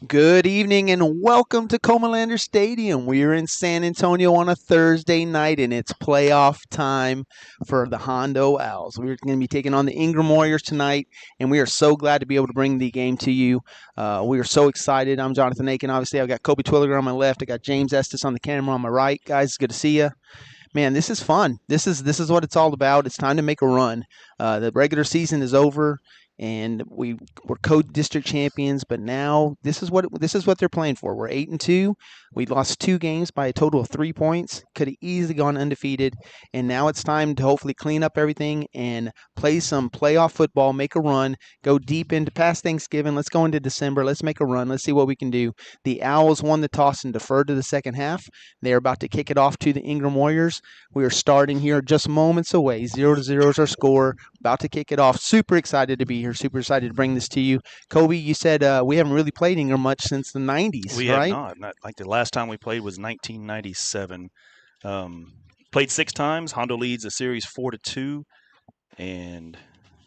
Good evening and welcome to Comalander Stadium. We are in San Antonio on a Thursday night and it's playoff time for the Hondo Owls. We're going to be taking on the Ingram Warriors tonight and we are so glad to be able to bring the game to you. We are so excited. I'm Jonathan Aiken. Obviously, I've got Kobe Twilliger on my left. I got James Estes on the camera on my right. Guys, it's good to see you. Man, this is fun. This is what it's all about. It's time to make a run. The regular season is over, and we were co-district champions. But now this is what they're playing for. We're 8-2. We lost 2 games by a total of 3 points. Could have easily gone undefeated, and now it's time to hopefully clean up everything and play some playoff football. Make a run. Go deep into past Thanksgiving. Let's go into December. Let's make a run. Let's see what we can do. The Owls won the toss and deferred to the second half. They're about to kick it off to the Ingram Warriors. We are starting here just moments away. 0-0 is our score. About to kick it off. Super excited to be here. Super excited to bring this to you. Kobe, you said we haven't really played Ingram much since the 90s, We right? have not. Not like the last time we played was 1997. Played 6 times. Hondo leads the series 4-2, and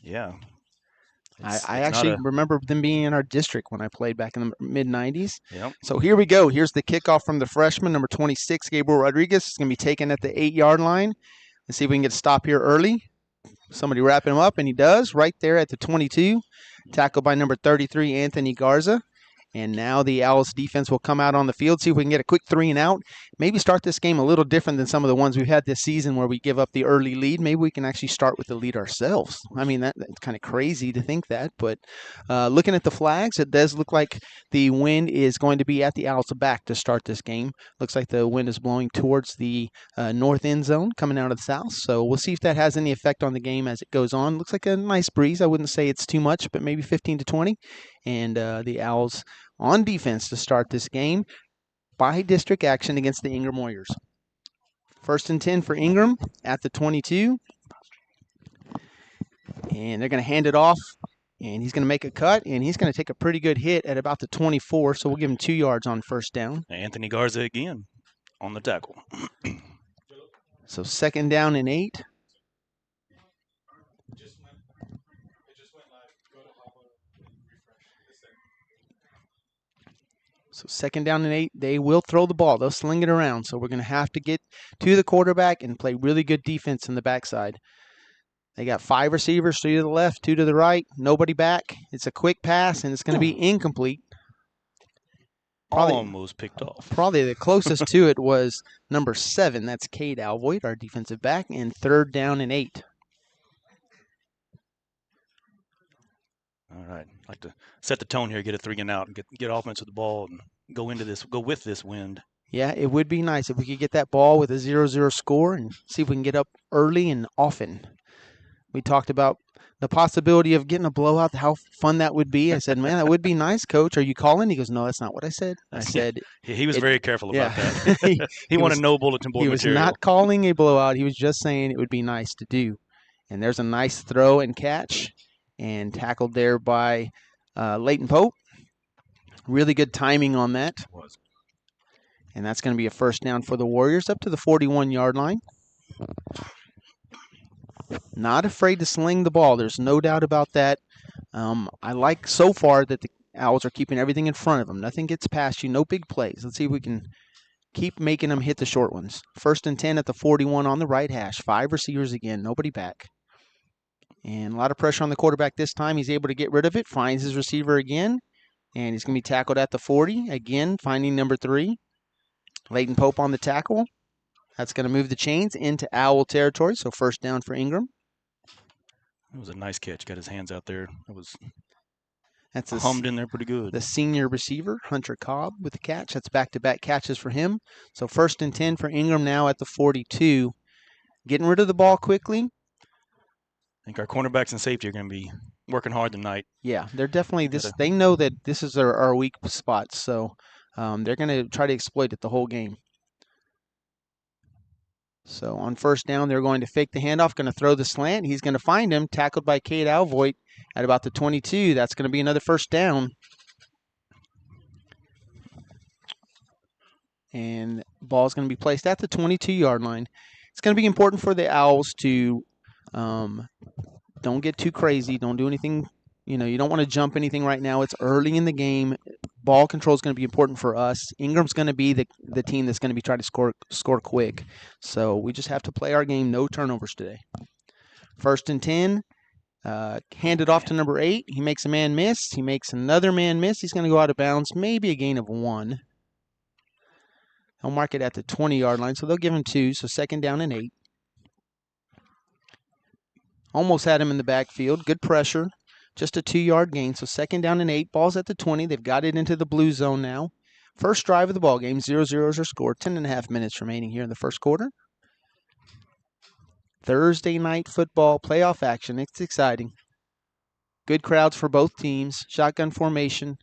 yeah, I actually remember them being in our district when I played back in the mid-90s. Yep. So here we go. Here's the kickoff from the freshman, number 26, Gabriel Rodriguez. It's going to be taken at the 8-yard line. Let's see if we can get a stop here early. Somebody wrapping him up, and he does right there at the 22. Tackled by number 33, Anthony Garza. And now the Owls defense will come out on the field, see if we can get a quick 3 and out. Maybe start this game a little different than some of the ones we've had this season where we give up the early lead. Maybe we can actually start with the lead ourselves. I mean, that's kind of crazy to think that. But looking at the flags, it does look like the wind is going to be at the Owls' back to start this game. Looks like the wind is blowing towards the north end zone coming out of the south. So we'll see if that has any effect on the game as it goes on. Looks like a nice breeze. I wouldn't say it's too much, but maybe 15 to 20. And the Owls on defense to start this game by district action against the Ingram Warriors. 1st and 10 for Ingram at the 22. And they're going to hand it off, and he's going to make a cut, and he's going to take a pretty good hit at about the 24, so we'll give him 2 yards on first down. Anthony Garza again on the tackle. So 2nd down and 8. So 2nd down and 8, they will throw the ball. They'll sling it around. So we're going to have to get to the quarterback and play really good defense in the backside. They got 5 receivers, 3 to the left, 2 to the right, nobody back. It's a quick pass, and it's going to be incomplete. Almost picked off. Probably the closest to it was number 7. That's Cade Alvoid, our defensive back, and 3rd down and 8. All right, I'd like to set the tone here, get a 3 and out, and get offense with the ball, and go with this wind. Yeah, it would be nice if we could get that ball with a 0-0 score and see if we can get up early and often. We talked about the possibility of getting a blowout, how fun that would be. I said, man, that would be nice, Coach. Are you calling? He goes, no, that's not what I said. I said. He was very careful about that. he wanted no bulletin board material. He was not calling a blowout. He was just saying it would be nice to do. And there's a nice throw and catch and tackled there by Leighton Pope. Really good timing on that. It was. And that's going to be a 1st down for the Warriors up to the 41-yard line. Not afraid to sling the ball. There's no doubt about that. I like so far that the Owls are keeping everything in front of them. Nothing gets past you. No big plays. Let's see if we can keep making them hit the short ones. 1st and 10 at the 41 on the right hash. 5 receivers again. Nobody back. And a lot of pressure on the quarterback this time. He's able to get rid of it. Finds his receiver again. And he's going to be tackled at the 40. Again, finding number 3. Leighton Pope on the tackle. That's going to move the chains into Owl territory. So 1st down for Ingram. It was a nice catch. Got his hands out there. That's hummed in there pretty good. The senior receiver, Hunter Cobb, with the catch. That's back-to-back catches for him. So 1st and 10 for Ingram now at the 42. Getting rid of the ball quickly. I think our cornerbacks and safety are going to be working hard tonight. Yeah, they're definitely this. They know that this is our weak spot, so they're going to try to exploit it the whole game. So on 1st down, they're going to fake the handoff, going to throw the slant. He's going to find him, tackled by Cade Alvoit at about the 22. That's going to be another 1st down. And ball's going to be placed at the 22-yard line. It's going to be important for the Owls to don't get too crazy. Don't do anything. You don't want to jump anything right now. It's early in the game. ball control is going to be important for us. Ingram's going to be the team that's going to be trying to score quick. So we just have to play our game. No turnovers today. 1st and 10. Hand it off to number 8. He makes a man miss. He makes another man miss. He's going to go out of bounds. Maybe a gain of 1. I'll mark it at the 20-yard line, so they'll give him 2. So 2nd down and 8. Almost had him in the backfield. Good pressure. Just a 2-yard gain. So 2nd down and 8. Ball's at the 20. They've got it into the blue zone now. First drive of the ball game. 0-0 is our score. 10.5 minutes remaining here in the first quarter. Thursday night football playoff action. It's exciting. Good crowds for both teams. Shotgun formation.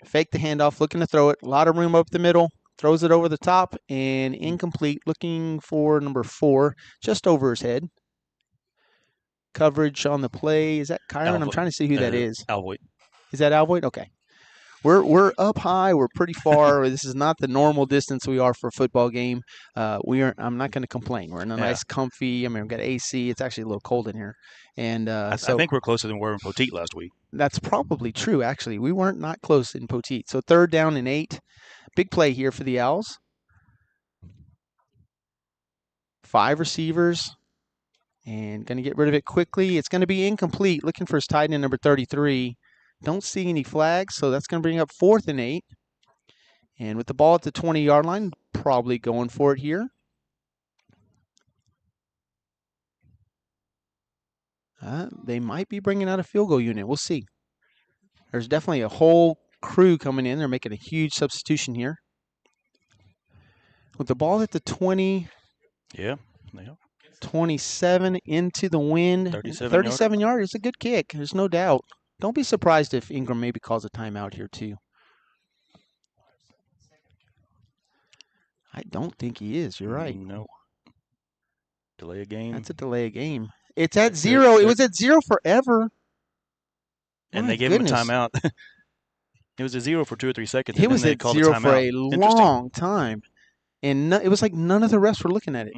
Fake the handoff. Looking to throw it. A lot of room up the middle. Throws it over the top and incomplete. Looking for number 4. Just over his head. Coverage on the play. Is that Kyron? I'm trying to see who that is. Alvoid. Is that Alvoid? Okay. We're up high. We're pretty far. This is not the normal distance we are for a football game. I'm not going to complain. We're in a nice, comfy. I mean, we've got AC. It's actually a little cold in here, and I think we're closer than we were in Poteet last week. That's probably true. Actually, we weren't not close in Poteet. So 3rd down and 8. Big play here for the Owls. 5 receivers. And going to get rid of it quickly. It's going to be incomplete. Looking for his tight end, number 33. Don't see any flags, so that's going to bring up 4th and 8. And with the ball at the 20-yard line, probably going for it here. They might be bringing out a field goal unit. We'll see. There's definitely a whole crew coming in. They're making a huge substitution here. With the ball at the 20. Yeah. 27 into the wind. 37 yard is a good kick. There's no doubt. Don't be surprised if Ingram maybe calls a timeout here too. I don't think he is. You're right. No. Delay a game. That's a delay of game. It's at 0. It was at 0 forever. And they gave him a timeout. It was a 0 for 2 or 3 seconds. It was at 0 for a long time. And it was like none of the refs were looking at it.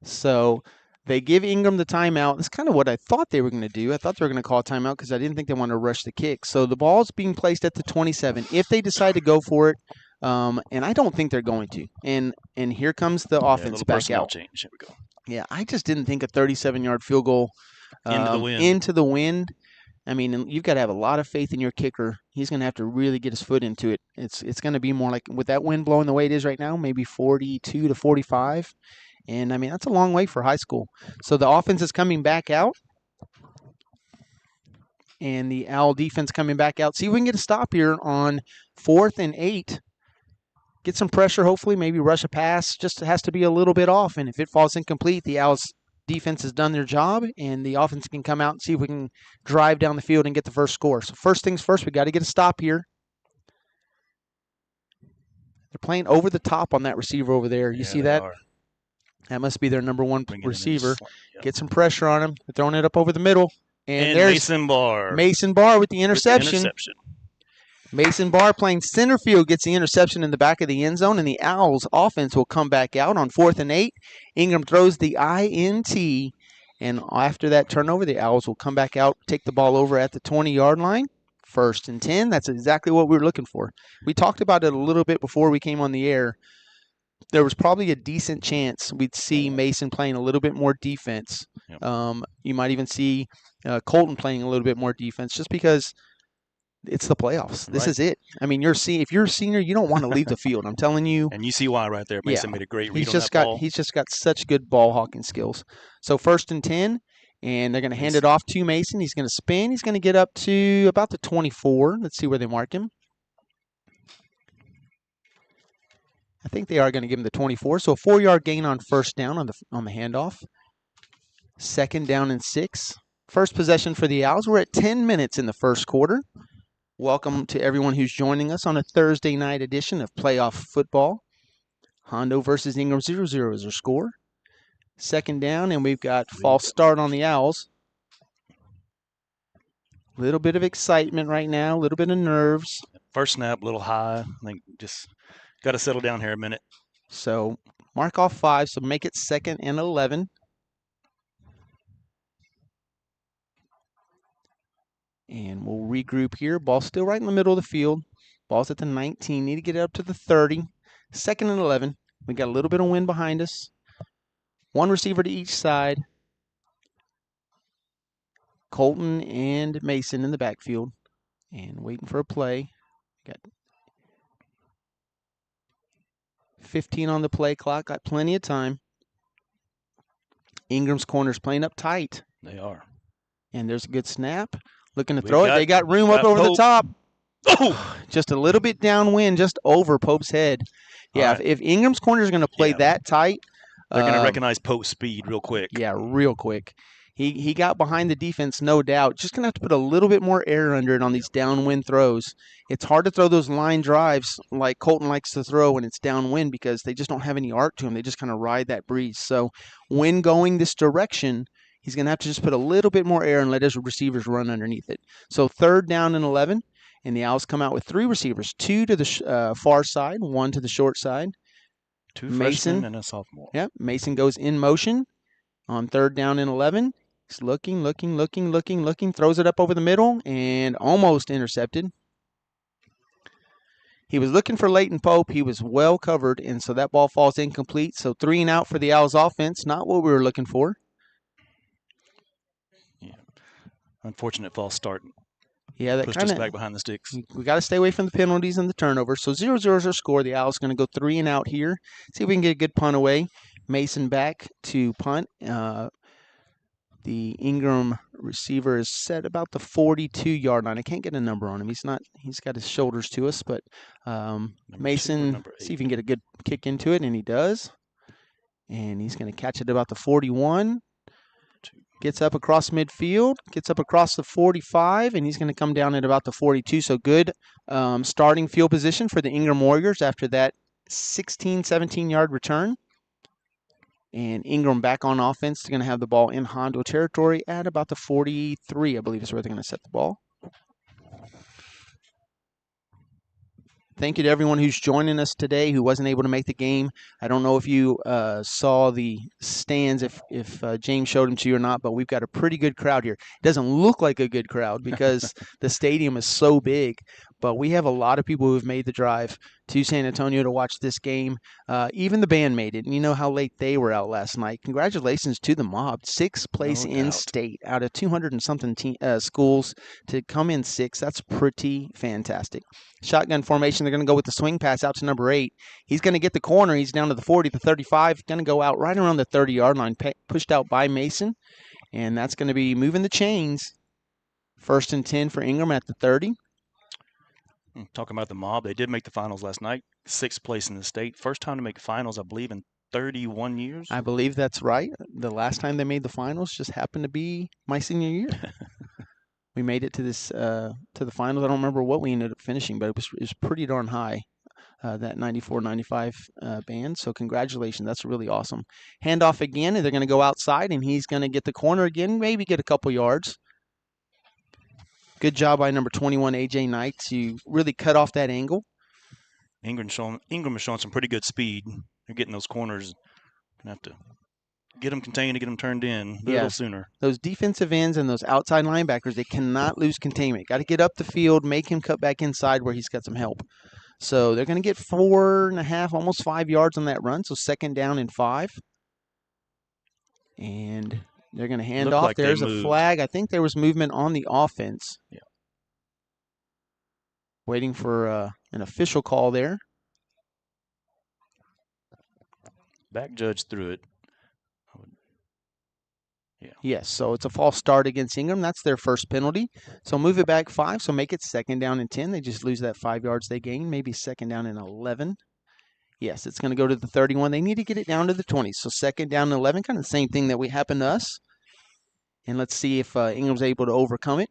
So they give Ingram the timeout. That's kind of what I thought they were going to do. I thought they were going to call a timeout because I didn't think they wanted to rush the kick. So the ball's being placed at the 27. If they decide to go for it, and I don't think they're going to. And here comes the offense back out. Change. Here we go. Yeah, I just didn't think a 37-yard field goal into the wind. I mean, you've got to have a lot of faith in your kicker. He's going to have to really get his foot into it. It's going to be more like, with that wind blowing the way it is right now, maybe 42 to 45. And, I mean, that's a long way for high school. So the offense is coming back out. And the Owl defense coming back out. See if we can get a stop here on 4th and 8. Get some pressure, hopefully, maybe rush a pass. Just has to be a little bit off. And if it falls incomplete, the Owls defense has done their job, and the offense can come out and see if we can drive down the field and get the first score. So first things first, we got to get a stop here. They're playing over the top on that receiver over there. You see that? That must be their number 1 receiver. Get some pressure on him. They're throwing it up over the middle. And there's Mason Barr. Mason Barr with the interception. Mason Barr playing center field gets the interception in the back of the end zone, and the Owls offense will come back out on 4th and 8. Ingram throws the INT, and after that turnover, the Owls will come back out, take the ball over at the 20-yard line. 1st and 10. That's exactly what we were looking for. We talked about it a little bit before we came on the air. There was probably a decent chance we'd see Mason playing a little bit more defense. Yep. You might even see Colton playing a little bit more defense just because it's the playoffs. This is it. I mean, if you're a senior, you don't want to leave the field. I'm telling you. And you see why right there. Mason made a great read on that ball. He's just got such good ball hawking skills. So 1st and 10, and they're going to hand it off to Mason. He's going to spin. He's going to get up to about the 24. Let's see where they mark him. I think they are going to give him the 24. So a 4-yard gain on 1st down on the handoff. 2nd down and 6. First possession for the Owls. We're at 10 minutes in the first quarter. Welcome to everyone who's joining us on a Thursday night edition of playoff football. Hondo versus Ingram 0-0 is our score. 2nd down, and we've got false start on the Owls. A little bit of excitement right now, a little bit of nerves. First snap, a little high. I think just got to settle down here a minute. So mark off 5, so make it 2nd and 11. And we'll regroup here. Ball's still right in the middle of the field. Ball's at the 19. Need to get it up to the 30. 2nd and 11. We got a little bit of wind behind us. One receiver to each side. Colton and Mason in the backfield. And waiting for a play. Got 15 on the play clock. Got plenty of time. Ingram's corner's playing up tight. They are. And there's a good snap. Looking to throw it. They got room up over Pope. the top. Oh! Just a little bit downwind, just over Pope's head. Yeah, Right. if Ingram's corner is going to play that tight, they're going to recognize Pope's speed real quick. Yeah, real quick. He got behind the defense, no doubt. Just going to have to put a little bit more air under it on these downwind throws. It's hard to throw those line drives like Colton likes to throw when it's downwind because they just don't have any arc to them. They just kind of ride that breeze. So when going this direction, he's going to have to just put a little bit more air and let his receivers run underneath it. So 3rd down and 11, and the Owls come out with 3 receivers, 2 to the far side, 1 to the short side. 2 freshmen and a sophomore. Yep, Mason goes in motion on 3rd down and 11. He's looking, throws it up over the middle, and almost intercepted. He was looking for Leighton Pope. He was well covered, and so that ball falls incomplete. So 3 and out for the Owls offense, not what we were looking for. Yeah, unfortunate false start. Yeah, that pushed us back behind the sticks. We got to stay away from the penalties and the turnovers. So 0-0 is our score. The Owls going to go 3 and out here. See if we can get a good punt away. Mason back to punt. The Ingram receiver is set about the 42-yard line. I can't get a number on him. He's got his shoulders to us, but Mason, see if he can get a good kick into it, and he does. And he's going to catch it about the 41. Gets up across midfield, gets up across the 45, and he's going to come down at about the 42. So good starting field position for the Ingram Warriors after that 16, 17-yard return. And Ingram back on offense. They're going to have the ball in Hondo territory at about the 43, I believe is where they're going to set the ball. Thank you to everyone who's joining us today who wasn't able to make the game. I don't know if you saw the stands, if James showed them to you or not, but we've got a pretty good crowd here. It doesn't look like a good crowd because the stadium is so big, but we have a lot of people who have made the drive to San Antonio to watch this game. Even the band made it, and you know how late they were out last night. Congratulations to the mob. 6th place in state out of 200 and something schools to come in 6th. That's pretty fantastic. Shotgun formation, they're going to go with the swing pass out to number 8. He's going to get the corner. He's down to the 40, the 35. Going to go out right around the 30-yard line, pushed out by Mason. And that's going to be moving the chains. 1st and 10 for Ingram at the 30. Talking about the mob, they did make the finals last night. 6th place in the state. First time to make finals, I believe, in 31 years. I believe that's right. The last time they made the finals just happened to be my senior year. We made it to this to the finals. I don't remember what we ended up finishing, but it was pretty darn high, that 94-95 band. So congratulations. That's really awesome. Handoff again, and they're going to go outside, and he's going to get the corner again, maybe get a couple yards. Good job by number 21, A.J. Knight, to really cut off that angle. Ingram is showing some pretty good speed. They're getting those corners. Going to have to get them contained to get them turned in a little sooner. Those defensive ends and those outside linebackers, they cannot lose containment. Got to get up the field, make him cut back inside where he's got some help. So they're going to get 4.5, almost 5 yards on that run. So 2nd down and 5. And they're going to hand off. Like there's a flag. I think there was movement on the offense. Yeah. Waiting for an official call there. Back judge threw it. Yeah. Yes, so it's a false start against Ingram. That's their first penalty. So move it back 5, so make it 2nd down and 10. They just lose that 5 yards they gain, maybe 2nd down and 11. Yes, it's going to go to the 31. They need to get it down to the 20. So 2nd down and 11, kind of the same thing that happened to us. And let's see if Ingram's able to overcome it.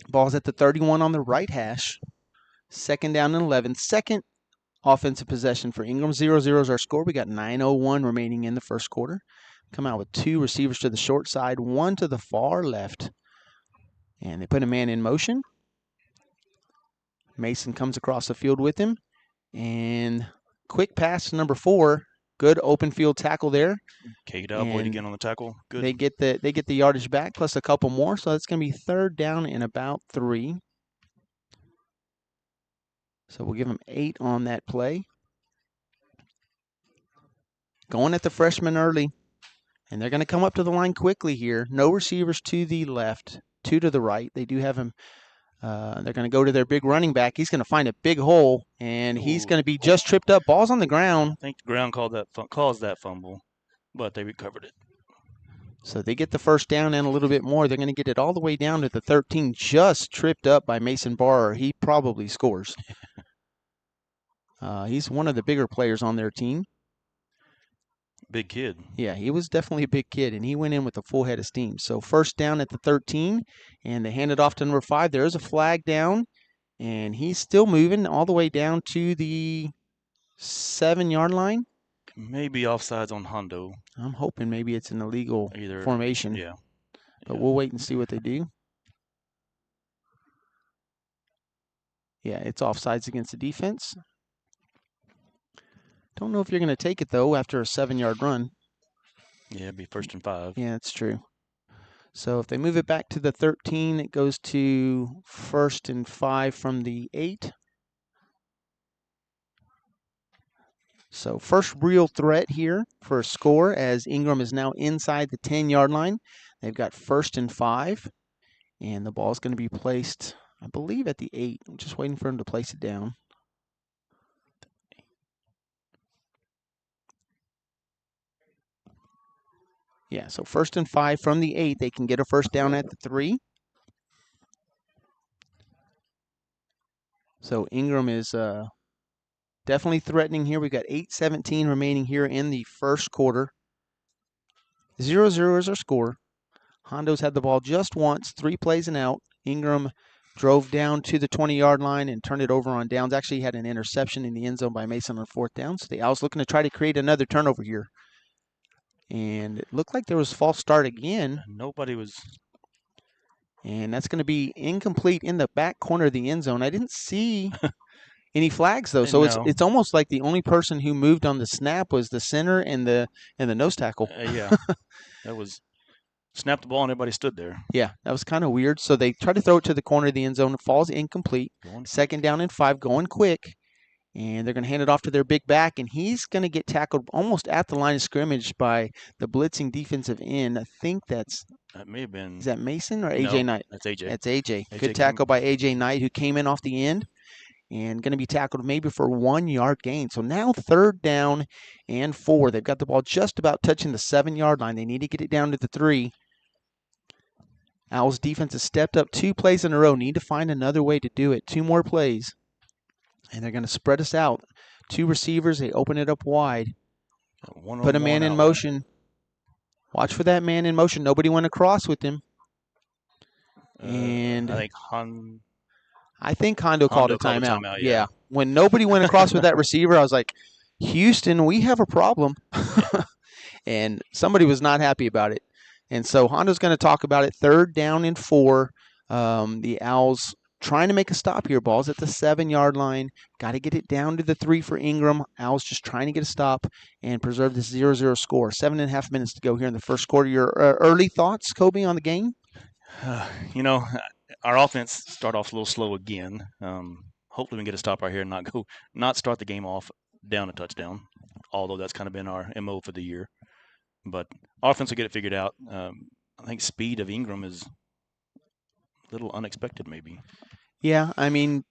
Ball's at the 31 on the right hash. 2nd down and 11. Second offensive possession for Ingram. 0-0 is our score. We got 9:01 remaining in the first quarter. Come out with 2 receivers to the short side, 1 to the far left. And they put a man in motion. Mason comes across the field with him. And quick pass to number 4. good open field tackle there. K-Dub Boyd again on the tackle. Good. They get the yardage back plus a couple more, so it's going to be 3rd down and about 3. So we'll give them 8 on that play. Going at the freshman early, and they're going to come up to the line quickly here. No receivers to the left, 2 to the right. They do have him. They're going to go to their big running back. He's going to find a big hole, and he's going to be just tripped up. Ball's on the ground. I think the ground caused that fumble, but they recovered it. So they get the 1st down and a little bit more. They're going to get it all the way down to the 13, just tripped up by Mason Barr. He probably scores. He's one of the bigger players on their team. Big kid. Yeah, he was definitely a big kid, and he went in with a full head of steam. So 1st down at the 13, and they hand it off to number 5. There's a flag down, and he's still moving all the way down to the 7-yard line. Maybe offsides on Hondo. I'm hoping maybe it's an illegal formation. Yeah. But we'll wait and see what they do. Yeah, it's offsides against the defense. Don't know if you're going to take it, though, after a 7-yard run. Yeah, it'd be 1st and 5. Yeah, that's true. So if they move it back to the 13, it goes to 1st and 5 from the 8. So first real threat here for a score, as Ingram is now inside the 10-yard line. They've got 1st and 5, and the ball is going to be placed, I believe, at the 8. I'm just waiting for him to place it down. Yeah, so 1st and 5 from the 8. They can get a 1st down at the 3. So Ingram is definitely threatening here. We've got 8:17 remaining here in the 1st quarter. 0-0 is our score. Hondo's had the ball just once, 3 plays and out. Ingram drove down to the 20-yard line and turned it over on downs. Actually had an interception in the end zone by Mason on 4th down. So the Owls looking to try to create another turnover here. And it looked like there was a false start again. Nobody was. And that's going to be incomplete in the back corner of the end zone. I didn't see any flags, though. So No. it's almost like the only person who moved on the snap was the center and the nose tackle. Yeah. That was snapped the ball and everybody stood there. Yeah, that was kind of weird. So they try to throw it to the corner of the end zone. It falls incomplete. 2nd down and 5, going quick. And they're going to hand it off to their big back, and he's going to get tackled almost at the line of scrimmage by the blitzing defensive end. I think that may have been. Is that Mason or A.J. Knight? That's A.J. That's A.J. Good tackle by A.J. Knight, who came in off the end and going to be tackled maybe for 1-yard gain. So now 3rd down and 4. They've got the ball just about touching the 7-yard line. They need to get it down to the 3. Owls defense has stepped up 2 plays in a row. Need to find another way to do it. 2 more plays. And they're going to spread us out. 2 receivers. They open it up wide. Put a man in motion. Watch for that man in motion. Nobody went across with him. And I think Hondo called a timeout. Yeah. When nobody went across with that receiver, I was like, Houston, we have a problem. And somebody was not happy about it. And so Hondo's going to talk about it. 3rd down and 4. The Owls trying to make a stop here. Ball's at the 7-yard line. Got to get it down to the 3 for Ingram. Owls just trying to get a stop and preserve this 0-0 score. 7.5 minutes to go here in the 1st quarter. Your early thoughts, Kobe, on the game? Our offense start off a little slow again. Hopefully we can get a stop right here and not start the game off down a touchdown, although that's kind of been our MO for the year. But offense will get it figured out. I think speed of Ingram is a little unexpected maybe. Yeah, I mean,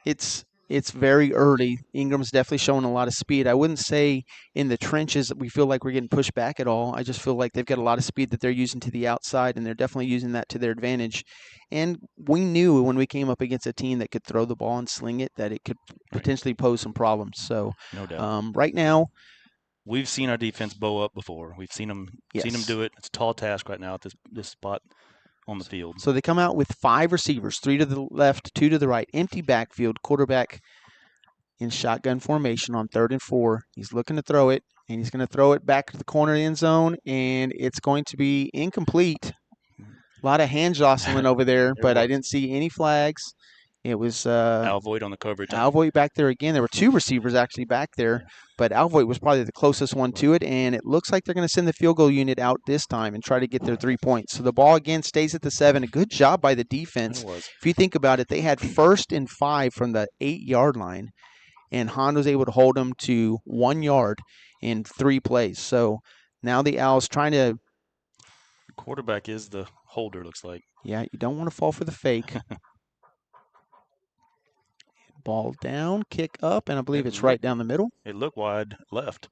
it's very early. Ingram's definitely showing a lot of speed. I wouldn't say in the trenches that we feel like we're getting pushed back at all. I just feel like they've got a lot of speed that they're using to the outside, and they're definitely using that to their advantage. And we knew when we came up against a team that could throw the ball and sling it that it could potentially pose some problems. So no doubt. Right now, we've seen our defense bow up before. We've seen them do it. It's a tall task right now at this spot on the field. So they come out with 5 receivers, 3 to the left, 2 to the right, empty backfield, quarterback in shotgun formation on 3rd and 4. He's looking to throw it, and he's going to throw it back to the corner of the end zone, and it's going to be incomplete. A lot of hand jostling over there, but I didn't see any flags. It was Alvoid on the coverage. Alvoid back there again. There were two receivers actually back there, but Alvoid was probably the closest one to it, and it looks like they're going to send the field goal unit out this time and try to get their 3 points. So the ball again stays at the 7. A good job by the defense. It was. If you think about it, they had 1st and 5 from the 8-yard line, and Hondo was able to hold them to 1 yard in 3 plays. So now the Owls trying to. Quarterback is the holder, looks like. Yeah, you don't want to fall for the fake. Ball down, kick up, and I believe it's right down the middle. It looked wide left.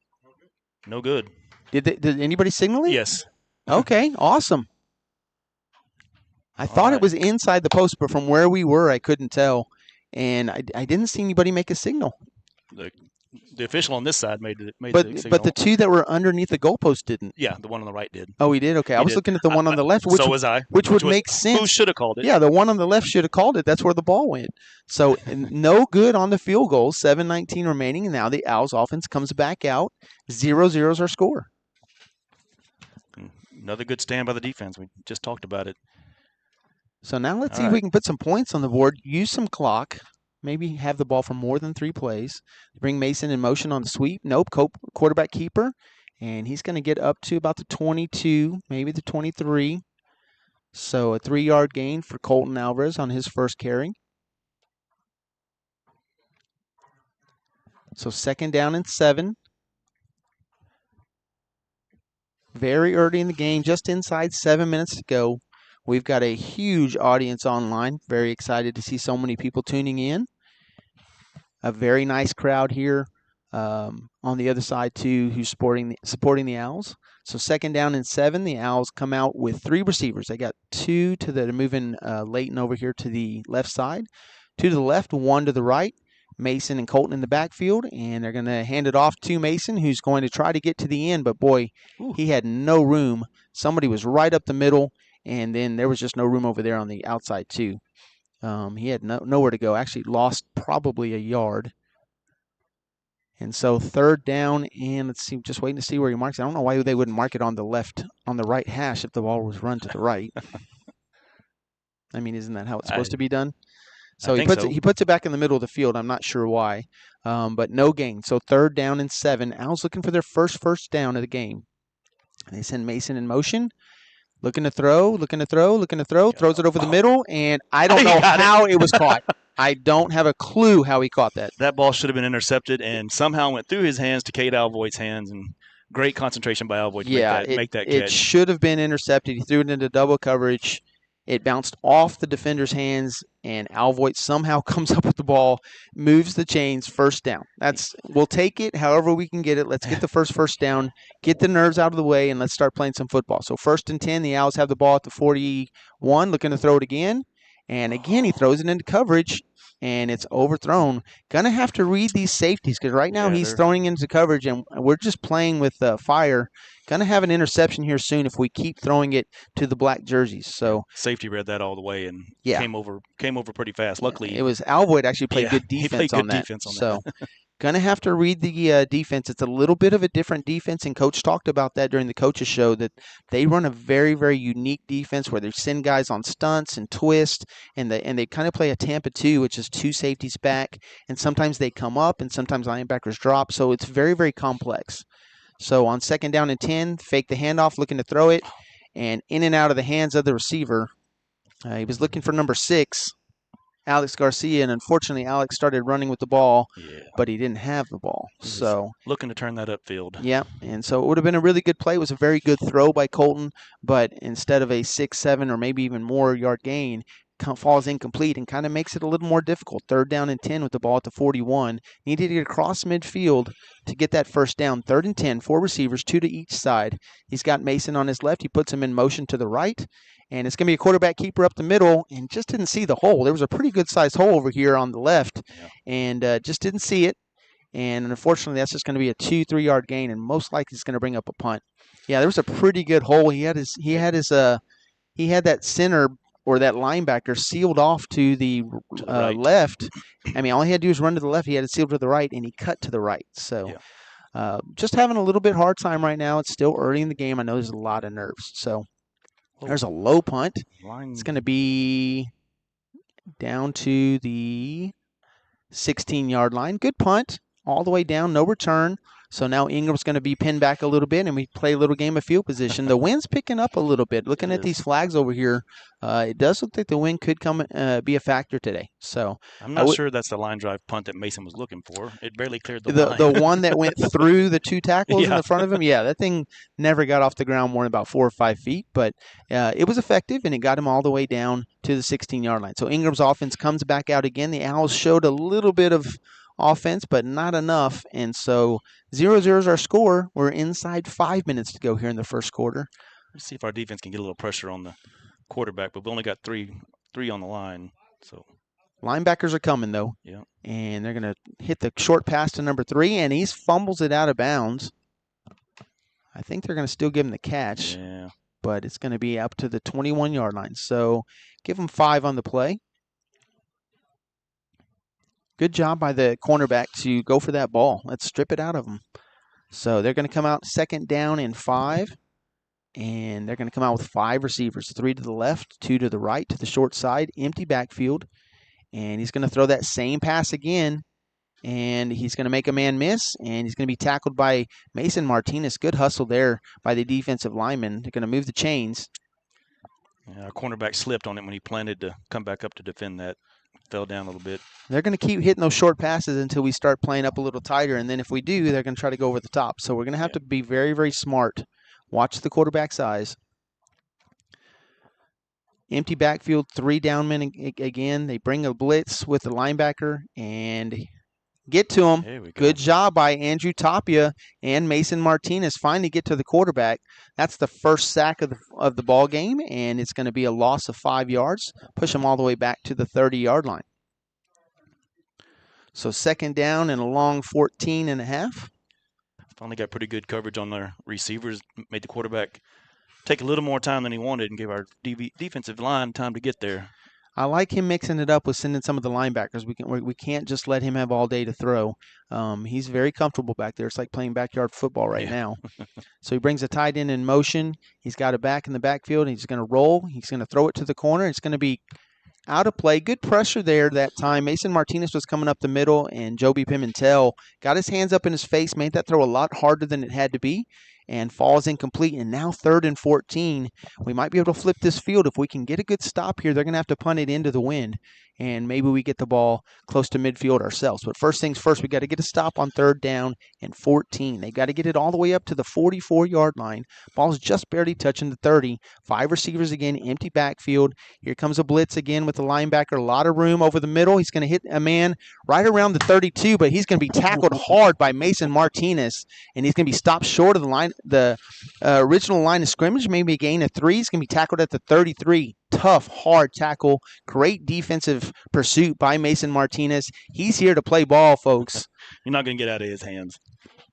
No good. Did anybody signal it? Yes. Okay, awesome. I thought it was inside the post, but from where we were, I couldn't tell. And I didn't see anybody make a signal. The official on this side made the signal. But the two that were underneath the goalpost didn't. Yeah, the one on the right did. Oh, he did? Okay. I was looking at the one on the left. So was I. Which would make sense. Who should have called it? Yeah, the one on the left should have called it. That's where the ball went. So no good on the field goal. 7:19 remaining. And now the Owls offense comes back out. 0-0 is our score. Another good stand by the defense. We just talked about it. So now let's see if we can put some points on the board. Use some clock. Maybe have the ball for more than 3 plays. Bring Mason in motion on the sweep. Nope, quarterback keeper. And he's going to get up to about the 22, maybe the 23. So a 3-yard gain for Colton Alvarez on his first carry. So 2nd down and 7. Very early in the game, just inside 7 minutes to go. We've got a huge audience online. Very excited to see so many people tuning in. A very nice crowd here on the other side, too, who's supporting the Owls. So 2nd down and 7, the Owls come out with 3 receivers. They got 2 that are moving Leighton over here to the left side, 2 to the left, 1 to the right. Mason and Colton in the backfield, and they're going to hand it off to Mason, who's going to try to get to the end, but boy, he had no room. Somebody was right up the middle, and then there was just no room over there on the outside, too. He had nowhere to go. Actually lost probably a yard. And so 3rd down, and let's see, just waiting to see where he marks it. I don't know why they wouldn't mark it on the right hash if the ball was run to the right. I mean, isn't that how it's supposed to be done? So he puts it back in the middle of the field. I'm not sure why, but no gain. So 3rd down and 7. Owls looking for their first down of the game. They send Mason in motion. Looking to throw. Throws it over the middle, and I don't know how it was caught. I don't have a clue how he caught that. That ball should have been intercepted and somehow went through his hands to Cade Alvoid's hands, and great concentration by Alvoid to make that catch. It should have been intercepted. He threw it into double coverage. It bounced off the defender's hands, and Alvoid somehow comes up with the ball, moves the chains, 1st down. We'll take it however we can get it. Let's get the first down, get the nerves out of the way, and let's start playing some football. So 1st and 10, the Owls have the ball at the 41, looking to throw it again. And again, he throws it into coverage, and it's overthrown. Going to have to read these safeties because right now he's throwing into coverage, and we're just playing with fire. Going to have an interception here soon if we keep throwing it to the black jerseys. So safety read that all the way and came over pretty fast. Luckily, it was Alvoid actually played good defense on that. So going to have to read the defense. It's a little bit of a different defense, and Coach talked about that during the coaches show that they run a very, very unique defense where they send guys on stunts and twists, and they kind of play a Tampa 2, which is 2 safeties back, and sometimes they come up and sometimes linebackers drop. So it's very, very complex. So on 2nd down and 10, fake the handoff, looking to throw it, and in and out of the hands of the receiver. He was looking for number 6, Alex Garcia, and unfortunately Alex started running with the ball, but he didn't have the ball. So looking to turn that upfield. Yeah, and so it would have been a really good play. It was a very good throw by Colton, but instead of a 6, 7, or maybe even more yard gain, falls incomplete and kind of makes it a little more difficult. 3rd down and 10 with the ball at the 41. Needed to get across midfield to get that 1st down. 3rd and 10, 4 receivers, 2 to each side. He's got Mason on his left. He puts him in motion to the right. And it's going to be a quarterback keeper up the middle, and just didn't see the hole. There was a pretty good-sized hole over here on the left, and just didn't see it. And unfortunately, that's just going to be a 2-3 yard gain, and most likely it's going to bring up a punt. Yeah, there was a pretty good hole. He had that center or that linebacker sealed off to the right. Left. I mean, all he had to do was run to the left. He had it sealed to the right, and he cut to the right. So just having a little bit hard time right now. It's still early in the game. I know there's a lot of nerves. So there's a low punt. It's going to be down to the 16-yard line. Good punt, all the way down, no return. So now Ingram's going to be pinned back a little bit, and we play a little game of field position. The wind's picking up a little bit. Looking at these flags over here, it does look like the wind could come be a factor today. So I'm not sure that's the line drive punt that Mason was looking for. It barely cleared the line. The one that went through the two tackles in Yeah. the front of him, yeah, that thing never got off the ground more than about 4 or 5 feet, but it was effective, and it got him all the way down to the 16-yard line. So Ingram's offense comes back out again. The Owls showed a little bit of offense, but not enough, and so 0-0 is our score. We're inside 5 minutes to go here in the first quarter. Let's see if our defense can get a little pressure on the quarterback, but we've only got three on the line. So linebackers are coming, though. Yeah. And they're going to hit the short pass to number 3, and he fumbles it out of bounds. I think they're going to still give him the catch. Yeah. But it's going to be up to the 21-yard line. So give him 5 on the play. Good job by the cornerback to go for that ball. Let's strip it out of him. So they're going to come out 2nd down and 5. And they're going to come out with 5 receivers, 3 to the left, 2 to the right, to the short side, empty backfield. And he's going to throw that same pass again. And he's going to make a man miss, and he's going to be tackled by Mason Martinez. Good hustle there by the defensive lineman. They're going to move the chains. Yeah, our cornerback slipped on it when he planted to come back up to defend that. Fell down a little bit. They're going to keep hitting those short passes until we start playing up a little tighter, and then if we do, they're going to try to go over the top. So we're going to have to be very, very smart. Watch the quarterback's eyes. Empty backfield, 3 down men again. They bring a blitz with the linebacker and get to him. There we go. Good job by Andrew Tapia and Mason Martinez. Finally get to the quarterback. That's the first sack of the ball game, and it's going to be a loss of 5 yards. Push them all the way back to the 30-yard line. So 2nd down and a long 14 and a half. Finally got pretty good coverage on their receivers. Made the quarterback take a little more time than he wanted and gave our defensive line time to get there. I like him mixing it up with sending some of the linebackers. We can't just let him have all day to throw. He's very comfortable back there. It's like playing backyard football right now. So he brings a tight end in motion. He's got it back in the backfield, and he's going to roll. He's going to throw it to the corner. It's going to be out of play. Good pressure there that time. Mason Martinez was coming up the middle, and Joby Pimentel got his hands up in his face, made that throw a lot harder than it had to be, and falls incomplete. And now 3rd and 14. We might be able to flip this field. If we can get a good stop here, they're going to have to punt it into the wind, and maybe we get the ball close to midfield ourselves. But first things first, we got to get a stop on 3rd down and 14. They got to get it all the way up to the 44-yard line. Ball's just barely touching the 30. 5 receivers again, empty backfield. Here comes a blitz again with the linebacker. A lot of room over the middle. He's going to hit a man right around the 32, but he's going to be tackled hard by Mason Martinez, and he's going to be stopped short of the line, the original line of scrimmage, maybe a gain of 3. He's going to be tackled at the 33. Tough, hard tackle. Great defensive pursuit by Mason Martinez. He's here to play ball, folks. You're not going to get out of his hands.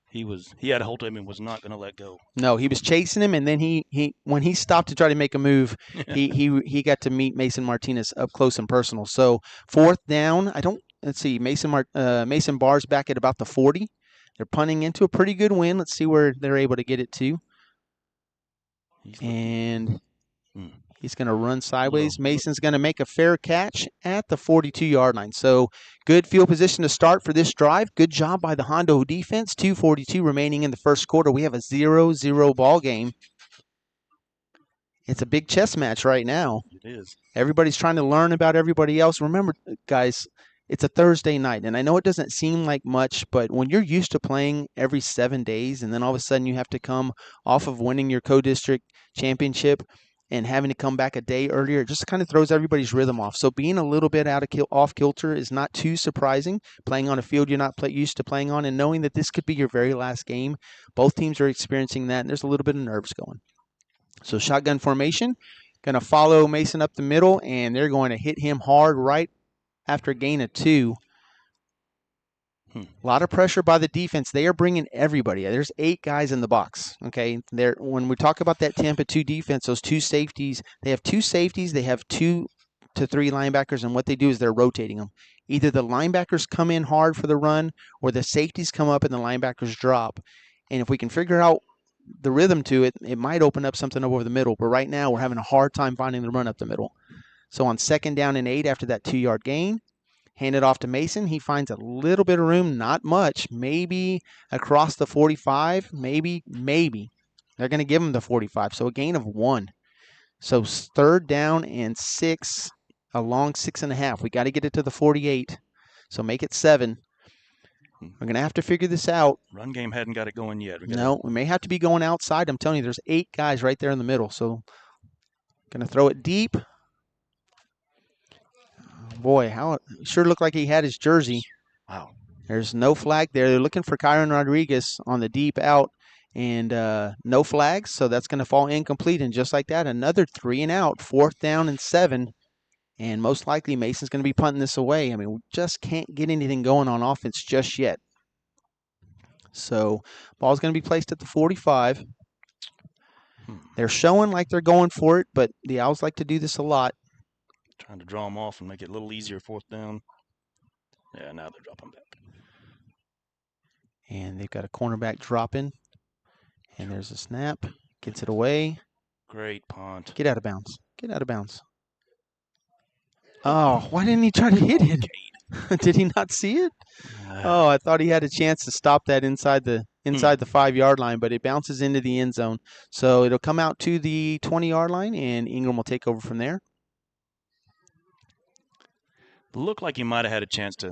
He had a hold of him and was not going to let go. No, he was chasing him, and then he when he stopped to try to make a move, he got to meet Mason Martinez up close and personal. So 4th down. Let's see. Mason Barr's back at about the 40. They're punting into a pretty good win. Let's see where they're able to get it to. And he's going to run sideways. Mason's going to make a fair catch at the 42-yard line. So good field position to start for this drive. Good job by the Hondo defense. 2:42 remaining in the first quarter. We have a 0-0 ball game. It's a big chess match right now. It is. Everybody's trying to learn about everybody else. Remember, guys, it's a Thursday night, and I know it doesn't seem like much, but when you're used to playing every 7 days, and then all of a sudden you have to come off of winning your co-district championship and having to come back a day earlier, it just kind of throws everybody's rhythm off. So being a little bit off kilter is not too surprising. Playing on a field you're not used to playing on, and knowing that this could be your very last game, both teams are experiencing that, and there's a little bit of nerves going. So shotgun formation, going to follow Mason up the middle, and they're going to hit him hard right after a gain of 2. A lot of pressure by the defense. They are bringing everybody. There's 8 guys in the box. Okay, when we talk about that Tampa 2 defense, those 2 safeties, they have 2 safeties. They have 2 to 3 linebackers, and what they do is they're rotating them. Either the linebackers come in hard for the run, or the safeties come up and the linebackers drop. And if we can figure out the rhythm to it, it might open up something over the middle. But right now, we're having a hard time finding the run up the middle. So on 2nd down and 8 after that 2-yard gain, hand it off to Mason. He finds a little bit of room, not much, maybe across the 45, maybe. They're going to give him the 45, so a gain of 1. So 3rd down and 6, a long 6.5. We got to get it to the 48, so make it 7. We're going to have to figure this out. Run game hadn't got it going yet. No, we may have to be going outside. I'm telling you, there's 8 guys right there in the middle, so going to throw it deep. Boy, how it sure looked like he had his jersey. Wow. There's no flag there. They're looking for Kyron Rodriguez on the deep out, and no flags, so that's going to fall incomplete. And just like that, another 3 and out, 4th down and 7. And most likely Mason's going to be punting this away. I mean, we just can't get anything going on offense just yet. So ball's going to be placed at the 45. They're showing like they're going for it, but the Owls like to do this a lot. Trying to draw them off and make it a little easier 4th down. Yeah, now they're dropping back. And they've got a cornerback dropping. And there's a snap. Gets it away. Great punt. Get out of bounds. Get out of bounds. Oh, why didn't he try to hit it? Did he not see it? Oh, I thought he had a chance to stop that inside the 5-yard line, but it bounces into the end zone. So it'll come out to the 20-yard line, and Ingram will take over from there. Looked like he might have had a chance to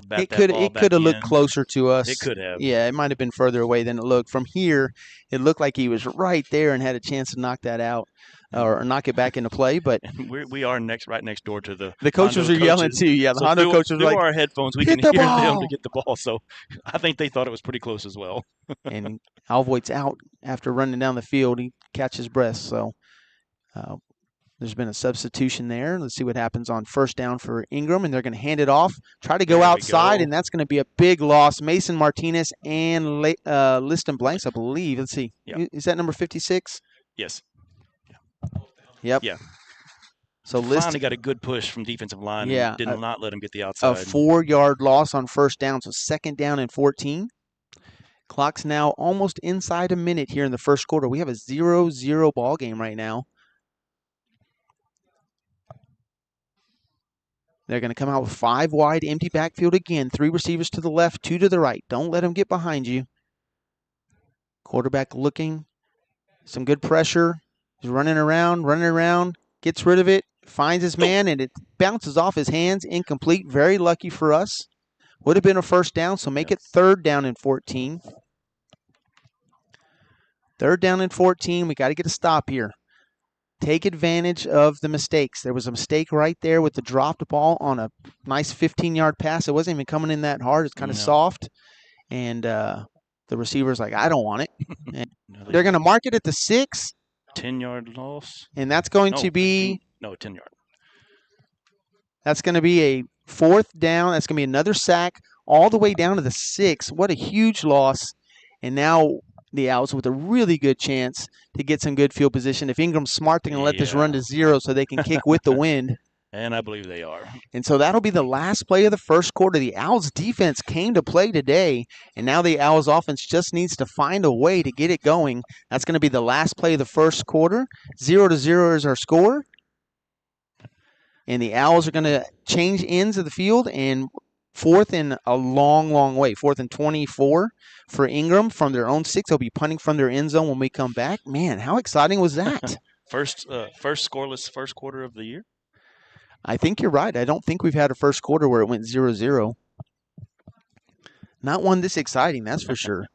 bat It that could ball it back could have in. looked closer to us. It could have. Yeah, it might have been further away than it looked. From here, it looked like he was right there and had a chance to knock that out or knock it back into play. But we are right next door to the coaches Hondo are yelling too. Yeah, the Hondo coaches are like, through our headphones, we hit can the hear them ball. to get the ball. So I think they thought it was pretty close as well. And Alvoigt's out after running down the field. He catches breath. So there's been a substitution there. Let's see what happens on 1st down for Ingram, and they're going to hand it off. Try to go outside, and that's going to be a big loss. Mason Martinez and Liston Blanks, I believe. Let's see. Yep. Is that number 56? Yes. Yep. Yeah. So finally got a good push from defensive line. Yeah, and did not let him get the outside. A 4-yard loss on 1st down, so 2nd down and 14. Clock's now almost inside a minute here in the 1st quarter. We have a 0-0 ball game right now. They're going to come out with 5 wide, empty backfield again. 3 receivers to the left, 2 to the right. Don't let them get behind you. Quarterback looking. Some good pressure. He's running around, gets rid of it, finds his man, and it bounces off his hands. Incomplete. Very lucky for us. Would have been a 1st down, so make it 3rd down and 14. 3rd down and 14. We got to get a stop here. Take advantage of the mistakes. There was a mistake right there with the dropped ball on a nice 15-yard pass. It wasn't even coming in that hard. It's kind of soft. And the receiver's like, I don't want it. And they're going to mark it at the 6. 10-yard loss. And that's going to be 10-yard. That's going to be a 4th down. That's going to be another sack all the way down to the 6. What a huge loss. And now the Owls with a really good chance to get some good field position. If Ingram's smart, they're going to let this run to 0 so they can kick with the wind. And I believe they are. And so that'll be the last play of the 1st quarter. The Owls defense came to play today, and now the Owls offense just needs to find a way to get it going. That's going to be the last play of the 1st quarter. 0-0 is our score. And the Owls are going to change ends of the field, and 4th and a long, long way. 4th and 24 for Ingram from their own 6. They'll be punting from their end zone when we come back. Man, how exciting was that? First scoreless 1st quarter of the year? I think you're right. I don't think we've had a 1st quarter where it went 0-0. Not one this exciting, that's for sure.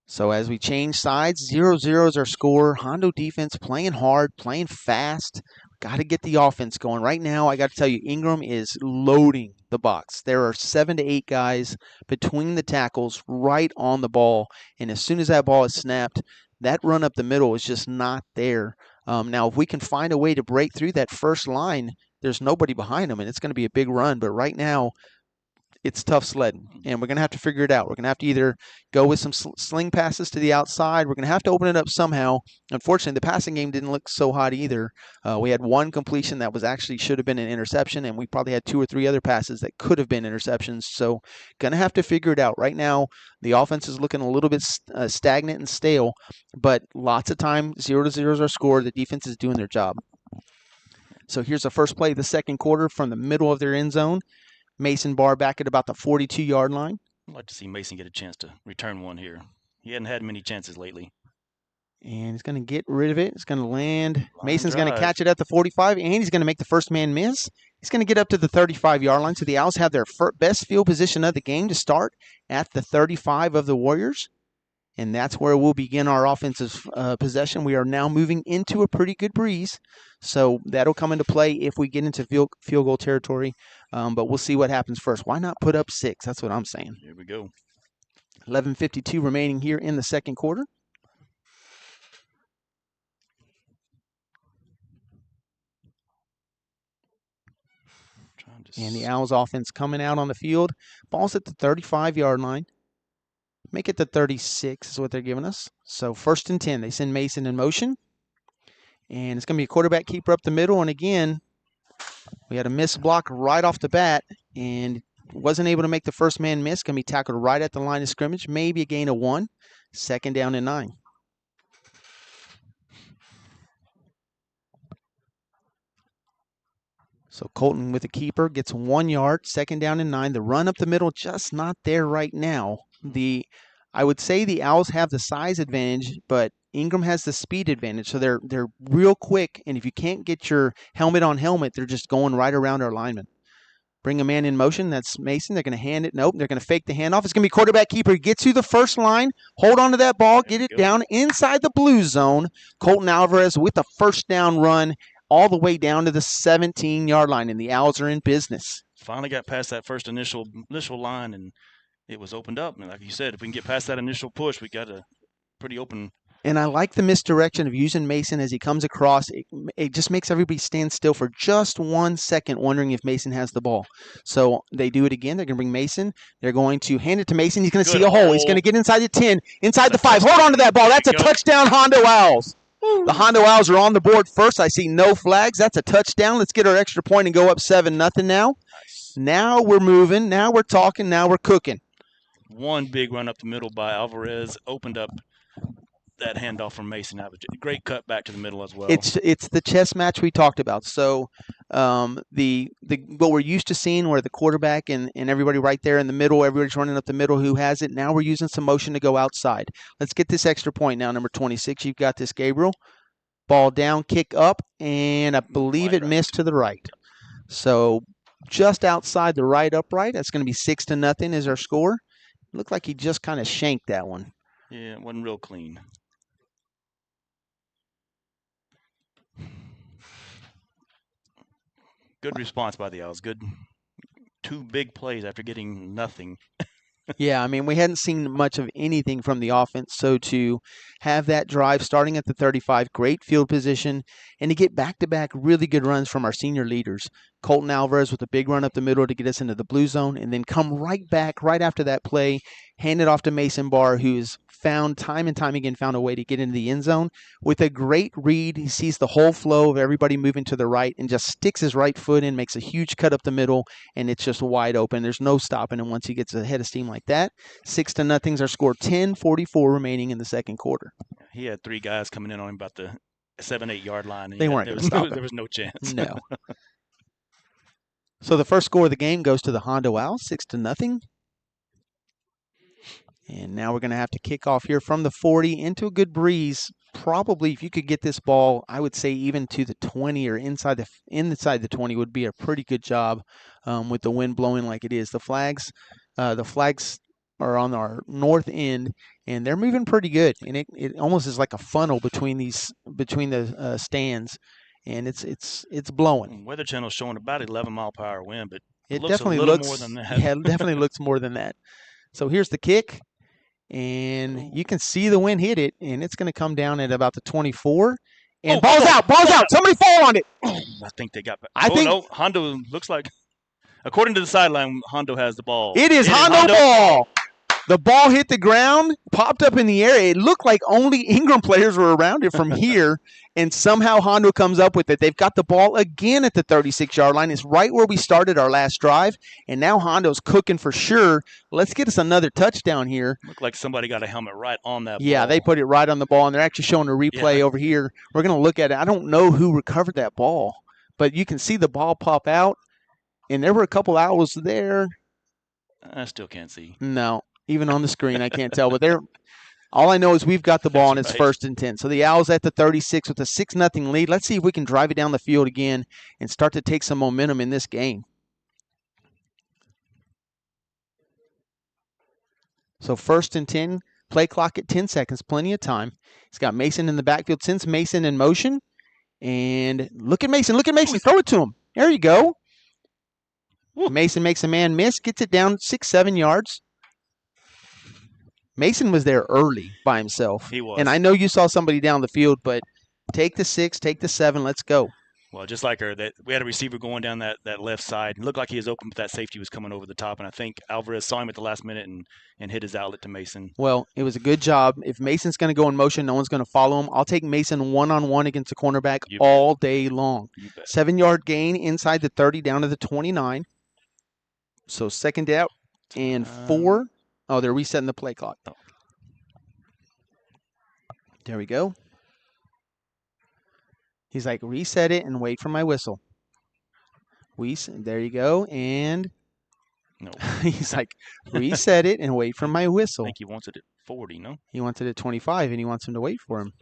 So as we change sides, 0-0 is our score. Hondo defense playing hard, playing fast. Got to get the offense going. Right now, I got to tell you, Ingram is loading the box. There are 7 to 8 guys between the tackles right on the ball. And as soon as that ball is snapped, that run up the middle is just not there. Now, if we can find a way to break through that first line, there's nobody behind them, and it's going to be a big run. But right now, it's tough sledding, and we're going to have to figure it out. We're going to have to either go with some sling passes to the outside. We're going to have to open it up somehow. Unfortunately, the passing game didn't look so hot either. We had one completion that was actually should have been an interception, and we probably had 2 or 3 other passes that could have been interceptions. So going to have to figure it out. Right now, the offense is looking a little bit stagnant and stale, but lots of time, 0-0 is our score. The defense is doing their job. So here's the first play of the second quarter from the middle of their end zone. Mason Barr back at about the 42-yard line. I'd like to see Mason get a chance to return one here. He hadn't had many chances lately. And he's going to get rid of it. It's going to land. Mason's going to catch it at the 45, and he's going to make the first man miss. He's going to get up to the 35-yard line. So the Owls have their best field position of the game to start at the 35 of the Warriors. And that's where we'll begin our offensive possession. We are now moving into a pretty good breeze. So that'll come into play if we get into field goal territory. But we'll see what happens first. Why not put up 6? That's what I'm saying. Here we go. 11:52 remaining here in the second quarter. And the Owls offense coming out on the field. Ball's at the 35-yard line. Make it the 36 is what they're giving us. So 1st and 10. They send Mason in motion. And it's going to be a quarterback keeper up the middle. And again, we had a missed block right off the bat. And wasn't able to make the first man miss. Going to be tackled right at the line of scrimmage. Maybe a gain of 1. 2nd down and 9. So Colton with the keeper gets 1 yard, 2nd down and 9. The run up the middle just not there right now. I would say the Owls have the size advantage, but Ingram has the speed advantage. So they're real quick, and if you can't get your helmet on helmet, they're just going right around our lineman. Bring a man in motion. That's Mason. They're going to hand it. Nope. They're going to fake the handoff. It's going to be quarterback keeper. Get to the first line. Hold on to that ball. Get it down inside the blue zone. Colton Alvarez with the first down run all the way down to the 17-yard line, and the Owls are in business. Finally got past that first initial line, and it was opened up. And like you said, if we can get past that initial push, we got a pretty open. And I like the misdirection of using Mason as he comes across. It just makes everybody stand still for just 1 second, wondering if Mason has the ball. So they do it again. They're going to bring Mason. They're going to hand it to Mason. He's going to see a hole. He's going to get inside the 10, inside the 5. Hold on to that ball. That's a touchdown, Hondo Owls. The Hondo Owls are on the board first. I see no flags. That's a touchdown. Let's get our extra point and go up 7-0 now. Nice. Now we're moving. Now we're talking. Now we're cooking. One big run up the middle by Alvarez opened up that handoff from Mason. Great cut back to the middle as well. It's the chess match we talked about. So what we're used to seeing where the quarterback and everybody right there in the middle, everybody's running up the middle who has it. Now we're using some motion to go outside. Let's get this extra point now, number 26. You've got this, Gabriel. Ball down, kick up, and I believe it missed to the right. So just outside the right upright. That's going to be 6-0 is our score. Looked like he just kind of shanked that one. Yeah, it wasn't real clean. Good response by the Owls. Good 2 big plays after getting nothing. Yeah, I mean, we hadn't seen much of anything from the offense. So to have that drive starting at the 35, great field position, and to get back-to-back really good runs from our senior leaders. Colton Alvarez with a big run up the middle to get us into the blue zone, and then come right back right after that play, hand it off to Mason Barr, who's found time and time again found a way to get into the end zone with a great read. He sees the whole flow of everybody moving to the right and just sticks his right foot in, makes a huge cut up the middle, and it's just wide open. There's no stopping him once he gets ahead of steam like that. 6-0 is our score. 10:44 remaining in the second quarter. He had 3 guys coming in on him about the 7-8 yard line. They weren't going to stop him. There was no chance. No. So the first score of the game goes to the Hondo Owls, 6-0. And now we're going to have to kick off here from the 40 into a good breeze. Probably, if you could get this ball, I would say even to the 20 or inside the 20 would be a pretty good job with the wind blowing like it is. The flags are on our north end, and they're moving pretty good. And it almost is like a funnel between the stands, and it's blowing. Weather Channel's showing about 11-mile-per-hour wind, but it looks definitely a little looks more than that. Yeah, it definitely looks more than that. So here's the kick. And you can see the wind hit it, and it's going to come down at about the 24. And ball's out. Somebody fall on it. I think they got back. No, Hondo looks like According to the sideline, Hondo has the ball. It is Hondo ball. The ball hit the ground, popped up in the air. It looked like only Ingram players were around it from here, and somehow Hondo comes up with it. They've got the ball again at the 36-yard line. It's right where we started our last drive, and now Hondo's cooking for sure. Let's get us another touchdown here. Looked like somebody got a helmet right on that ball. Yeah, they put it right on the ball, and they're actually showing a replay over here. We're going to look at it. I don't know who recovered that ball, but you can see the ball pop out, and there were a couple owls there. I still can't see. No. Even on the screen, I can't tell. But all I know is we've got the ball, and it's 1st and 10. So the Owls at the 36 with a 6-0 lead. Let's see if we can drive it down the field again and start to take some momentum in this game. So 1st and 10, play clock at 10 seconds, plenty of time. He's got Mason in the backfield, sends Mason in motion. And look at Mason, throw it to him. There you go. Mason makes a man miss, gets it down 6-7 yards. Mason was there early by himself. He was. And I know you saw somebody down the field, but take the 6, take the 7, let's go. Well, just like her, we had a receiver going down that left side. It looked like he was open, but that safety was coming over the top. And I think Alvarez saw him at the last minute and hit his outlet to Mason. Well, it was a good job. If Mason's going to go in motion, no one's going to follow him. I'll take Mason one-on-one against the cornerback all day long. 7-yard gain inside the 30 down to the 29. So 2nd out and 4. Oh, they're resetting the play clock. Oh. There we go. He's like, reset it and wait for my whistle. There you go. And no. He's like, reset it and wait for my whistle. I think he wants it at 40, no? He wants it at 25, and he wants him to wait for him.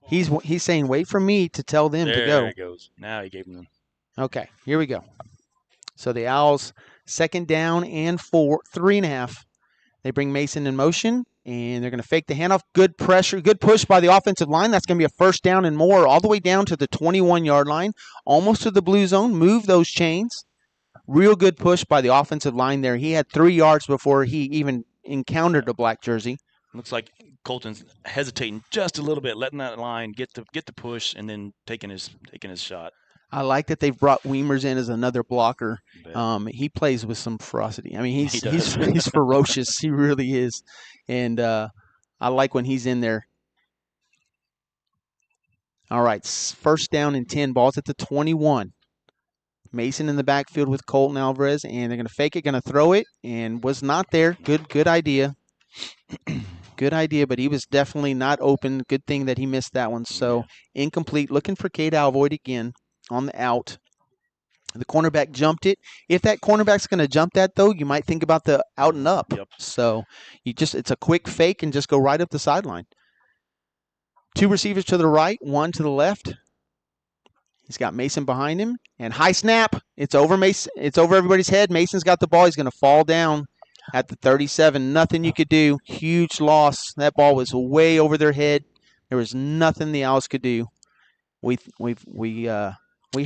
He's saying, wait for me to tell them to go. There he goes. Now he gave him them. Okay, here we go. So the Owls, 2nd down and 3.5. They bring Mason in motion, and they're going to fake the handoff. Good pressure, good push by the offensive line. That's going to be a 1st down and more, all the way down to the 21-yard line, almost to the blue zone. Move those chains. Real good push by the offensive line there. He had 3 yards before he even encountered a black jersey. Looks like Colton's hesitating just a little bit, letting that line get the push, and then taking his shot. I like that they've brought Weimers in as another blocker. He plays with some ferocity. I mean, he's ferocious. He really is. And I like when he's in there. All right, 1st down and 10. Ball's at the 21. Mason in the backfield with Colton Alvarez, and they're going to fake it, going to throw it, and was not there. Good idea. Good idea, but he was definitely not open. Good thing that he missed that one. So incomplete. Looking for Cade Alvoid again on the out. The cornerback jumped it. If that cornerback's going to jump that, though, you might think about the out and up. Yep. So it's a quick fake and just go right up the sideline. 2 receivers to the right, 1 to the left. He's got Mason behind him, and high snap. It's over Mason. It's over everybody's head. Mason's got the ball. He's going to fall down at the 37. Nothing you could do. Huge loss. That ball was way over their head. There was nothing the Owls could do. We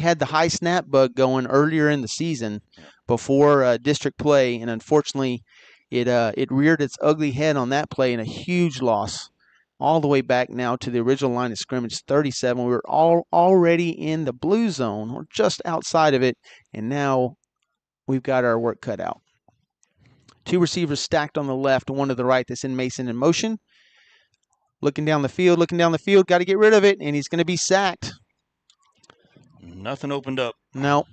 had the high snap bug going earlier in the season before district play, and unfortunately, it reared its ugly head on that play in a huge loss. All the way back now to the original line of scrimmage, 37. We were already in the blue zone, or just outside of it, and now we've got our work cut out. 2 receivers stacked on the left, 1 to the right. That's in Mason in motion. Looking down the field, got to get rid of it, and he's going to be sacked. Nothing opened up. No.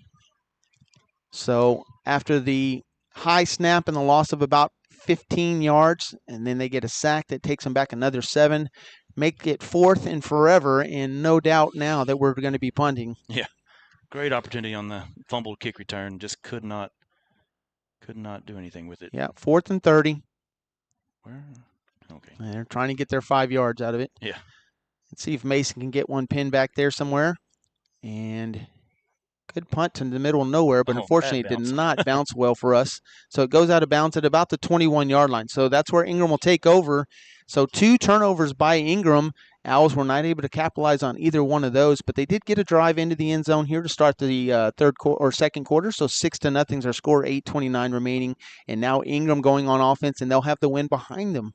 So after the high snap and the loss of about 15 yards, and then they get a sack that takes them back another 7, make it 4th and forever, and no doubt now that we're going to be punting. Yeah, great opportunity on the fumbled kick return. Just could not do anything with it. Yeah, 4th and 30. Where? Okay. And they're trying to get their 5 yards out of it. Yeah. Let's see if Mason can get one pinned back there somewhere. And good punt to the middle of nowhere, but unfortunately it did not bounce well for us. So it goes out of bounds at about the 21-yard line. So that's where Ingram will take over. So 2 turnovers by Ingram. Owls were not able to capitalize on either one of those, but they did get a drive into the end zone here to start the 2nd quarter. So 6-0 is our score, 8:29 remaining. And now Ingram going on offense, and they'll have the wind behind them.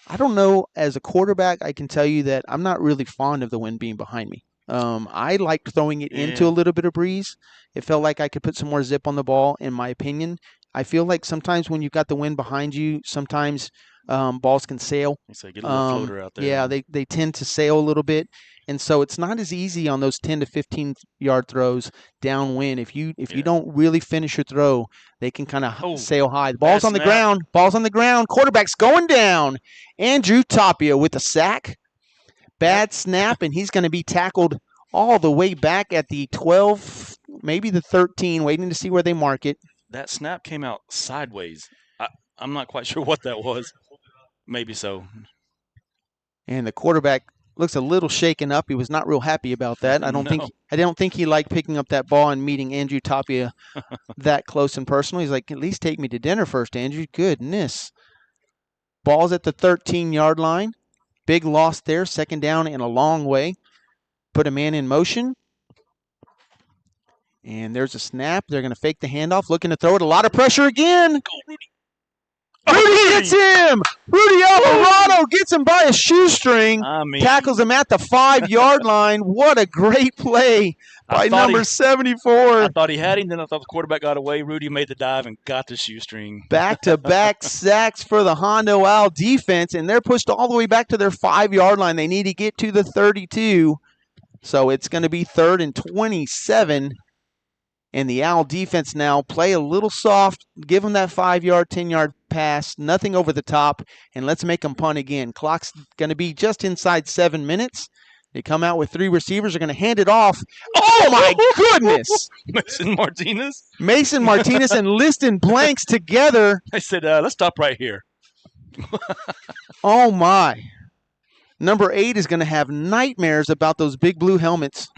I don't know, as a quarterback, I can tell you that I'm not really fond of the wind being behind me. I liked throwing it into a little bit of breeze. It felt like I could put some more zip on the ball, in my opinion. I feel like sometimes when you've got the wind behind you, sometimes balls can sail. So get a little floater out there. Yeah, they tend to sail a little bit. And so it's not as easy on those 10 to 15 yard throws downwind. If you don't really finish your throw, they can kind of sail high. The ball's on the ground. Ball's on the ground. Quarterback's going down. Andrew Tapia with a sack. Bad snap, and he's going to be tackled all the way back at the 12, maybe the 13, waiting to see where they mark it. That snap came out sideways. I'm not quite sure what that was. Maybe so. And the quarterback looks a little shaken up. He was not real happy about that. I don't think he liked picking up that ball and meeting Andrew Tapia that close and personal. He's like, at least take me to dinner first, Andrew. Goodness. Ball's at the 13-yard line. Big loss there. Second down and a long way. Put a man in motion. And there's a snap. They're going to fake the handoff. Looking to throw it. A lot of pressure again. Go, Rudy. Rudy gets him. Rudy Alvarado gets him by a shoestring. Tackles him at the 5-yard line. What a great play by number 74. I thought he had him. Then I thought the quarterback got away. Rudy made the dive and got the shoestring. Back-to-back sacks for the Hondo Owl defense, and they're pushed all the way back to their 5-yard line. They need to get to the 32. So it's going to be 3rd and 27. And the Owl defense now play a little soft, give them that 5-yard, 10-yard pass, nothing over the top, and let's make them punt again. Clock's going to be just inside 7 minutes. They come out with 3 receivers. They're going to hand it off. Oh, my goodness. Mason Martinez and Liston Blanks together. I said, let's stop right here. Oh, my. Number 8 is going to have nightmares about those big blue helmets.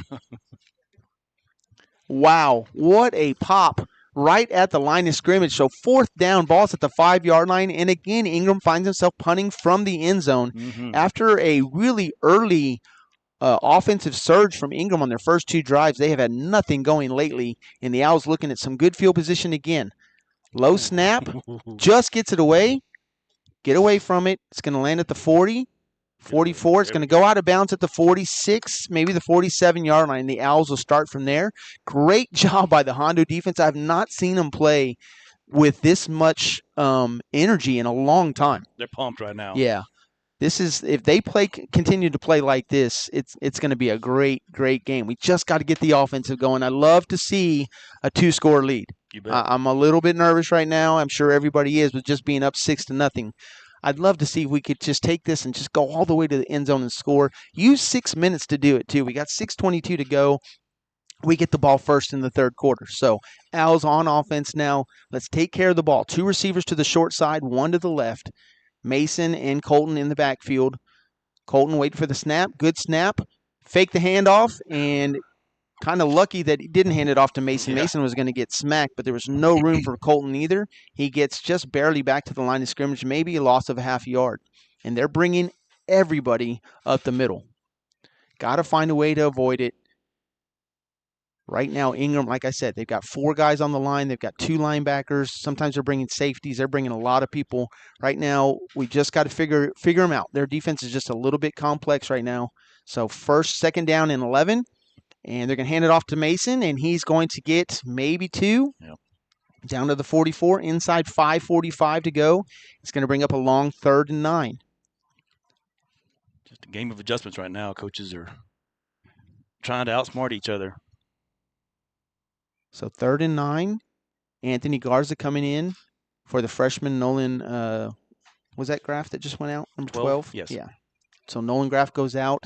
Wow, what a pop right at the line of scrimmage. So 4th down, ball's at the 5-yard line. And again, Ingram finds himself punting from the end zone after a really early offensive surge from Ingram on their first 2 drives. They have had nothing going lately, and the Owls looking at some good field position again. Low snap, just gets it away. Get away from it. It's going to land at the 40. 44. It's going to go out of bounds at the 46, maybe the 47-yard line. The Owls will start from there. Great job by the Hondo defense. I've not seen them play with this much energy in a long time. They're pumped right now. Yeah. This is, if they continue to play like this, it's going to be a great game. We just got to get the offensive going. I love to see a 2-score lead. You bet. I'm a little bit nervous right now. I'm sure everybody is with just being up 6-0. I'd love to see if we could just take this and just go all the way to the end zone and score. Use 6 minutes to do it, too. We got 6:22 to go. We get the ball first in the third quarter. So Owls on offense now. Let's take care of the ball. 2 receivers to the short side, 1 to the left. Mason and Colton in the backfield. Colton waiting for the snap. Good snap. Fake the handoff, and kind of lucky that he didn't hand it off to Mason. Yeah. Mason was going to get smacked, but there was no room for Colton either. He gets just barely back to the line of scrimmage, maybe a loss of a half yard. And they're bringing everybody up the middle. Got to find a way to avoid it. Right now, Ingram, like I said, they've got 4 guys on the line. They've got 2 linebackers. Sometimes they're bringing safeties. They're bringing a lot of people. Right now, we just got to figure them out. Their defense is just a little bit complex right now. So second down and 11, and they're going to hand it off to Mason, and he's going to get maybe 2. Yep. Down to the 44, inside 5:45 to go. It's going to bring up a long 3rd and 9. Just a game of adjustments right now. Coaches are trying to outsmart each other. So 3rd and 9. Anthony Garza coming in for the freshman Nolan. Was that Graff that just went out? Number 12? Yes. Yeah. So Nolan Graff goes out.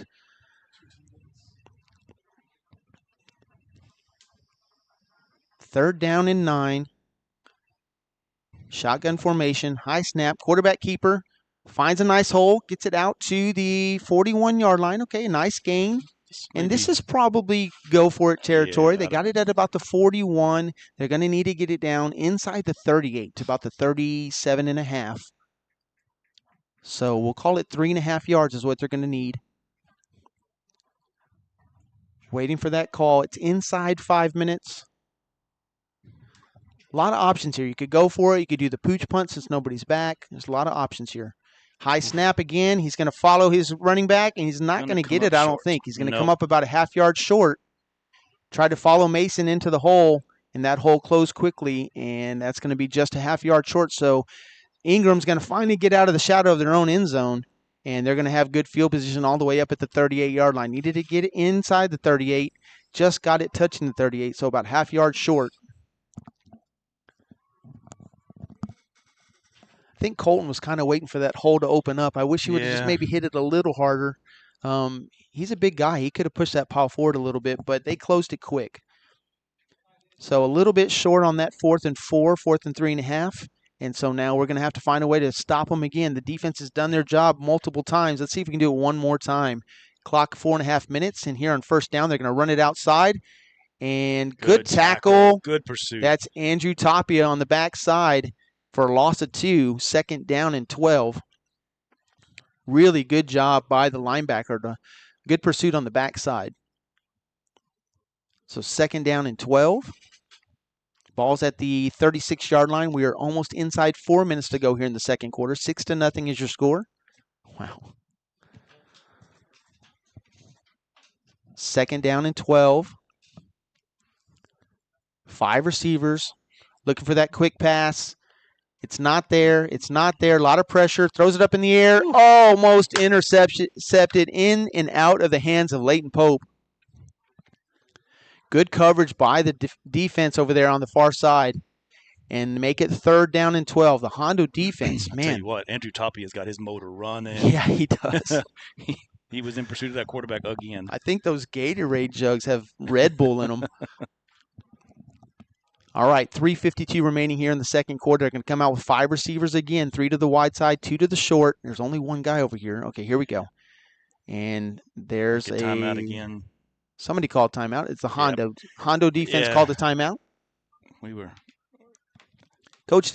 Third down and 9. Shotgun formation. High snap. Quarterback keeper. Finds a nice hole. Gets it out to the 41-yard line. Okay, nice gain. And this is probably go-for-it territory. They got it at about the 41. They're going to need to get it down inside the 38 to about the 37.5. So we'll call it 3.5 yards is what they're going to need. Waiting for that call. It's inside 5 minutes. A lot of options here. You could go for it. You could do the pooch punt since nobody's back. There's a lot of options here. High snap again. He's going to follow his running back, and he's not going to get it, I don't think. He's going to come up about a half yard short. Tried to follow Mason into the hole, and that hole closed quickly, and that's going to be just a half yard short. So Ingram's going to finally get out of the shadow of their own end zone, and they're going to have good field position all the way up at the 38-yard line. Needed to get it inside the 38, just got it touching the 38, so about half yard short. I think Colton was kind of waiting for that hole to open up. I wish he would have just maybe hit it a little harder. He's a big guy. He could have pushed that pile forward a little bit, but they closed it quick. So a little bit short on that 4th and 4, 4th and 3.5. And so now we're going to have to find a way to stop them again. The defense has done their job multiple times. Let's see if we can do it one more time. Clock 4.5 minutes, and here on first down, they're going to run it outside. And good tackle. Good pursuit. That's Andrew Tapia on the backside for a loss of 2, 2nd down and 12. Really good job by the linebacker. Good pursuit on the backside. So 2nd down and 12. Ball's at the 36-yard line. We are almost inside 4 minutes to go here in the second quarter. 6-0 is your score. Wow. 2nd down and 12. 5 receivers. Looking for that quick pass. It's not there. It's not there. A lot of pressure. Throws it up in the air. Almost intercepted in and out of the hands of Leighton Pope. Good coverage by the defense over there on the far side. And make it 3rd down and 12. The Hondo defense, man. I'll tell you what, Andrew Tapia's got his motor running. Yeah, he does. He was in pursuit of that quarterback again. I think those Gatorade jugs have Red Bull in them. All right, 3:52 remaining here in the second quarter. They're going to come out with 5 receivers again, 3 to the wide side, 2 to the short. There's only one guy over here. Okay, here we go. And there's a timeout again. Somebody called timeout. It's the Hondo. Hondo defense called a timeout. Coach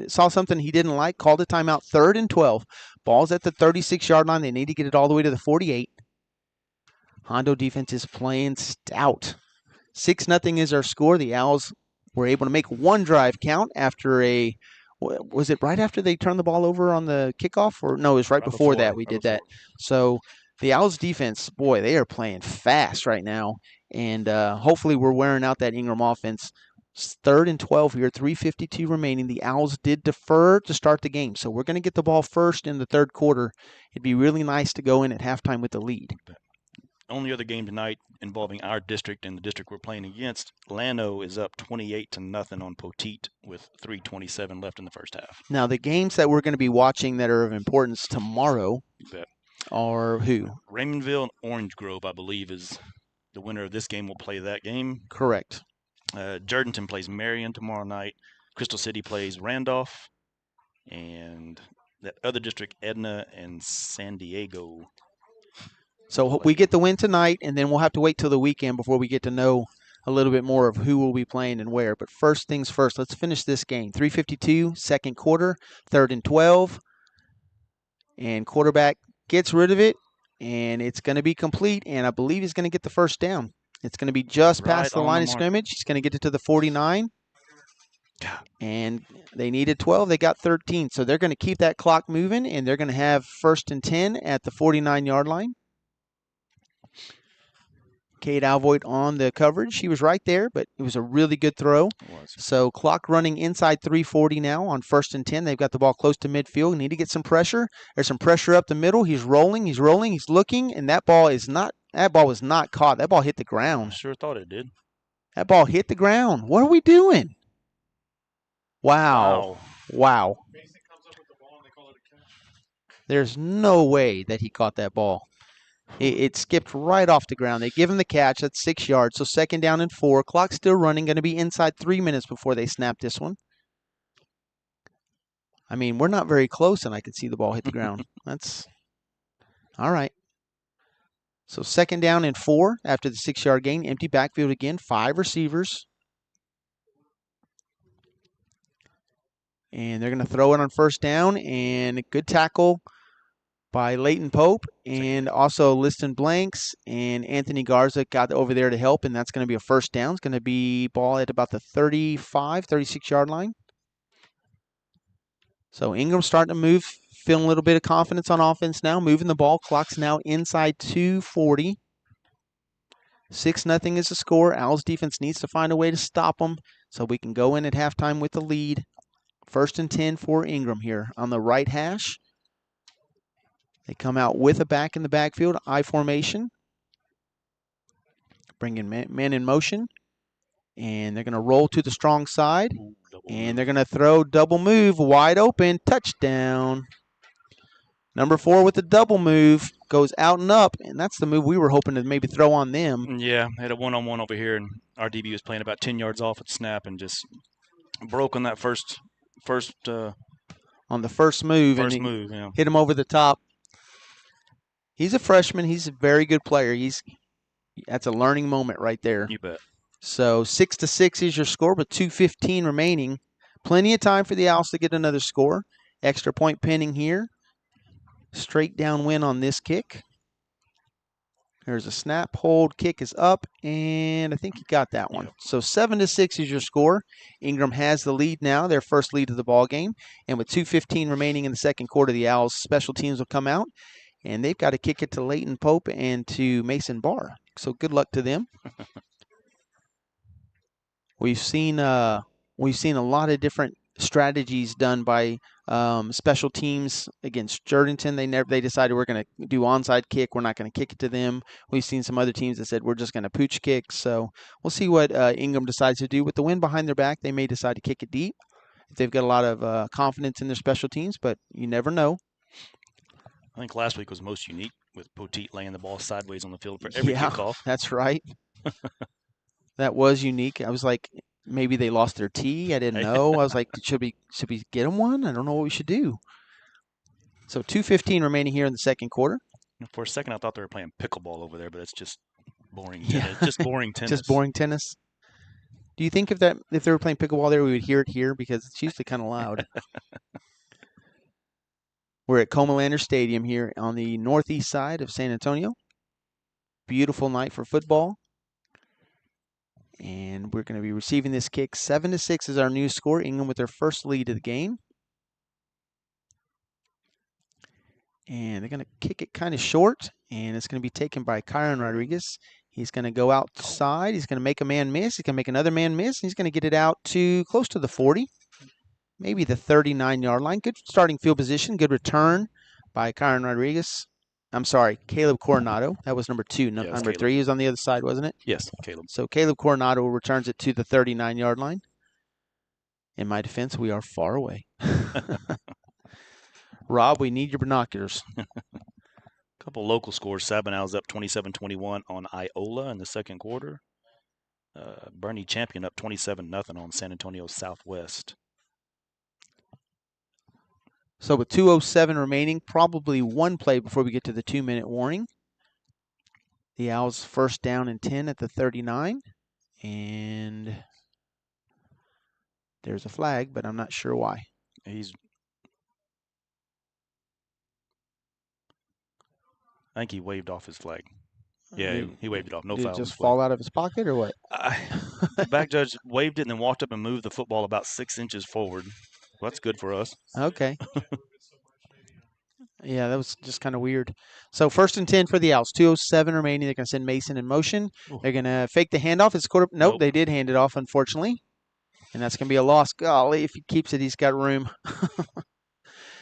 saw something he didn't like, called a timeout. 3rd and 12. Ball's at the 36-yard line. They need to get it all the way to the 48. Hondo defense is playing stout. 6-0 is our score. The Owls were able to make one drive count after was it right after they turned the ball over on the kickoff? Or no, it was right before that we did that. So the Owls defense, boy, they are playing fast right now. And hopefully we're wearing out that Ingram offense. 3rd and 12 here, 3:52 remaining. The Owls did defer to start the game. So we're going to get the ball first in the third quarter. It'd be really nice to go in at halftime with the lead. Only other game tonight involving our district and the district we're playing against, Llano is up 28-0 on Poteet with 3:27 left in the first half. Now, the games that we're going to be watching that are of importance tomorrow are who? Raymondville and Orange Grove, I believe, is the winner of this game will play that game. Correct. Jourdanton plays Marion tomorrow night. Crystal City plays Randolph. And that other district, Edna and San Diego. So we get the win tonight, and then we'll have to wait till the weekend before we get to know a little bit more of who will be playing and where. But first things first, let's finish this game. 3:52, second quarter, 3rd and 12. And quarterback gets rid of it, and it's going to be complete, and I believe he's going to get the first down. It's going to be just past the line of scrimmage. He's going to get it to the 49. And they needed 12. They got 13. So they're going to keep that clock moving, and they're going to have 1st and 10 at the 49-yard line. Cade Alvoit on the coverage. He was right there, but it was a really good throw. So clock running inside 3:40 now on 1st and 10. They've got the ball close to midfield. Need to get some pressure. There's some pressure up the middle. He's rolling. He's looking, and that ball was not caught. That ball hit the ground. I sure thought it did. That ball hit the ground. What are we doing? Wow. There's no way that he caught that ball. It skipped right off the ground. They give him the catch. That's 6 yards. So 2nd down and 4. Clock still running. Going to be inside 3 minutes before they snap this one. I mean, we're not very close, and I can see the ball hit the ground. That's all right. So 2nd down and 4 after the 6-yard gain. Empty backfield again. 5 receivers. And they're going to throw it on 1st down. And a good tackle by Leighton Pope and also Liston Blanks, and Anthony Garza got over there to help, and that's going to be a 1st down. It's going to be ball at about the 35, 36-yard line. So Ingram starting to move feeling a little bit of confidence on offense now, moving the ball. Clock's now inside 2:40. 6-0 is the score. Owls defense needs to find a way to stop them so we can go in at halftime with the lead. 1st and 10 for Ingram here on the right hash. They come out with a back in the backfield, I formation. Bringing man in motion. And they're going to roll to the strong side. And they're going to throw double move, wide open, touchdown. Number 4 with the double move goes out and up, and that's the move we were hoping to maybe throw on them. Yeah, had a one-on-one over here, and our DB was playing about 10 yards off at snap and just broke on that first on the first move. Yeah. Hit him over the top. He's a freshman. He's a very good player. That's a learning moment right there. You bet. So 6-6 is your score with 2:15 remaining. Plenty of time for the Owls to get another score. Extra point pending here. Straight down win on this kick. There's a snap, hold, kick is up, and I think you got that one. So 7-6 is your score. Ingram has the lead now, their first lead of the ball game. And with 2:15 remaining in the second quarter, the Owls special teams will come out, and they've got to kick it to Leighton Pope and to Mason Barr. So good luck to them. We've seen a lot of different strategies done by special teams against Jourdington. They decided we're going to do onside kick. We're not going to kick it to them. We've seen some other teams that said we're just going to pooch kick. So we'll see what Ingram decides to do. With the wind behind their back, they may decide to kick it deep. They've got a lot of confidence in their special teams, but you never know. I think last week was most unique with Poteet laying the ball sideways on the field for every kickoff. That's right. That was unique. I was like, maybe they lost their tee. I didn't know. I was like, should we get them one? I don't know what we should do. So 2:15 remaining here in the second quarter. For a second, I thought they were playing pickleball over there, but it's just boring tennis. Just boring tennis. Just boring tennis. Do you think if they were playing pickleball there, we would hear it here? Because it's usually kind of loud. We're at Comalander Stadium here on the northeast side of San Antonio. Beautiful night for football. And we're going to be receiving this kick. 7-6 is our new score. Ingram with their first lead of the game. And they're going to kick it kind of short. And it's going to be taken by Kyron Rodriguez. He's going to go outside. He's going to make a man miss. He's going to make another man miss. He's going to get it out to close to the 40. Maybe the 39-yard line. Good starting field position. Good return by Kyron Rodriguez. I'm sorry, Caleb Coronado. That was number 2. Number Caleb. 3 is on the other side, wasn't it? Yes, Caleb. So Caleb Coronado returns it to the 39-yard line. In my defense, we are far away. Rob, we need your binoculars. A couple local scores. Sabanow's up 27-21 on Iola in the second quarter. Bernie Champion up 27-0 on San Antonio Southwest. So with 2:07 remaining, probably one play before we get to the 2-minute warning. The Owls first down and 10 at the 39. And there's a flag, but I'm not sure why. I think he waved off his flag. Yeah, he waved it off. No foul. Did it just fall out of his pocket or what? The back judge waved it and then walked up and moved the football about 6 inches forward. Well, that's good for us. Okay. Yeah, that was just kind of weird. So 1st and 10 for the Owls. 2:07 remaining. They're going to send Mason in motion. They're going to fake the handoff. It's quarter. Nope, they did hand it off, unfortunately. And that's going to be a loss. Golly, if he keeps it, he's got room.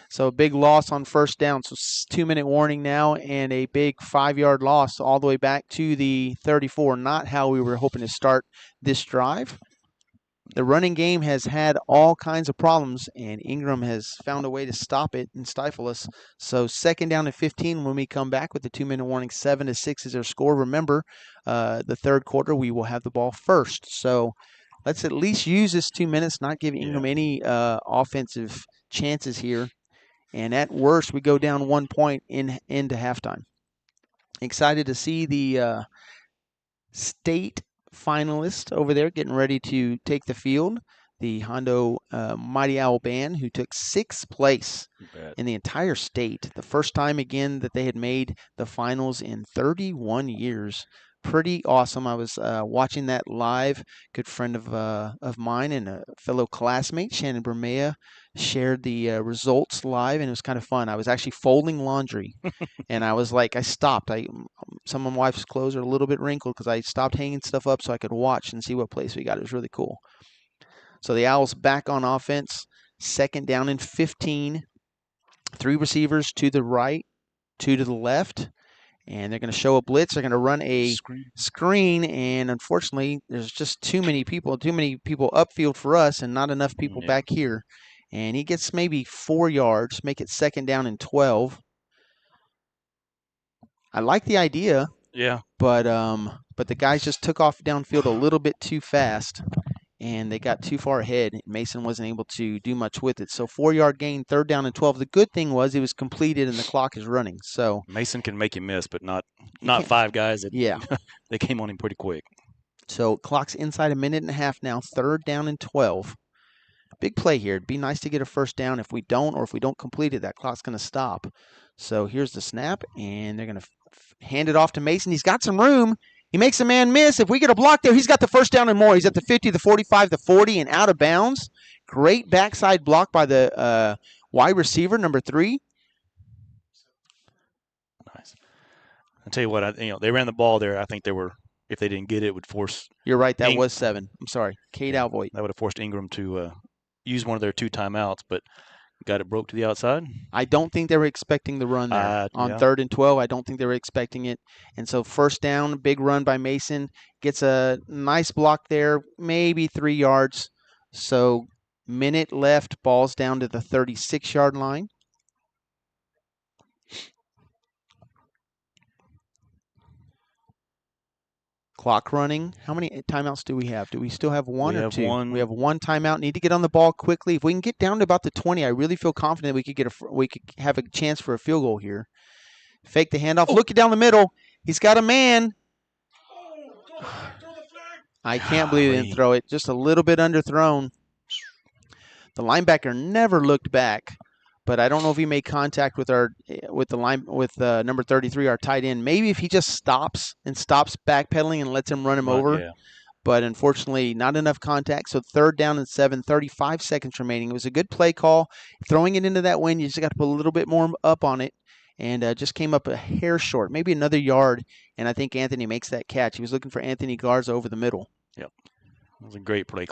So a big loss on first down. So 2-minute warning now and a big 5-yard loss all the way back to the 34. Not how we were hoping to start this drive. The running game has had all kinds of problems, and Ingram has found a way to stop it and stifle us. So 2nd down and 15 when we come back with the 2-minute warning. 7-6 is our score. Remember, the third quarter we will have the ball first. So let's at least use this 2 minutes, not give Ingram any offensive chances here. And at worst, we go down 1 point into halftime. Excited to see the state finalist over there getting ready to take the field. The Hondo Mighty Owl Band, who took 6th place in the entire state. The first time, again, that they had made the finals in 31 years. Pretty awesome. I was watching that live. Good friend of mine and a fellow classmate, Shannon Bermea, shared the results live, and it was kind of fun. I was actually folding laundry, and I was like, I stopped. Some of my wife's clothes are a little bit wrinkled because I stopped hanging stuff up so I could watch and see what place we got. It was really cool. So the Owls back on offense, 2nd down and 15. 3 receivers to the right, 2 to the left, and they're going to show a blitz. They're going to run a screen, and unfortunately, there's just too many people upfield for us and not enough people back here. And he gets maybe 4 yards, make it 2nd down and 12. I like the idea. Yeah. But the guys just took off downfield a little bit too fast, and they got too far ahead. Mason wasn't able to do much with it. So 4-yard gain, 3rd down and 12. The good thing was it was completed and the clock is running. So Mason can make you miss, but not 5 guys. Yeah. They came on him pretty quick. So clock's inside a minute and a half now, 3rd down and 12. Big play here. It'd be nice to get a first down. If we don't complete it, that clock's going to stop. So here's the snap, and they're going to hand it off to Mason. He's got some room. He makes a man miss. If we get a block there, he's got the first down and more. He's at the 50, the 45, the 40, and out of bounds. Great backside block by the wide receiver, number 3. Nice. I'll tell you what, they ran the ball there. I think if they didn't get it, would force. You're right. That was 7. I'm sorry. Cade Alvoit. That would have forced Ingram to use one of their 2 timeouts, but got it broke to the outside. I don't think they were expecting the run there. On 3rd and 12, I don't think they were expecting it. And so first down, big run by Mason. Gets a nice block there, maybe 3 yards. So minute left, ball's down to the 36-yard line. Clock running. How many timeouts do we have? Do we still have one or 2? We have 1 timeout. Need to get on the ball quickly. If we can get down to about the 20, I really feel confident we could have a chance for a field goal here. Fake the handoff. Looking down the middle. He's got a man. I can't believe he didn't throw it. Just a little bit underthrown. The linebacker never looked back, but I don't know if he made contact with number 33, our tight end. Maybe if he just stops backpedaling and lets him run him over. Yeah. But unfortunately, not enough contact. So 3rd down and 7, 35 seconds remaining. It was a good play call. Throwing it into that wind, you just got to put a little bit more up on it. And just came up a hair short, maybe another yard. And I think Anthony makes that catch. He was looking for Anthony Garza over the middle. Yep. It was a great play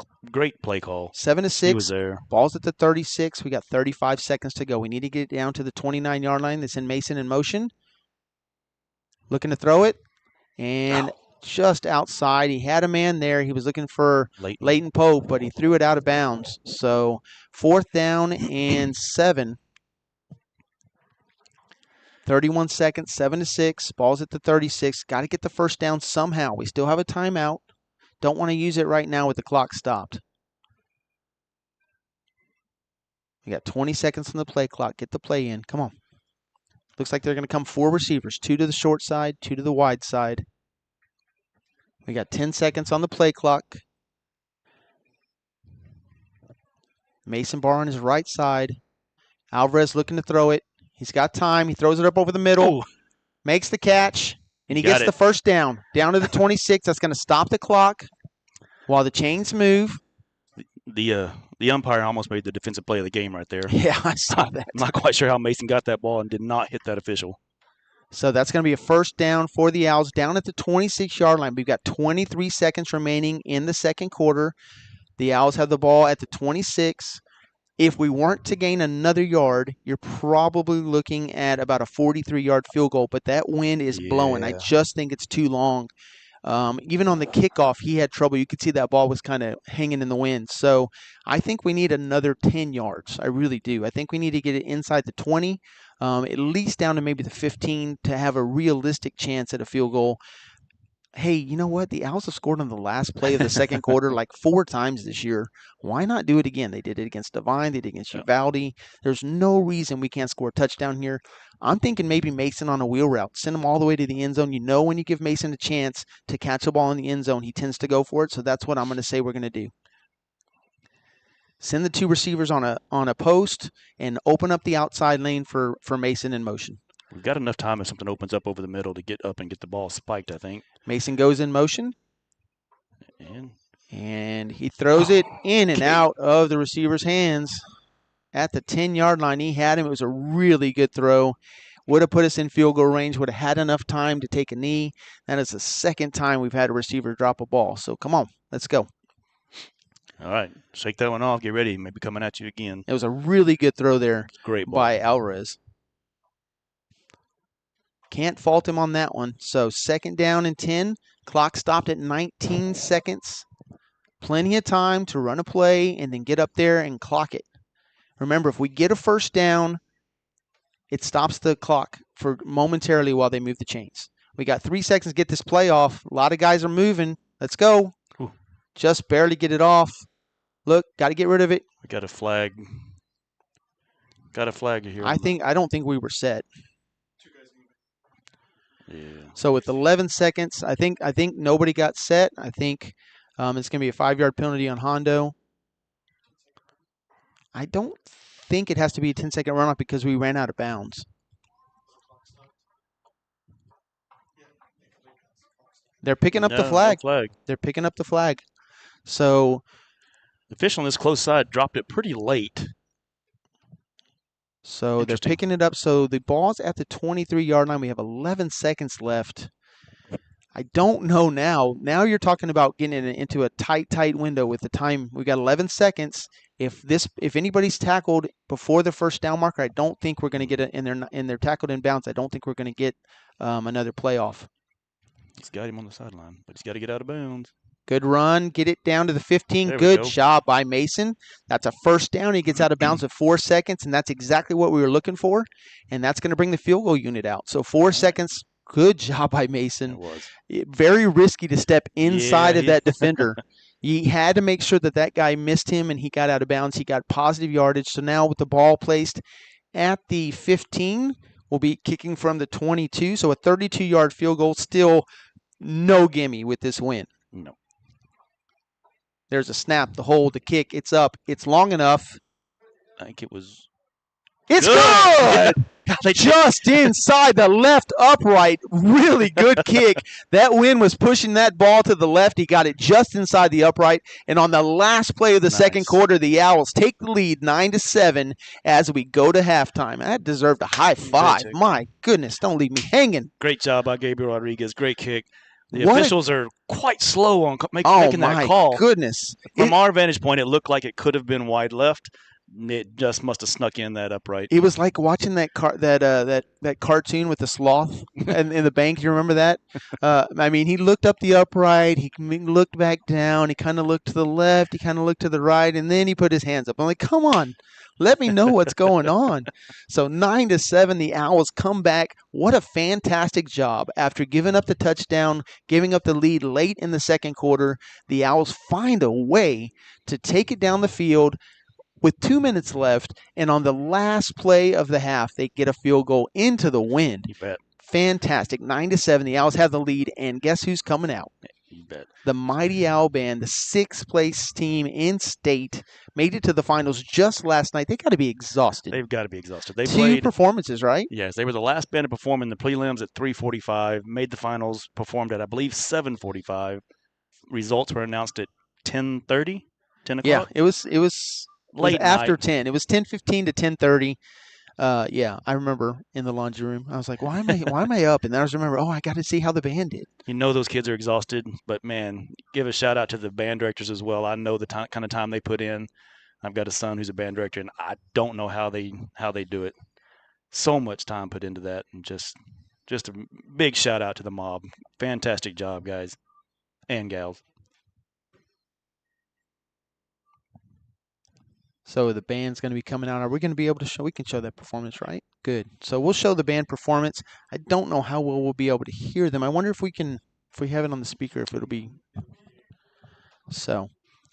call. 7-6. He was there. Ball's at the 36. We got 35 seconds to go. We need to get it down to the 29-yard line. That's in Mason in motion. Looking to throw it. And just outside. He had a man there. He was looking for Leighton Pope, but he threw it out of bounds. So 4th down and 7. 31 seconds, 7-6. Ball's at the 36. Got to get the first down somehow. We still have a timeout. Don't want to use it right now with the clock stopped. We got 20 seconds on the play clock. Get the play in. Come on. Looks like they're going to come 4 receivers. 2 to the short side, 2 to the wide side. We got 10 seconds on the play clock. Mason Barr on his right side. Alvarez looking to throw it. He's got time. He throws it up over the middle. Makes the catch. And he gets the first down. Down to the 26. That's going to stop the clock while the chains move. The umpire almost made the defensive play of the game right there. Yeah, I saw that. I'm not quite sure how Mason got that ball and did not hit that official. So that's going to be a first down for the Owls down at the 26-yard line. We've got 23 seconds remaining in the second quarter. The Owls have the ball at the 26. If we weren't to gain another yard, you're probably looking at about a 43-yard field goal, but that wind is blowing. I just think it's too long. Even on the kickoff, he had trouble. You could see that ball was kind of hanging in the wind. So I think we need another 10 yards. I really do. I think we need to get it inside the 20, at least down to maybe the 15 to have a realistic chance at a field goal. Hey, you know what? The Owls have scored on the last play of the second quarter like 4 times this year. Why not do it again? They did it against Devine. They did it against Uvalde. There's no reason we can't score a touchdown here. I'm thinking maybe Mason on a wheel route. Send him all the way to the end zone. You know when you give Mason a chance to catch a ball in the end zone, he tends to go for it. So that's what I'm going to say we're going to do. Send the 2 receivers on a post and open up the outside lane for Mason in motion. We've got enough time if something opens up over the middle to get up and get the ball spiked, I think. Mason goes in motion. And he throws it in and out of the receiver's hands. at the 10-yard line. He had him. It was a really good throw. Would have put us in field goal range, would have had enough time to take a knee. That is the second time we've had a receiver drop a ball. So come on, let's go. All right, shake that one off. Get ready. Maybe coming at you again. It was a really good throw there Great ball by Alvarez. Can't fault him on that one. So 2nd down and 10. Clock stopped at 19 seconds. Plenty of time to run a play and then get up there and clock it. Remember, if we get a first down, it stops the clock for momentarily while they move the chains. We got 3 seconds to get this play off. A lot of guys are moving. Let's go. Ooh. Just barely get it off. Look, got to get rid of it. We got a flag. Got a flag here. I don't think we were set. Yeah. So with 11 seconds, I think nobody got set. I think it's going to be a 5-yard penalty on Hondo. I don't think it has to be a 10-second runoff because we ran out of bounds. They're picking up the flag. No flag. They're picking up the flag. So the official on this close side dropped it pretty late. So they're picking it up. So the ball's at the 23-yard line. We have 11 seconds left. I don't know now. Now you're talking about getting it into a tight window with the time. We got 11 seconds. If anybody's tackled before the first down marker, I don't think we're going to get it. And they're tackled in bounds, I don't think we're going to get another playoff. He's got him on the sideline, but he's got to get out of bounds. Good run. Get it down to the 15. Good job by Mason. That's a first down. He gets out of bounds with 4 seconds, and that's exactly what we were looking for. And that's going to bring the field goal unit out. So 4 seconds. Good job by Mason. It was. Very risky to step inside of that defender. He had to make sure that guy missed him, and he got out of bounds. He got positive yardage. So now with the ball placed at the 15, we'll be kicking from the 22. So a 32-yard field goal. Still no gimme with this win. No. There's a snap, the hold, the kick. It's up. It's long enough. I think it was. It's good! Just inside the left upright. Really good kick. That wind was pushing that ball to the left. He got it just inside the upright. And on the last play of the second quarter, the Owls take the lead 9-7 as we go to halftime. That deserved a high five. My goodness, don't leave me hanging. Great job by Gabriel Rodriguez. Great kick. The officials are quite slow on making that call. Oh, my goodness. From our vantage point, it looked like it could have been wide left. It just must have snuck in that upright. It was like watching that cartoon with the sloth in the bank. Do you remember that? I mean, he looked up the upright. He looked back down. He kind of looked to the left. He kind of looked to the right. And then he put his hands up. I'm like, come on. Let me know what's going on. So 9-7, the Owls come back. What a fantastic job. After giving up the touchdown, giving up the lead late in the second quarter, the Owls find a way to take it down the field with 2 minutes left. And on the last play of the half, they get a field goal into the wind. You bet. Fantastic. 9-7, the Owls have the lead. And guess who's coming out? You bet. The Mighty Owl Band, the 6th place team in state, made it to the finals just last night. They got to be exhausted. They've got to be exhausted. They 2 played performances, right? Yes, they were the last band to perform in the prelims at 3:45. Made the finals, performed at I believe 7:45. Results were announced at 10:30, 10 o'clock. Yeah, it was late after night. 10. It was 10:15 to 10:30. Yeah, I remember in the laundry room. I was like, why am I up? And then I was remember, I got to see how the band did. You know those kids are exhausted, but man, give a shout out to the band directors as well. I know the kind of time they put in. I've got a son who's a band director, and I don't know how they do it. So much time put into that, and just a big shout out to the mob. Fantastic job, guys and gals. So the band's going to be coming out. Are we going to be able to show? We can show that performance, right? Good. So we'll show the band performance. I don't know how well we'll be able to hear them. I wonder if we have it on the speaker, if it'll be. So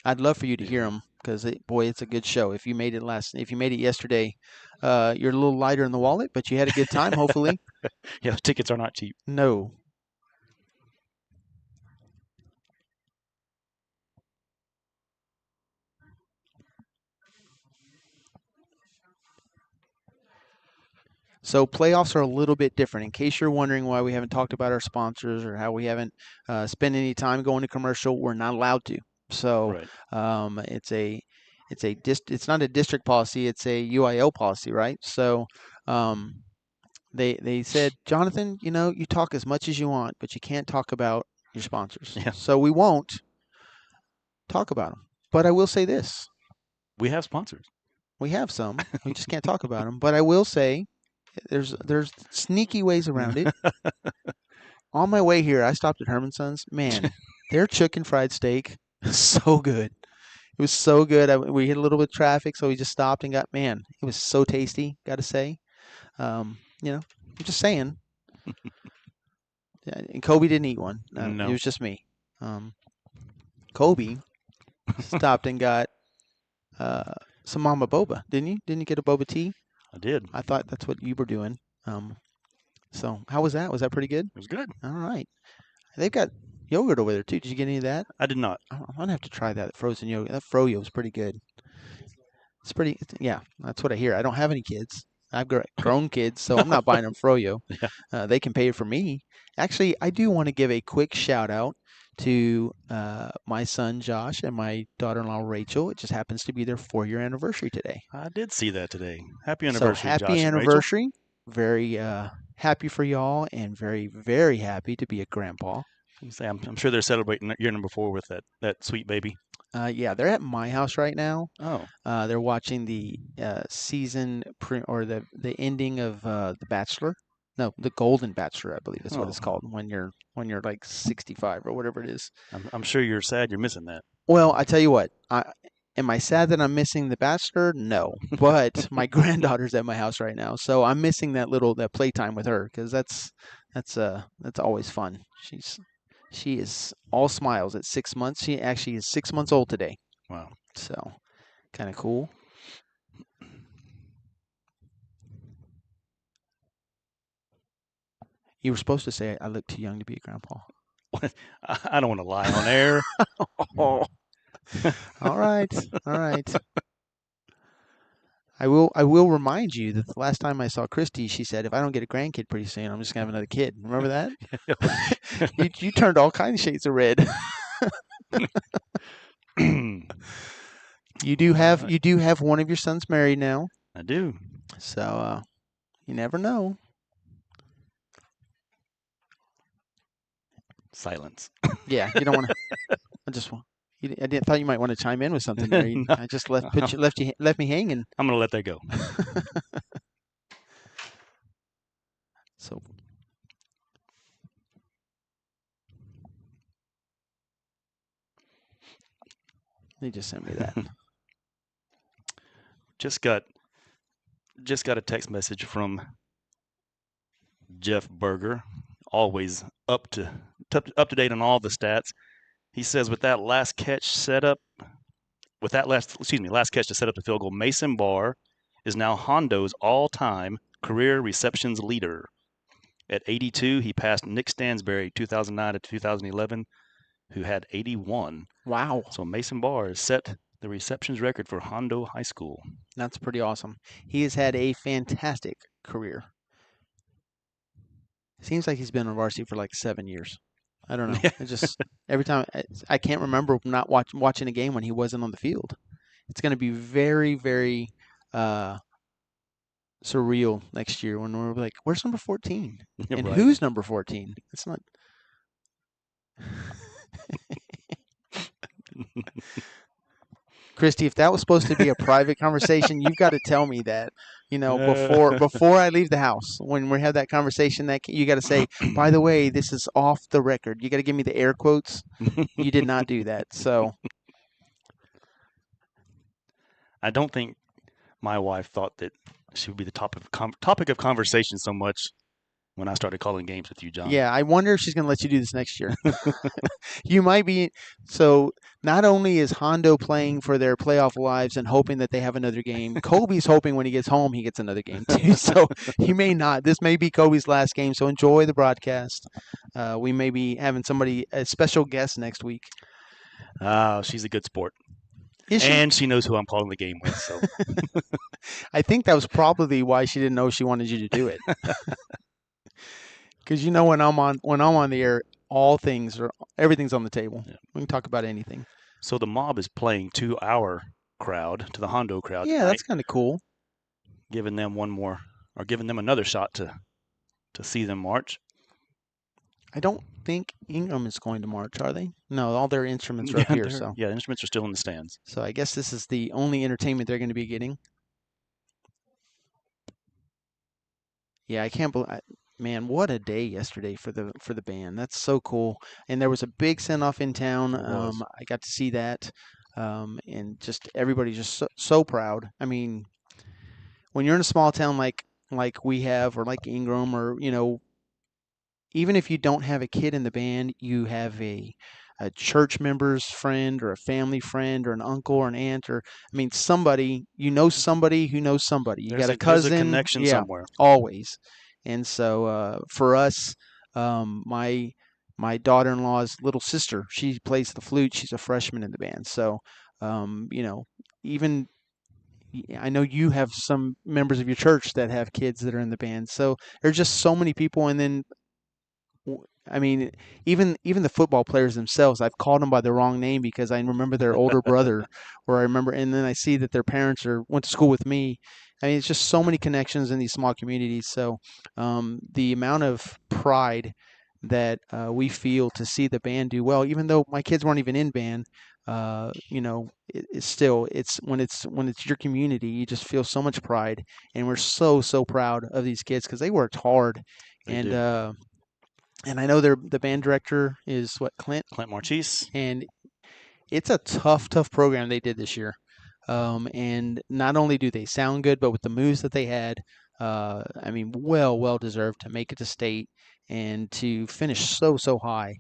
I'd love for you to hear them because, it's a good show. If you made it yesterday, you're a little lighter in the wallet, but you had a good time, hopefully. Yeah, the tickets are not cheap. No. So playoffs are a little bit different. In case you're wondering why we haven't talked about our sponsors or how we haven't spent any time going to commercial, we're not allowed to. So right. it's a it's not a district policy, it's a UIL policy, right? So they said, Jonathan, you talk as much as you want, but you can't talk about your sponsors. Yeah. So we won't talk about them. But I will say this: We have sponsors. we have some. We just can't talk about them. But I will say there's sneaky ways around it. On my way here, I stopped at Hermanson's. Man, their chicken fried steak is so good. It was so good. We hit a little bit of traffic, so we just stopped and got. Man, it was so tasty. Got to say, I'm just saying. Yeah, and Kobe didn't eat one. No, No. it was just me. Kobe stopped and got some Mama Boba, didn't you? Didn't you get a boba tea? I did. I thought that's what you were doing. So how was that? Was that pretty good? It was good. All right. They've got yogurt over there too. Did you get any of that? I did not. I'm gonna have to try that frozen yogurt. That froyo is pretty good. Yeah, that's what I hear. I don't have any kids. I've grown kids, so I'm not buying them froyo. Yeah. They can pay it for me. Actually, I do want to give a quick shout out to my son Josh and my daughter-in-law Rachel. It just happens to be their 4-year anniversary today. I did see that today. Happy So anniversary, happy Josh and Rachel. anniversary. Very happy for y'all and very, very happy to be a grandpa. I'm sure they're celebrating year number 4 with that sweet baby. Yeah, they're at my house right now. Oh. They're watching the season or the ending of The Bachelor. No, the Golden Bachelor, I believe is what it's called when you're like 65 or whatever it is. I'm sure you're sad you're missing that. Well, I tell you what, am I sad that I'm missing The Bachelor? No, but my granddaughter's at my house right now, so I'm missing that playtime with her because that's always fun. She is all smiles at 6 months. She actually is 6 months old today. Wow. So, kind of cool. You were supposed to say I look too young to be a grandpa. I don't want to lie on air. Oh. All right. All right. I will remind you that the last time I saw Christy, she said, if I don't get a grandkid pretty soon, I'm just going to have another kid. Remember that? you turned all kinds of shades of red. You do have one of your sons married now. I do. So you never know. Silence. Yeah, you don't want to. I didn't thought you might want to chime in with something there. No. I just left me hanging. I'm gonna let that go. So they just sent me that. Just got a text message from Jeff Berger, always up to date on all the stats. He says with that last catch to set up the field goal, Mason Barr is now Hondo's all-time career receptions leader. At 82, he passed Nick Stansberry 2009 to 2011, who had 81. Wow. So Mason Barr has set the receptions record for Hondo High School. That's pretty awesome. He has had a fantastic career. Seems like he's been on varsity for like 7 years. I don't know. It just every time I can't remember not watching a game when he wasn't on the field. It's going to be very, very surreal next year when we're like, "Where's number 14? And Right. who's number 14?" It's not. Christy, if that was supposed to be a private conversation, you've got to tell me that. Before I leave the house, when we have that conversation, that you got to say, by the way, this is off the record. You got to give me the air quotes. You did not do that, so I don't think my wife thought that she would be the topic of conversation so much when I started calling games with you, John. Yeah, I wonder if she's going to let you do this next year. You might be. So not only is Hondo playing for their playoff lives and hoping that they have another game, Kobe's hoping when he gets home he gets another game too. So he may not. This may be Kobe's last game. So enjoy the broadcast. We may be having a special guest next week. She's a good sport. Is she? And she knows who I'm calling the game with. So I think that was probably why she didn't know she wanted you to do it. Because when I'm on the air, everything's on the table. Yeah. We can talk about anything. So the Mob is playing 2 our crowd, to the Hondo crowd Yeah, tonight, that's kind of cool. giving them giving them another shot to see them march. I don't think Ingram is going to march, are they? No, all their instruments are up here. So Yeah, instruments are still in the stands. so I guess this is the only entertainment they're going to be getting. Yeah, I can't believe. Man, what a day yesterday for the band. That's so cool. And there was a big send off in town. There was. I got to see that, and just everybody's just so proud. I mean, when you're in a small town like we have, or like Ingram, or even if you don't have a kid in the band, you have a church member's friend or a family friend or an uncle or an aunt, or I mean somebody who knows somebody. You got a There's a cousin, connection yeah, somewhere. always. And so for us, my daughter-in-law's little sister, she plays the flute. She's a freshman in the band. So even I know you have some members of your church that have kids that are in the band. So there's just so many people, and then I mean, even the football players themselves, I've called them by the wrong name because I remember their older brother, or I remember, and then I see that their parents went to school with me. I mean, it's just so many connections in these small communities. So the amount of pride that we feel to see the band do well, even though my kids weren't even in band, it's still it's your community, you just feel so much pride, and we're so proud of these kids because they worked hard, They and do. I know the band director is what, Clint, Clint Marchese. and it's a tough program they did this year. And not only do they sound good, but with the moves that they had, I mean, well deserved to make it to state and to finish so high.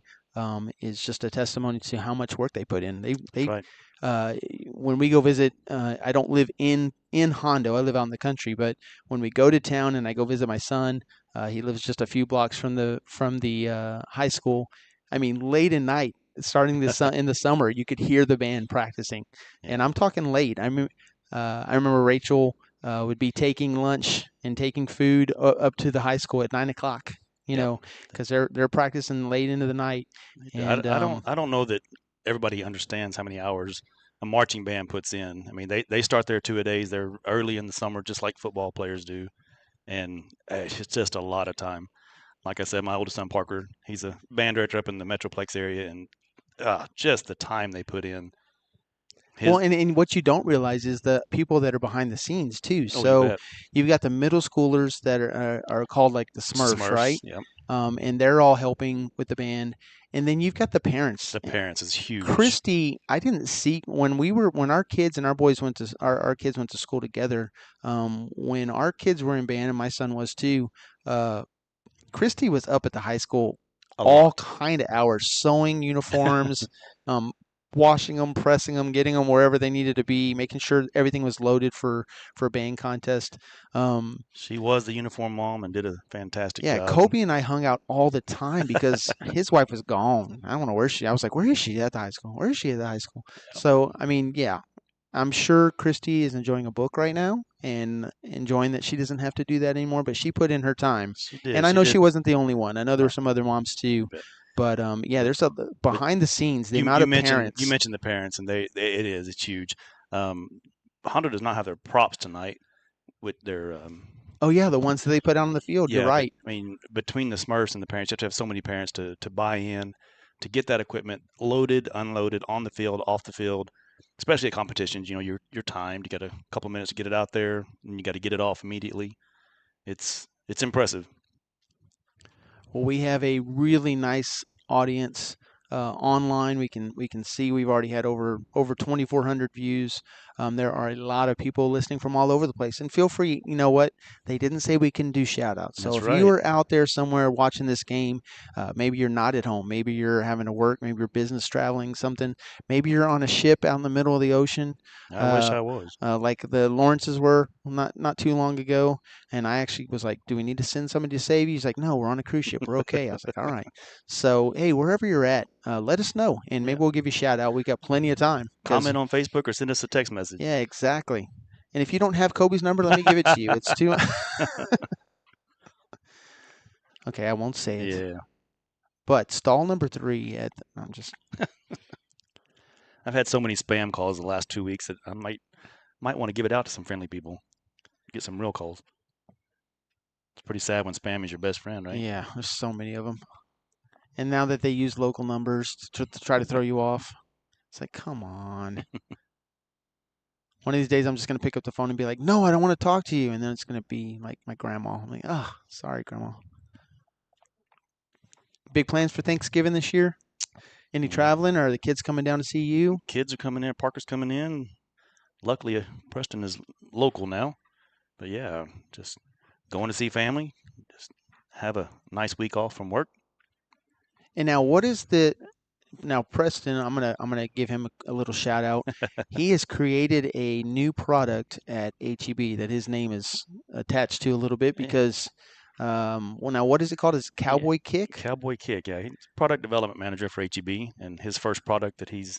Is just a testimony to how much work they put in. That's right. Uh, when we go visit, I don't live in Hondo. I live out in the country, but when we go to town and I go visit my son, he lives just a few blocks from the high school. I mean, late at night, starting in the summer, you could hear the band practicing, Yeah. and I'm talking late. I remember Rachel would be taking lunch and taking food up to the high school at 9 o'clock. Yep. Because they're practicing late into the night, and I don't know that everybody understands how many hours a marching band puts in. I mean, they start their 2-a-days. They're early in the summer, just like football players do, and it's just a lot of time. Like I said, my oldest son Parker, he's a band director up in the Metroplex area, and just the time they put in. well, His and what you don't realize is the people that are behind the scenes too. Oh, you So bet. you've got the middle schoolers that are called like the Smurfs, Smurfs. right? Yep. And they're all helping with the band, and then you've got the parents. The parents is huge. Christy, I didn't see when our kids and our boys went to our kids went to school together. When our kids were in band, and my son was too. Christy was up at the high school A all lot. kind of hours, sewing uniforms, um, washing them, pressing them, getting them wherever they needed to be, making sure everything was loaded for a band contest. Um, She was the uniform mom and did a fantastic yeah, job. Kobe and I hung out all the time because his wife was gone. I don't know where she. I was like, where is she at the high school? Where is she at the high school? So I mean, yeah, I'm sure Christy is enjoying a book right now and enjoying that she doesn't have to do that anymore. But she put in her time, She did. and I She know she did. wasn't the only one. I know there Uh, were some other moms too. but But yeah, but there's a but behind the scenes, the you amount you of mentioned you parents. mentioned the parents, and it's huge. Um, Hondo does not have their props tonight with their Oh yeah, the ones that they put out on the field. You're yeah, but right. I mean, between the Smurfs and the parents, you have to have so many parents to buy in, to get that equipment loaded, unloaded, on the field, off the field, especially at competitions. You know, you're timed. You got a couple minutes to get it out there, and you got to get it off immediately. It's impressive. Well, we have a really nice audience online. We can see we've already had over 2,400 views. There are a lot of people listening from all over the place. And feel free, you know what? They didn't say we can do shout outs. So That's if you right. are out there somewhere watching this game, maybe you're not at home, maybe you're having to work, maybe you're business traveling, something, maybe you're on a ship out in the middle of the ocean. I wish Uh, I was. like the Lawrences were not too long ago, and I actually was like, "Do we need to send somebody to save you?" He's like, "No, we're on a cruise ship. We're okay." I was like, "All right." So hey, wherever you're at, let us know, and Yeah. maybe we'll give you a shout out. We got plenty of time. Cause Comment on Facebook or send us a text message. yeah, exactly. And if you don't have Kobe's number, let me give it to you. It's too. Okay, I won't say it. Yeah. But stall number 3 I'm just I've had so many spam calls the last 2 weeks that I might want to give it out to some friendly people. Get some real calls. It's pretty sad when spam is your best friend, right? Yeah, there's so many of them. And now that they use local numbers to try to throw you off, it's like, come on. One of these days, I'm just going to pick up the phone and be like, no, I don't want to talk to you. And then it's going to be like my grandma. I'm like, oh, sorry, grandma. Big plans for Thanksgiving this year? Any traveling, or are the kids coming down to see you? Kids are coming in. Parker's coming in. Luckily, Preston is local now. But yeah, just going to see family. Just have a nice week off from work. And now, now Preston? I'm gonna give him a little shout out. He has created a new product at HEB that his name is attached to a little bit Yeah. because, well, now what is it called? Is it Cowboy Kick? Cowboy Kick, yeah. He's product development manager for HEB, and his first product that he's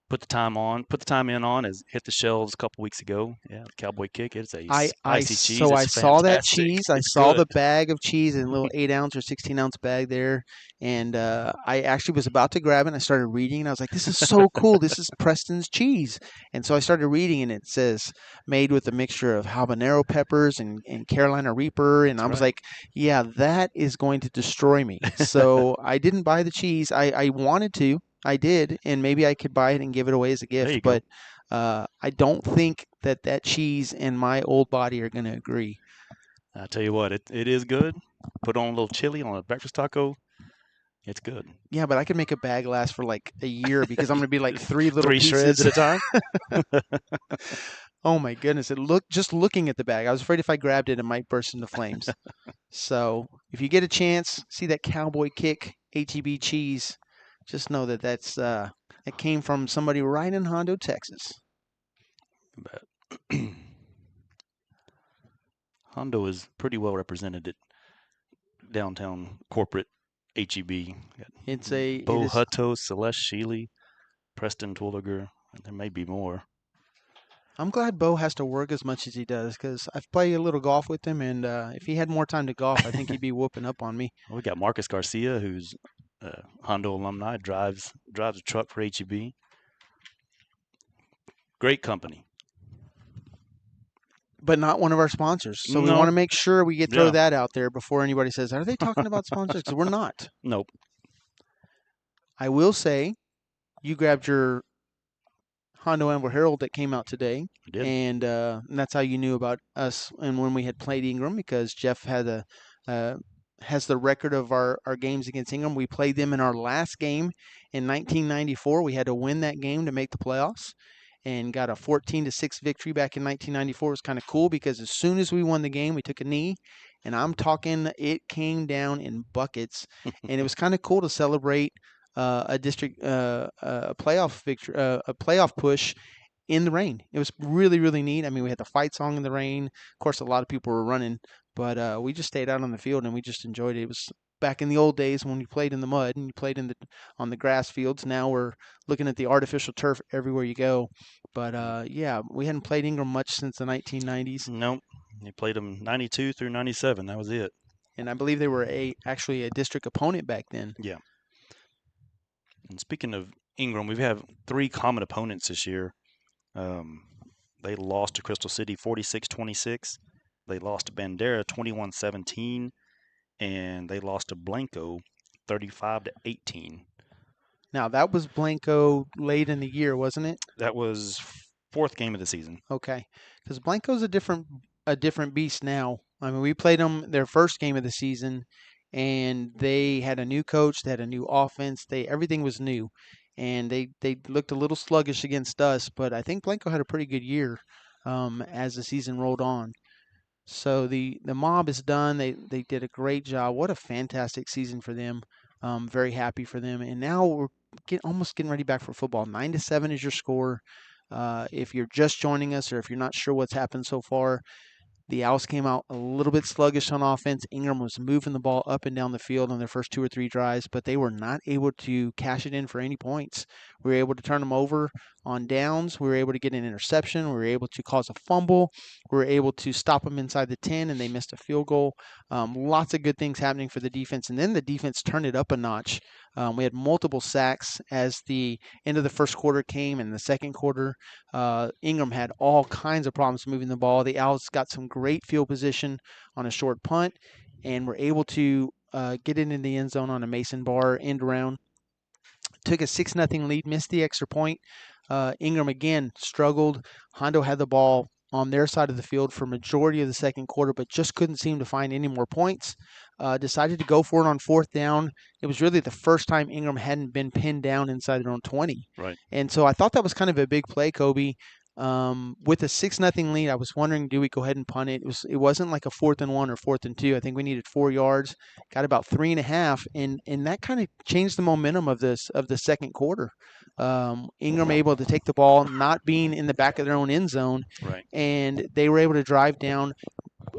put the time in on is hit the shelves a couple weeks ago. Yeah, Cowboy Kick. It's a spicy cheese. So I It's saw that fantastic. cheese. I It's saw good. the bag of cheese in a little 8 ounce or 16 ounce bag there, and I actually was about to grab it. And I started reading, and I was like, "This is so cool! This is Preston's cheese." And so I started reading, and it says made with a mixture of habanero peppers and Carolina Reaper, and I That's was right. like, "Yeah, that is going to destroy me." So I didn't buy the cheese. I wanted to. I did, and maybe I could buy it and give it away as a There gift, you go. but I don't think that cheese and my old body are going to agree. I tell you what, it is good. Put on a little chili on a breakfast taco. It's good. Yeah, but I could make a bag last for like a year because I'm going to be like three little Three shreds pieces. at a time. Oh my goodness! Just looking at the bag, I was afraid if I grabbed it, it might burst into flames. So if you get a chance, see that Cowboy Kick HEB cheese, just know that that came from somebody right in Hondo, Texas. But Hondo is pretty well represented at downtown corporate HEB. It Bo is. Hutto, Celeste Sheely, Preston Twilliger, and there may be more. I'm glad Bo has to work as much as he does because I've played a little golf with him, and if he had more time to golf, I think he'd be whooping up on me. Well, we got Marcus Garcia, who's Hondo alumni, drives a truck for HEB. Great company. But not one of our sponsors. So we want No, to make sure we throw yeah, that out there before anybody says, "Are they talking about sponsors?" Because we're not. nope. I will say, you grabbed your Hondo Anvil Herald that came out today, I did. and that's how you knew about us and when we had played Ingram because Jeff has the record of our games against Ingram. We played them in our last game in 1994. We had to win that game to make the playoffs and got a 14-6 victory back in 1994. It was kind of cool because as soon as we won the game, we took a knee, and I'm talking it came down in buckets, and it was kind of cool to celebrate a district a playoff victory, a playoff push in the rain. It was really, really neat. I mean, we had the fight song in the rain. Of course, a lot of people were running, but we just stayed out on the field and we just enjoyed it. It was back in the old days when you played in the mud and you played on the grass fields. Now we're looking at the artificial turf everywhere you go. But yeah, we hadn't played Ingram much since the 1990s, Nope. They played them 92 through 97. That was it. and I believe they were actually a district opponent back then. Yeah. And speaking of Ingram, we have 3 common opponents this year. Um, they lost to Crystal City 46-26. They lost to Bandera 21-17, and they lost to Blanco 35-18. Now that was Blanco late in the year, wasn't it? That was 4th game of the season. Okay, because Blanco's a different beast now. I mean, we played them their first game of the season, and they had a new coach, they had a new offense, everything was new, and they looked a little sluggish against us. But I think Blanco had a pretty good year as the season rolled on. So the mob is done. They did a great job. What a fantastic season for them. Very happy for them. And now we're almost getting ready back for football. 9-7 is your score. If you're just joining us or if you're not sure what's happened so far, the Owls came out a little bit sluggish on offense. Ingram was moving the ball up and down the field on their first 2 or 3 drives, but they were not able to cash it in for any points. We were able to turn them over on downs. We were able to get an interception. We were able to cause a fumble. were able to stop them inside the 10, and they missed a field goal. Lots of good things happening for the defense, and then the defense turned it up a notch. We had multiple sacks as the end of the first quarter came. In the second quarter, Ingram had all kinds of problems moving the ball. The Owls got some great field position on a short punt, and were able to get it in the end zone on a Mason Barr end around. Took a 6-0 lead, missed the extra point. Ingram again struggled. Hondo had the ball on their side of the field for majority of the second quarter, but just couldn't seem to find any more points. Decided to go for it on fourth down. It was really the first time Ingram hadn't been pinned down inside their own 20. Right. And so I thought that was kind of a big play, Kobe. With a 6-0 lead, I was wondering, do we go ahead and punt it? It wasn't like a 4th and 1 or 4th and 2. I think we needed 4 yards. Got about 3.5, and that kind of changed the momentum of the second quarter. Ingram able to take the ball, not being in the back of their own end zone, Right. and they were able to drive down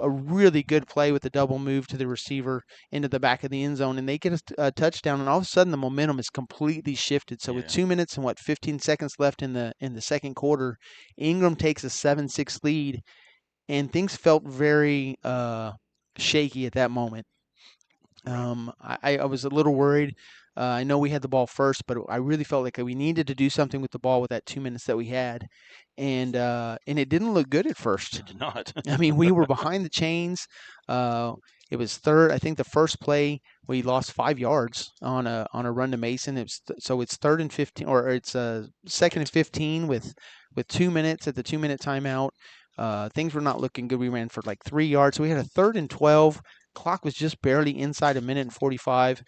a really good play with a double move to the receiver into the back of the end zone, and they get a touchdown, and all of a sudden the momentum is completely shifted. So with 2 minutes and 15 seconds left in the second quarter, Ingram takes a 7-6 lead, and things felt very shaky at that moment. I was a little worried. I know we had the ball first, but I really felt like we needed to do something with the ball with that 2 minutes that we had, and it didn't look good at first. It did not. I mean, we were behind the chains. It was third. I think the first play we lost 5 yards on a run to Mason. So it's 3rd and 15, or it's 2nd and 15 with 2 minutes at the 2-minute timeout. Things were not looking good. We ran for like 3 yards. So we had a 3rd and 12. Clock was just barely inside 1:45,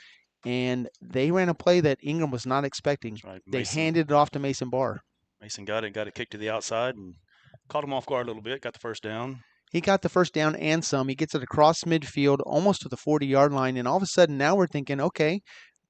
and they ran a play that Ingram was not expecting. Right. They handed it off to Mason Barr. Mason got it kicked to the outside and caught him off guard a little bit. Got the first down. He got the first down and some. He gets it across midfield, almost to the 40-yard line, and all of a sudden now we're thinking, okay,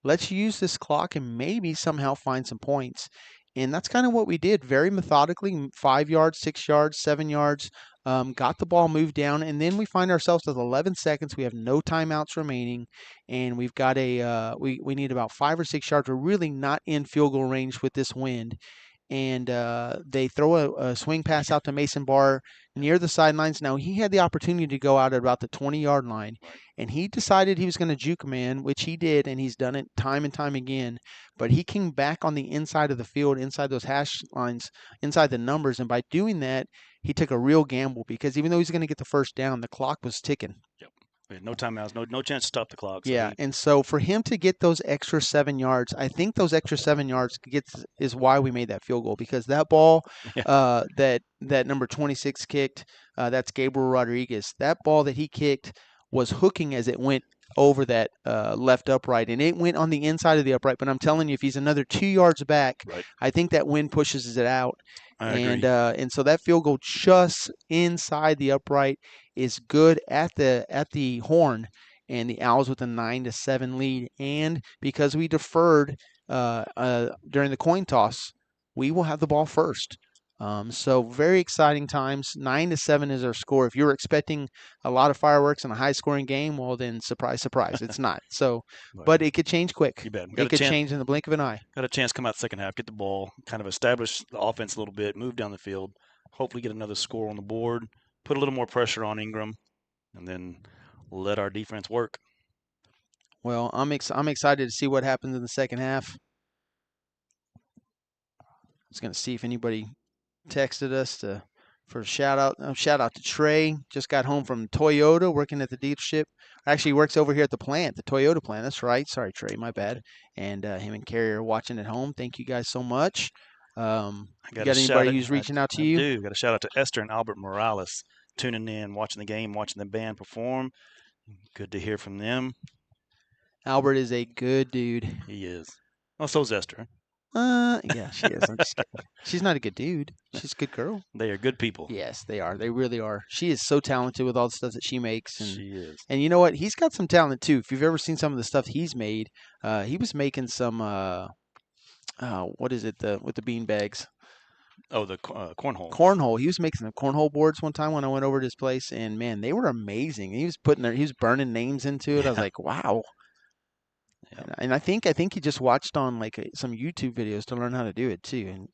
let's use this clock and maybe somehow find some points. And that's kind of what we did, very methodically, 5 yards, 6 yards, 7 yards, got the ball moved down, and then we find ourselves with 11 seconds. We have no timeouts remaining, and we've got we need about 5 or 6 yards. We're really not in field goal range with this wind. And they throw a swing pass out to Mason Barr near the sidelines. Now, he had the opportunity to go out at about the 20-yard line, and he decided he was going to juke a man, which he did, and he's done it time and time again. But he came back on the inside of the field, inside those hash lines, inside the numbers, and by doing that, he took a real gamble because even though he's going to get the first down, the clock was ticking. Yep. We had no timeouts, no chance to stop the clock. So yeah, and so for him to get those extra 7 yards, I think those extra 7 yards is why we made that field goal, because that ball that number 26 kicked, that's Gabriel Rodriguez. That ball that he kicked was hooking as it went over that left upright, and it went on the inside of the upright. But I'm telling you, if he's another 2 yards back, I think that wind pushes it out. I agree. And so that field goal just inside the upright is good at the horn, and the Owls with a 9-7 lead. And because we deferred during the coin toss, we will have the ball first. So very exciting times. 9-7 is our score. If you were expecting a lot of fireworks and a high-scoring game, well, then surprise, surprise, it's not. So, but it could change quick. You bet. It could change in the blink of an eye. Got a chance to come out the second half, get the ball, kind of establish the offense a little bit, move down the field, hopefully get another score on the board, put a little more pressure on Ingram, and then let our defense work. Well, I'm excited to see what happens in the second half. I was going to see if anybody texted us for a shout out. Shout out to Trey. Just got home from Toyota, working at the dealership. Actually, he works over here at the plant, the Toyota plant. That's right. Sorry, Trey, my bad. And him and Carrie are watching at home. Thank you guys so much. You got anybody who's reaching out to you? I do. Got a shout out to Esther and Albert Morales, tuning in, watching the game, watching the band perform. Good to hear from them. Albert is a good dude. He is. Oh, so's Esther. Yeah, she is. I'm just kidding. She's not a good dude. She's a good girl. They are good people. Yes, they are. They really are. She is so talented with all the stuff that she makes. And, she is. And you know what? He's got some talent too. If you've ever seen some of the stuff he's made, he was making some. What is it? With the bean bags. Oh, the cornhole. Cornhole. He was making some cornhole boards one time when I went over to his place, and man, they were amazing. He was burning names into it. Yeah. I was like, wow. Yeah. And I think he just watched on like some YouTube videos to learn how to do it too. And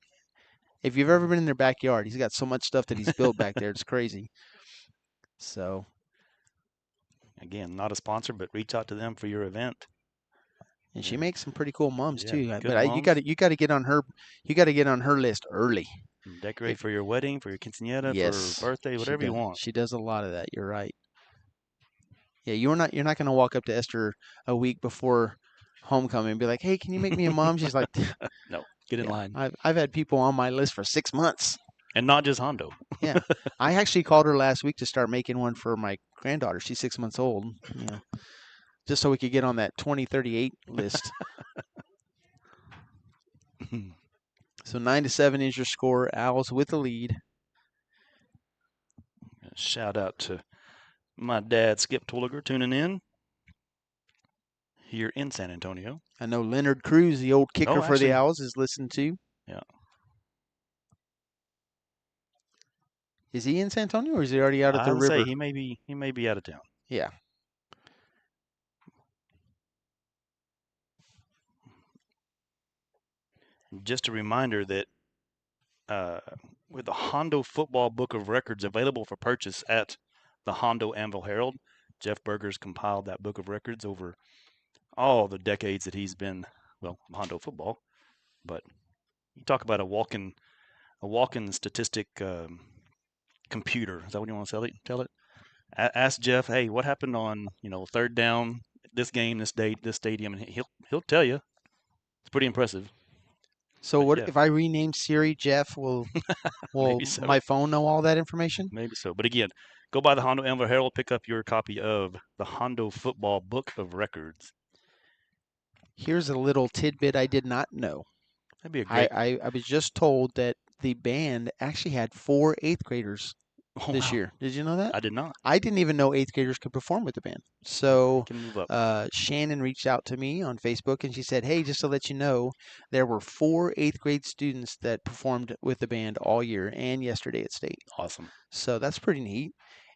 If you've ever been in their backyard, he's got so much stuff that he's built back there. It's crazy. So Again, not a sponsor, but reach out to them for your event. and she makes some pretty cool mums Yeah, too. good But mums. you got to get on her list early. Decorate for your wedding, for your quinceañera, Yes, for birthday, whatever you want. She does a lot of that. You're right. Yeah, you're not going to walk up to Esther a week before homecoming and be like, "Hey, can you make me a mom?" She's like, No, get in "Yeah, line. I've had people on my list for 6 months." And not just Hondo. Yeah, I actually called her last week to start making one for my granddaughter. She's 6 months old. You know, just so we could get on that 2038 list. So 9-7 is your score. Owls with the lead. Shout out to my dad, Skip Tulliger, tuning in here in San Antonio. I know Leonard Cruz, the old kicker for the actually, Owls, is listened to. Yeah. Is he in San Antonio or is he already out at the I would say river? he may be out of town. Yeah. Just a reminder that with the Hondo Football Book of Records available for purchase at the Hondo Anvil Herald, Jeff Berger's compiled that book of records over all the decades that he's been, Hondo football. But you talk about a walking statistic computer. Is that what you want to tell it? Ask Jeff, hey, what happened on third down, this game, this date, this stadium, and he'll tell you. It's pretty impressive. So what if I rename Siri Jeff? Will so. my phone know all that information? Maybe so. But again, go by the Hondo Anvil Herald, pick up your copy of the Hondo Football Book of Records. Here's a little tidbit I did not know. That'd be a great. I was just told that the band actually had 4 8th graders this year. Did you know that? I did not. I didn't even know 8th graders could perform with the band. So can move up. Shannon reached out to me on Facebook and she said, "Hey, just to let you know, there were 4 8th grade students that performed with the band all year and yesterday at state." Awesome. So that's pretty neat.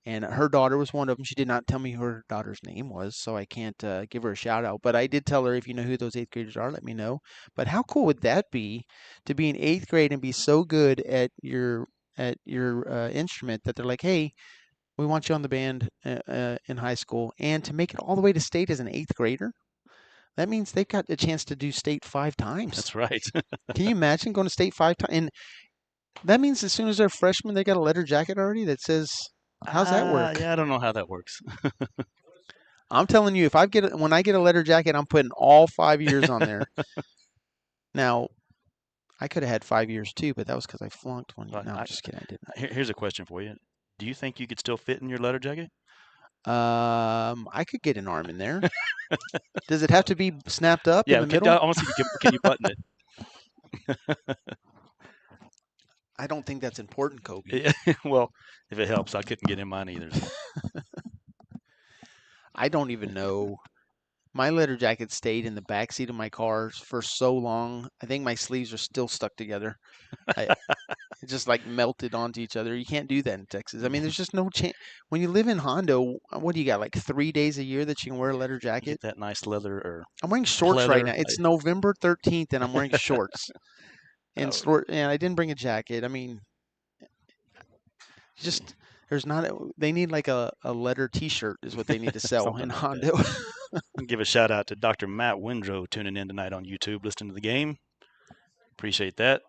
And her daughter was one of them. She did not tell me who her daughter's name was, so I can't give her a shout out. But I did tell her, if you know who those 8th graders are, let me know. But how cool would that be to be in 8th grade and be so good at your instrument that they're like, "Hey, we want you on the band in high school," and to make it all the way to state as an 8th grader? That means they've got a chance to do state 5 times. That's right. Can you imagine going to state 5 times? And that means as soon as they're freshmen, they got a letter jacket already that says, how's that work? Yeah, I don't know how that works. I'm telling you, when I get a letter jacket, I'm putting all 5 years on there. Now, I could have had 5 years too, but that was because I flunked one year. No, I'm just kidding. I didn't. Here's a question for you. Do you think you could still fit in your letter jacket? I could get an arm in there. Does it have to be snapped up in the middle? I want to see can you button it? I don't think that's important, Kobe. Yeah, well, if it helps, I couldn't get in mine either. So. I don't even know. My letter jacket stayed in the back seat of my car for so long. I think my sleeves are still stuck together. It just like melted onto each other. You can't do that in Texas. I mean, there's just no chance. When you live in Hondo, what do you got? Like 3 days a year that you can wear a letter jacket? Get that nice leather or I'm wearing shorts pleather. Right now. It's November 13th, and I'm wearing shorts. And I didn't bring a jacket. I mean, just there's not. They need like a leather T-shirt is what they need to sell in Hondo. Give a shout out to Dr. Matt Windrow tuning in tonight on YouTube, listening to the game. Appreciate that.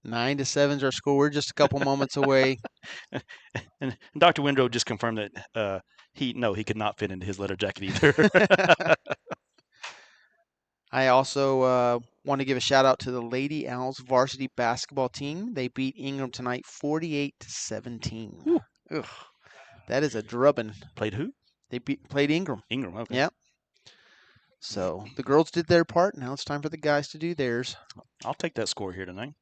9-7's our score. We're just a couple moments away. And Dr. Windrow just confirmed that he could not fit into his leather jacket either. I also want to give a shout out to the Lady Owls varsity basketball team. They beat Ingram tonight 48-17. Ugh, that is a drubbing. Played who? They played Ingram. Ingram, okay. Yep. So the girls did their part. Now it's time for the guys to do theirs. I'll take that score here tonight.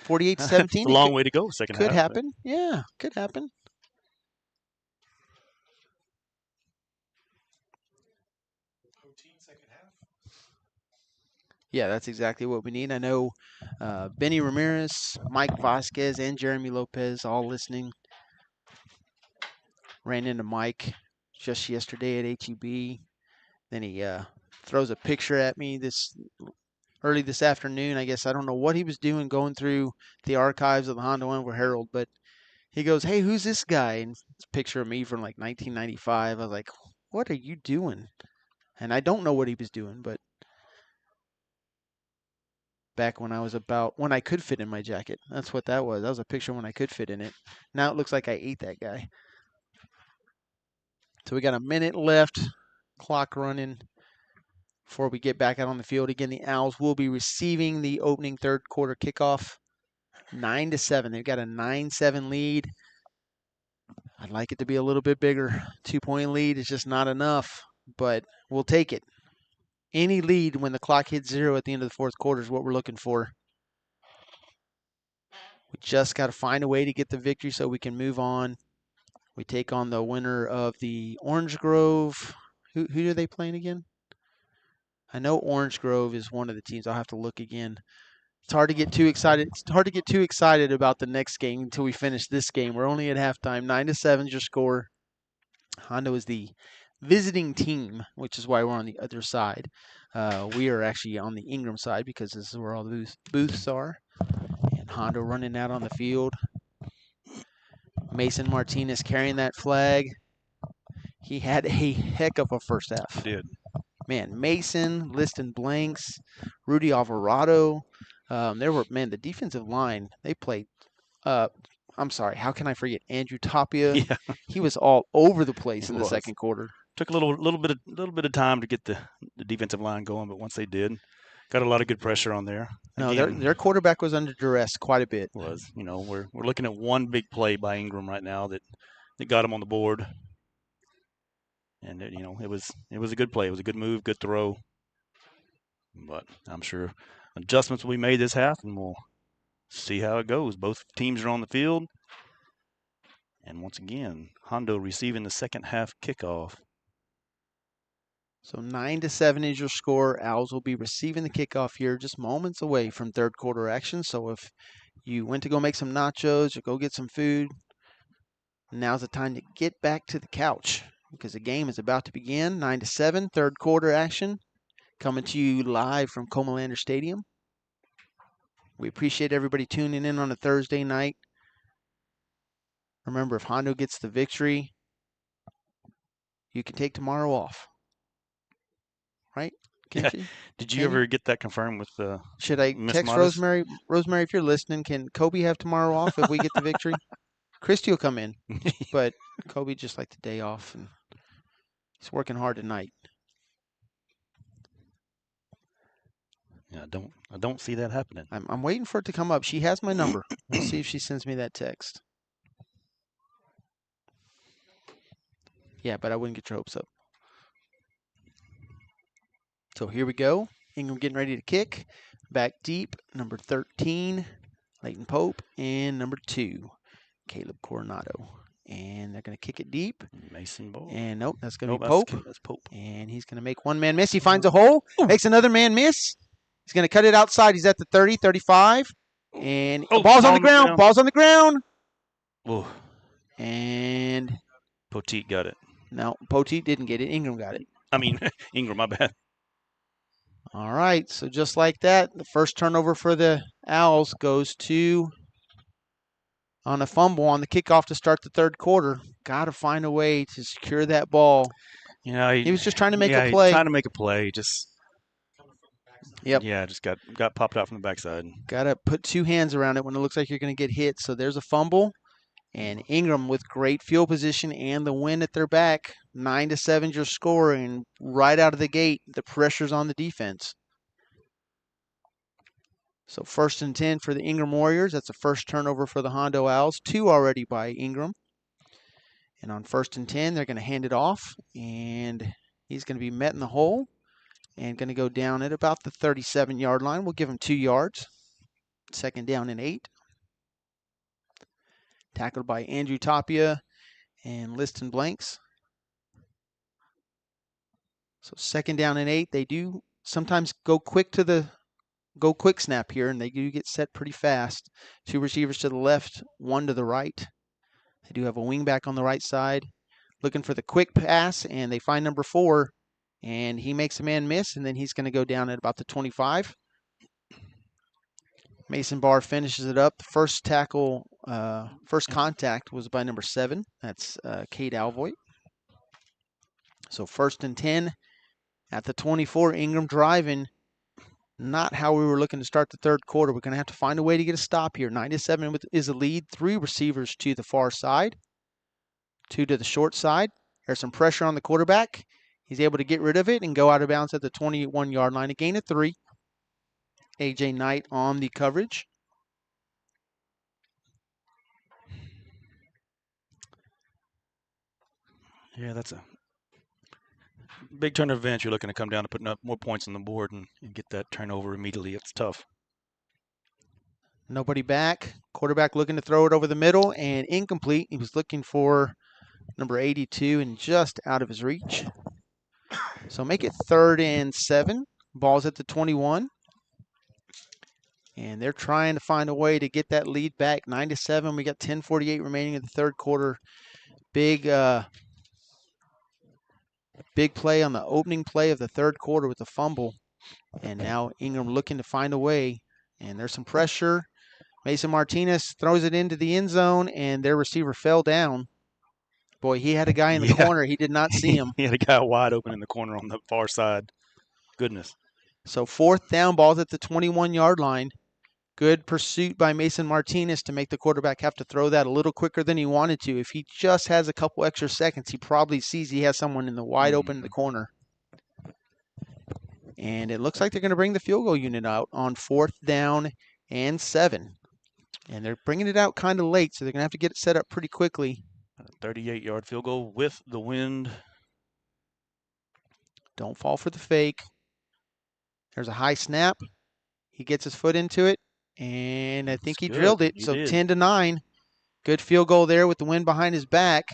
48-17. It's a long way to go. Second half. Could happen. Yeah, could happen. Yeah, that's exactly what we need. I know Benny Ramirez, Mike Vasquez, and Jeremy Lopez all listening. Ran into Mike just yesterday at HEB. Then he throws a picture at me. This early this afternoon. I guess I don't know what he was doing going through the archives of the Hondo Inver Herald, but he goes, "Hey, who's this guy?" And it's a picture of me from like 1995. I was like, "What are you doing?" And I don't know what he was doing, but back when when I could fit in my jacket. That's what that was. That was a picture when I could fit in it. Now it looks like I ate that guy. So we got a minute left, clock running before we get back out on the field. Again, the Owls will be receiving the opening third quarter kickoff, 9-7. They've got a 9-7 lead. I'd like it to be a little bit bigger. 2-point lead is just not enough, but we'll take it. Any lead when the clock hits 0 at the end of the fourth quarter is what we're looking for. We just got to find a way to get the victory so we can move on. We take on the winner of the Orange Grove. Who are they playing again? I know Orange Grove is one of the teams. I'll have to look again. It's hard to get too excited. It's hard to get too excited about the next game until we finish this game. We're only at halftime. 9-7 is your score. Hondo is the visiting team, which is why we're on the other side. We are actually on the Ingram side because this is where all the booths are. And Hondo running out on the field. Mason Martinez carrying that flag. He had a heck of a first half. He did. Man, Mason, Liston Blanks, Rudy Alvarado. The defensive line, they played. I'm sorry, how can I forget Andrew Tapia? Yeah, He was all over the place He in the was. second quarter. Took a little bit of time to get the defensive line going, but once they did, got a lot of good pressure on there. No, Again, their quarterback was under duress quite a bit. we're looking at one big play by Ingram right now that got him on the board, and it was a good play. It was a good move, good throw. But I'm sure adjustments will be made this half, and we'll see how it goes. Both teams are on the field, and once again, Hondo receiving the second half kickoff. So 9-7 is your score. Owls will be receiving the kickoff here, just moments away from third quarter action. So if you went to go make some nachos or go get some food, now's the time to get back to the couch because the game is about to begin. 9-7, third quarter action, coming to you live from Comalander Stadium. We appreciate everybody tuning in on a Thursday night. Remember, if Hondo gets the victory, you can take tomorrow off. Right? Can't you? Did you ever get that confirmed with Should I Miss text Modest? Rosemary? Rosemary, if you're listening, can Kobe have tomorrow off if we get the victory? Christy will come in, but Kobe just like the day off, and he's working hard tonight. Yeah, I don't see that happening. I'm waiting for it to come up. She has my number. We'll see if she sends me that text. Yeah, but I wouldn't get your hopes up. So here we go. Ingram getting ready to kick. Back deep, number 13, Leighton Pope, and number 2, Caleb Coronado. And they're going to kick it deep. Mason Ball. And nope, that's going to be Pope. That's Pope. And he's going to make one man miss. He finds a hole, makes another man miss. He's going to cut it outside. He's at the 30, 35. And ball's on the ground. Ball's on the ground. Oh. And Poteet got it. No, Poteet didn't get it. Ingram got it. I mean, Ingram, my bad. All right, so just like that, the first turnover for the Owls goes to on a fumble on the kickoff to start the third quarter. Got to find a way to secure that ball. Yeah, he was just trying to make a play. Trying to make a play, just just got popped out from the backside. Got to put two hands around it when it looks like you're going to get hit. So there's a fumble, and Ingram with great field position and the wind at their back. 9-7 your score, and right out of the gate, the pressure's on the defense. So 1st and 10 for the Ingram Warriors. That's a first turnover for the Hondo Owls. 2 already by Ingram. And on 1st and 10, they're going to hand it off, and he's going to be met in the hole and going to go down at about the 37-yard line. We'll give him 2 yards. 2nd down and 8. Tackled by Andrew Tapia and Liston Blanks. So 2nd down and 8. They do sometimes go quick snap here, and they do get set pretty fast. 2 receivers to the left, 1 to the right. They do have a wingback on the right side looking for the quick pass, and they find number 4, and he makes a man miss, and then he's going to go down at about the 25. Mason Barr finishes it up. The first tackle, first contact was by number 7. That's Kate Alvoy. So 1st and 10 at the 24. Ingram driving. Not how we were looking to start the third quarter. We're going to have to find a way to get a stop here. 9-7 is the lead. 3 receivers to the far side, 2 to the short side. There's some pressure on the quarterback. He's able to get rid of it and go out of bounds at the 21-yard line. A gain of 3. A.J. Knight on the coverage. Yeah, that's a big turn of events. You're looking to come down to putting up more points on the board and get that turnover immediately. It's tough. Nobody back. Quarterback looking to throw it over the middle and incomplete. He was looking for number 82 and just out of his reach. So make it 3rd and 7. Ball's at the 21. And they're trying to find a way to get that lead back. 9-7. We got 10:48 remaining in the third quarter. Big play on the opening play of the third quarter with the fumble. And now Ingram looking to find a way. And there's some pressure. Mason Martinez throws it into the end zone, and their receiver fell down. Boy, he had a guy in the corner. He did not see him. He had a guy wide open in the corner on the far side. Goodness. So 4th down, ball's at the 21-yard line. Good pursuit by Mason Martinez to make the quarterback have to throw that a little quicker than he wanted to. If he just has a couple extra seconds, he probably sees he has someone in the wide open in the corner. And it looks like they're going to bring the field goal unit out on 4th down and 7. And they're bringing it out kind of late, so they're going to have to get it set up pretty quickly. 38-yard field goal with the wind. Don't fall for the fake. There's a high snap. He gets his foot into it, and I think he drilled it. So 10-9. Good field goal there with the wind behind his back.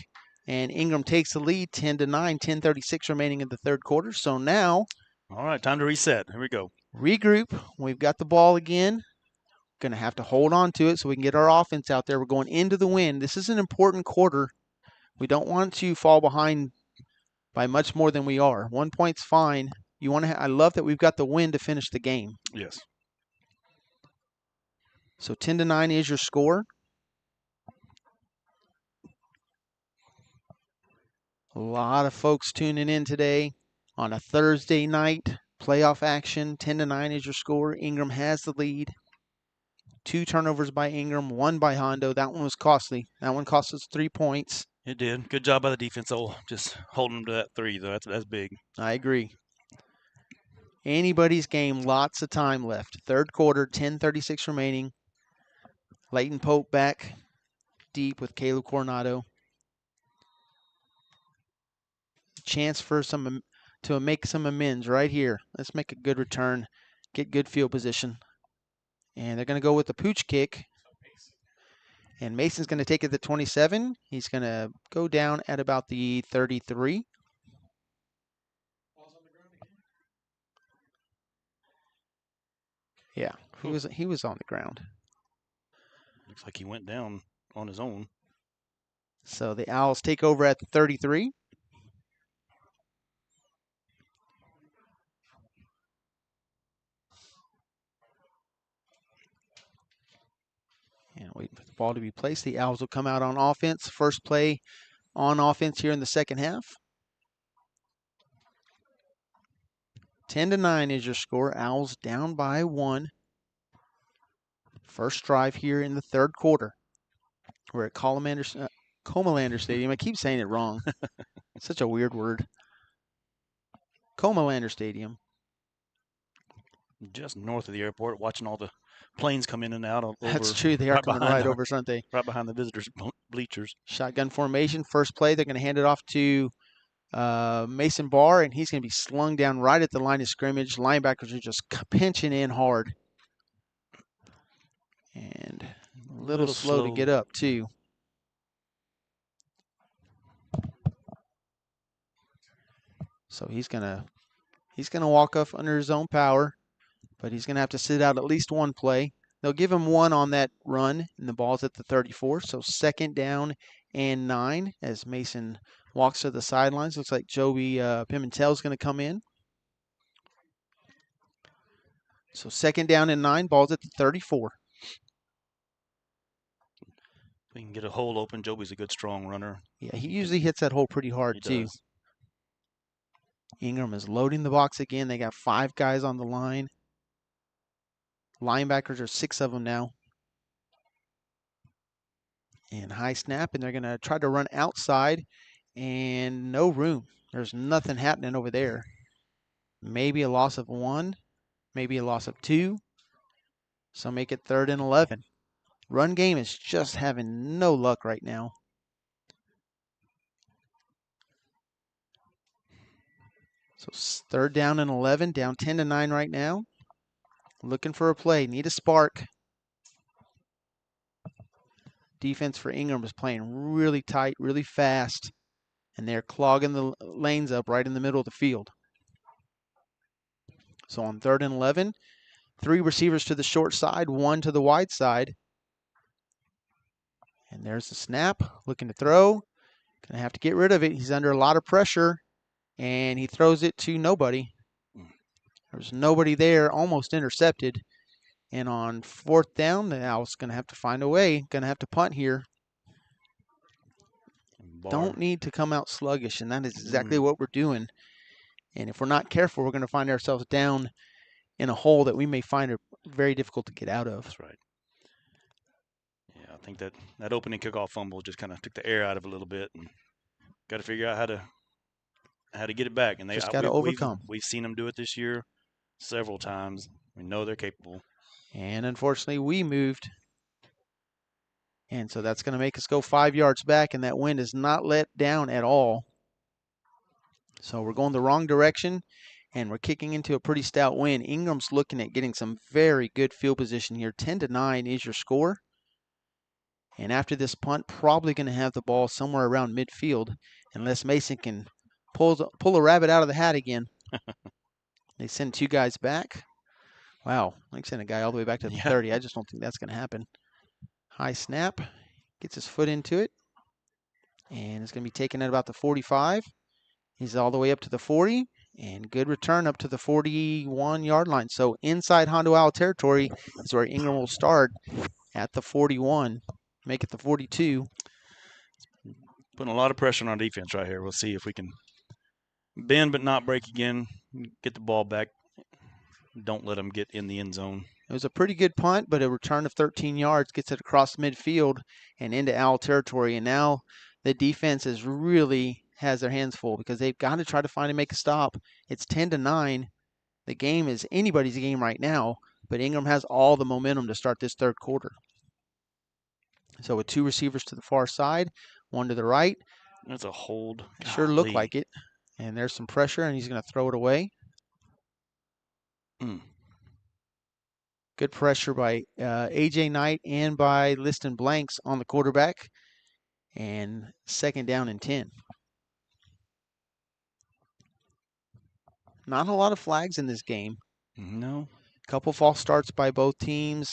And Ingram takes the lead 10-9, 10:36 remaining in the third quarter. So now, all right, time to reset. Here we go. Regroup. We've got the ball again. Going to have to hold on to it so we can get our offense out there. We're going into the wind. This is an important quarter. We don't want to fall behind by much more than we are. 1 point's fine. You want to? I love that we've got the win to finish the game. Yes. So 10-9 is your score. A lot of folks tuning in today on a Thursday night. Playoff action. 10-9 is your score. Ingram has the lead. 2 turnovers by Ingram, 1 by Hondo. That one was costly. That one cost us 3 points. It did. Good job by the defense, though. Just holding them to that 3, though. That's big. I agree. Anybody's game, lots of time left. Third quarter, 10:36 remaining. Leighton Pope back deep with Caleb Coronado. Chance for to make some amends right here. Let's make a good return, get good field position. And they're going to go with the pooch kick. And Mason's going to take it to 27. He's going to go down at about the 33. Yeah, he was on the ground. Looks like he went down on his own. So the Owls take over at the 33. And waiting for the ball to be placed. The Owls will come out on offense. First play on offense here in the second half. 10-9 is your score. Owls down by 1. First drive here in the third quarter. We're at Comalander Stadium. I keep saying it wrong. Such a weird word. Comalander Stadium. Just north of the airport, watching all the planes come in and out. That's true. They are coming right over, aren't they? Right behind the visitors' bleachers. Shotgun formation. First play, they're going to hand it off to Mason Barr, and he's going to be slung down right at the line of scrimmage. Linebackers are just pinching in hard. And a little slow to get up, too. So he's gonna walk off under his own power, but he's gonna have to sit out at least one play. They'll give him 1 on that run, and the ball's at the 34. So 2nd down and 9 as Mason walks to the sidelines. Looks like Joey Pimentel's gonna come in. So 2nd down and 9, ball's at the 34. we can get a hole open. Joby's a good strong runner. Yeah, he usually hits that hole pretty hard He too. does. Ingram is loading the box again. They got 5 guys on the line. Linebackers are 6 of them now. And high snap, and they're going to try to run outside, and no room. There's nothing happening over there. Maybe a loss of 1, maybe a loss of 2. So make it 3rd and 11. Run game is just having no luck right now. So 3rd down and 11, down 10-9 right now. Looking for a play, need a spark. Defense for Ingram is playing really tight, really fast, and they're clogging the lanes up right in the middle of the field. So on 3rd and 11, 3 receivers to the short side, 1 to the wide side. And there's the snap, looking to throw. Gonna have to get rid of it. He's under a lot of pressure, and he throws it to nobody. There's nobody there, almost intercepted. And on 4th down, the Owls going to have to find a way. Going to have to punt here. Don't need to come out sluggish, and that is exactly what we're doing. And if we're not careful, we're going to find ourselves down in a hole that we may find it very difficult to get out of. That's right. Yeah, I think that opening kickoff fumble just kind of took the air out of it a little bit, and got to figure out how to get it back. And they just got to overcome. We've seen them do it this year several times. We know they're capable. And unfortunately, we moved. And so that's going to make us go 5 yards back, and that wind is not let down at all. So we're going the wrong direction, and we're kicking into a pretty stout wind. Ingram's looking at getting some very good field position here. 10-9 is your score. And after this punt, probably going to have the ball somewhere around midfield, unless Mason can pull a rabbit out of the hat again. They send 2 guys back. Wow, they send a guy all the way back to the 30. I just don't think that's going to happen. High snap, gets his foot into it, and it's going to be taken at about the 45. He's all the way up to the 40, and good return up to the 41-yard line. So inside Hondo Owl territory is where Ingram will start at the 41, make it the 42. Putting a lot of pressure on our defense right here. We'll see if we can bend but not break again, get the ball back. Don't let them get in the end zone. It was a pretty good punt, but a return of 13 yards gets it across midfield and into Owl territory. And now the defense has their hands full because they've got to try to find and make a stop. It's 10-9. The game is anybody's game right now, but Ingram has all the momentum to start this 3rd quarter. So with 2 receivers to the far side, 1 to the right. That's a hold. Sure looked like it. And there's some pressure, and he's going to throw it away. Good pressure by A.J. Knight and by Liston Blanks on the quarterback. And 2nd down and 10. Not a lot of flags in this game. No. A couple false starts by both teams.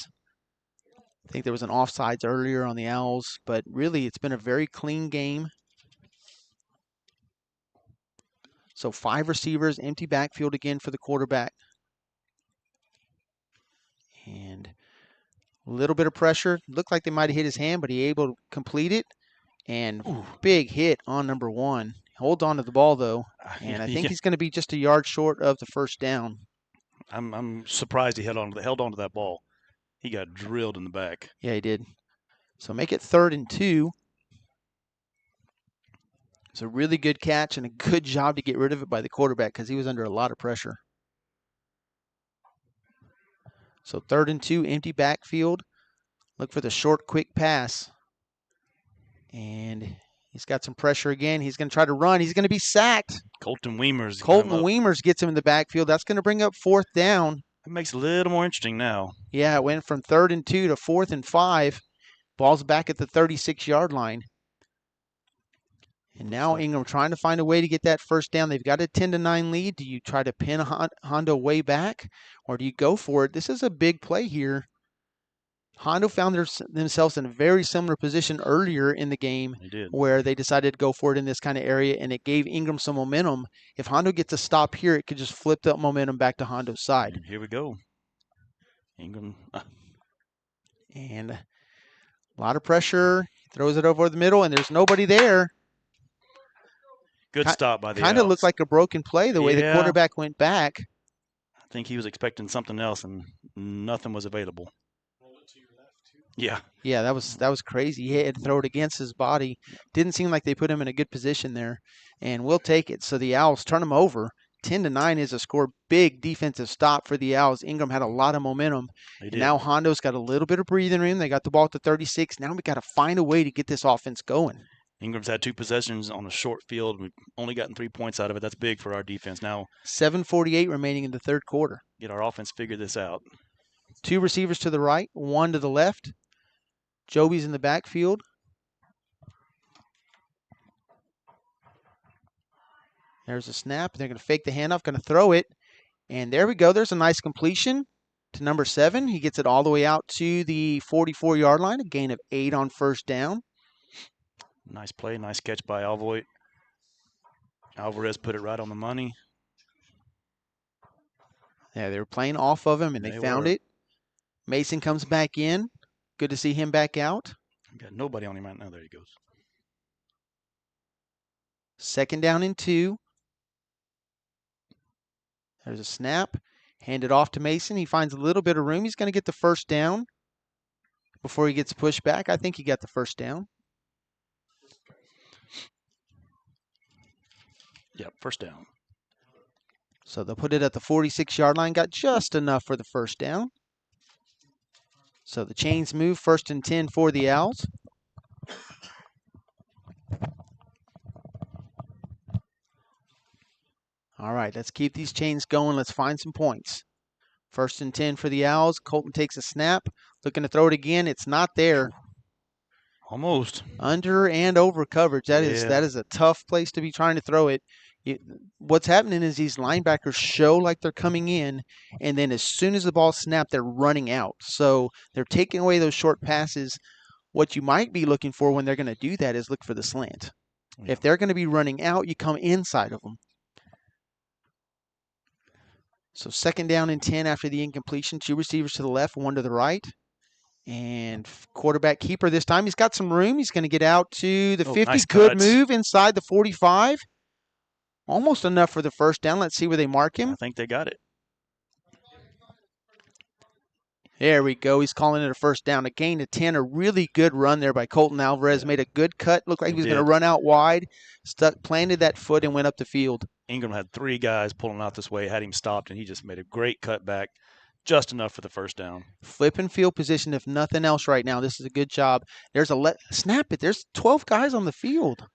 I think there was an offsides earlier on the Owls, but really it's been a very clean game. So 5 receivers, empty backfield again for the quarterback. And a little bit of pressure. Looked like they might have hit his hand, but he able to complete it. And big hit on number 1. Holds on to the ball, though. And I think he's going to be just a yard short of the 1st down. I'm surprised he held on to that ball. He got drilled in the back. Yeah, he did. So make it 3rd and 2. It's a really good catch and a good job to get rid of it by the quarterback because he was under a lot of pressure. So 3rd and 2, empty backfield. Look for the short, quick pass. And he's got some pressure again. He's going to try to run. He's going to be sacked. Colton Weimer's gets him in the backfield. That's going to bring up 4th down. It makes it a little more interesting now. Yeah, it went from 3rd and 2 to 4th and 5. Ball's back at the 36-yard line. And now Ingram trying to find a way to get that 1st down. They've got a 10-9 lead. Do you try to pin Hondo way back, or do you go for it? This is a big play here. Hondo found themselves in a very similar position earlier in the game where they decided to go for it in this kind of area, and it gave Ingram some momentum. If Hondo gets a stop here, it could just flip that momentum back to Hondo's side. And here we go. Ingram. And a lot of pressure. Throws it over the middle, and there's nobody there. Good stop by the Kind of Owls. looked like a broken play the way the quarterback went back. I think he was expecting something else, and nothing was available. Yeah. Yeah, that was crazy. He had to throw it against his body. Didn't seem like they put him in a good position there, and we'll take it. So the Owls turn him over. 10-9 is a score. Big defensive stop for the Owls. Ingram had a lot of momentum. And now Hondo's got a little bit of breathing room. They got the ball at the 36. Now we got to find a way to get this offense going. Ingram's had 2 possessions on a short field. We've only gotten 3 points out of it. That's big for our defense. Now 7:48 remaining in the third quarter. Get our offense figured this out. 2 receivers to the right, 1 to the left. Joby's in the backfield. There's a snap. They're going to fake the handoff, going to throw it. And there we go. There's a nice completion to number 7. He gets it all the way out to the 44-yard line, a gain of 8 on first down. Nice play, nice catch by Alvoy. Alvarez put it right on the money. Yeah, they were playing off of him, and they found it. Mason comes back in. Good to see him back out. Got nobody on him right now. There he goes. 2nd down and 2. There's a snap. Hand it off to Mason. He finds a little bit of room. He's going to get the first down before he gets pushed back. I think he got the first down. Yep, first down. So they'll put it at the 46-yard line. Got just enough for the first down. So the chains move. 1st and 10 for the Owls. All right, let's keep these chains going. Let's find some points. 1st and 10 for the Owls. Colton takes a snap. Looking to throw it again. It's not there. Almost. Under and over coverage. That is a tough place to be trying to throw it. What's happening is these linebackers show like they're coming in, and then as soon as the ball's snapped, they're running out. So they're taking away those short passes. What you might be looking for when they're going to do that is look for the slant. Yeah. If they're going to be running out, you come inside of them. So 2nd down and 10 after the incompletion. 2 receivers to the left, 1 to the right. And quarterback keeper this time. He's got some room. He's going to get out to the 50. Nice Good cuts. move inside the 45. Almost enough for the first down. Let's see where they mark him. I think they got it. There we go. He's calling it a first down. A gain of 10. A really good run there by Colton Alvarez. Yeah. Made a good cut. Looked like he was going to run out wide. Planted that foot and went up the field. Ingram had 3 guys pulling out this way, had him stopped, and he just made a great cut back. Just enough for the first down. Flip and field position, if nothing else right now. This is a good job. There's snap it. There's 12 guys on the field.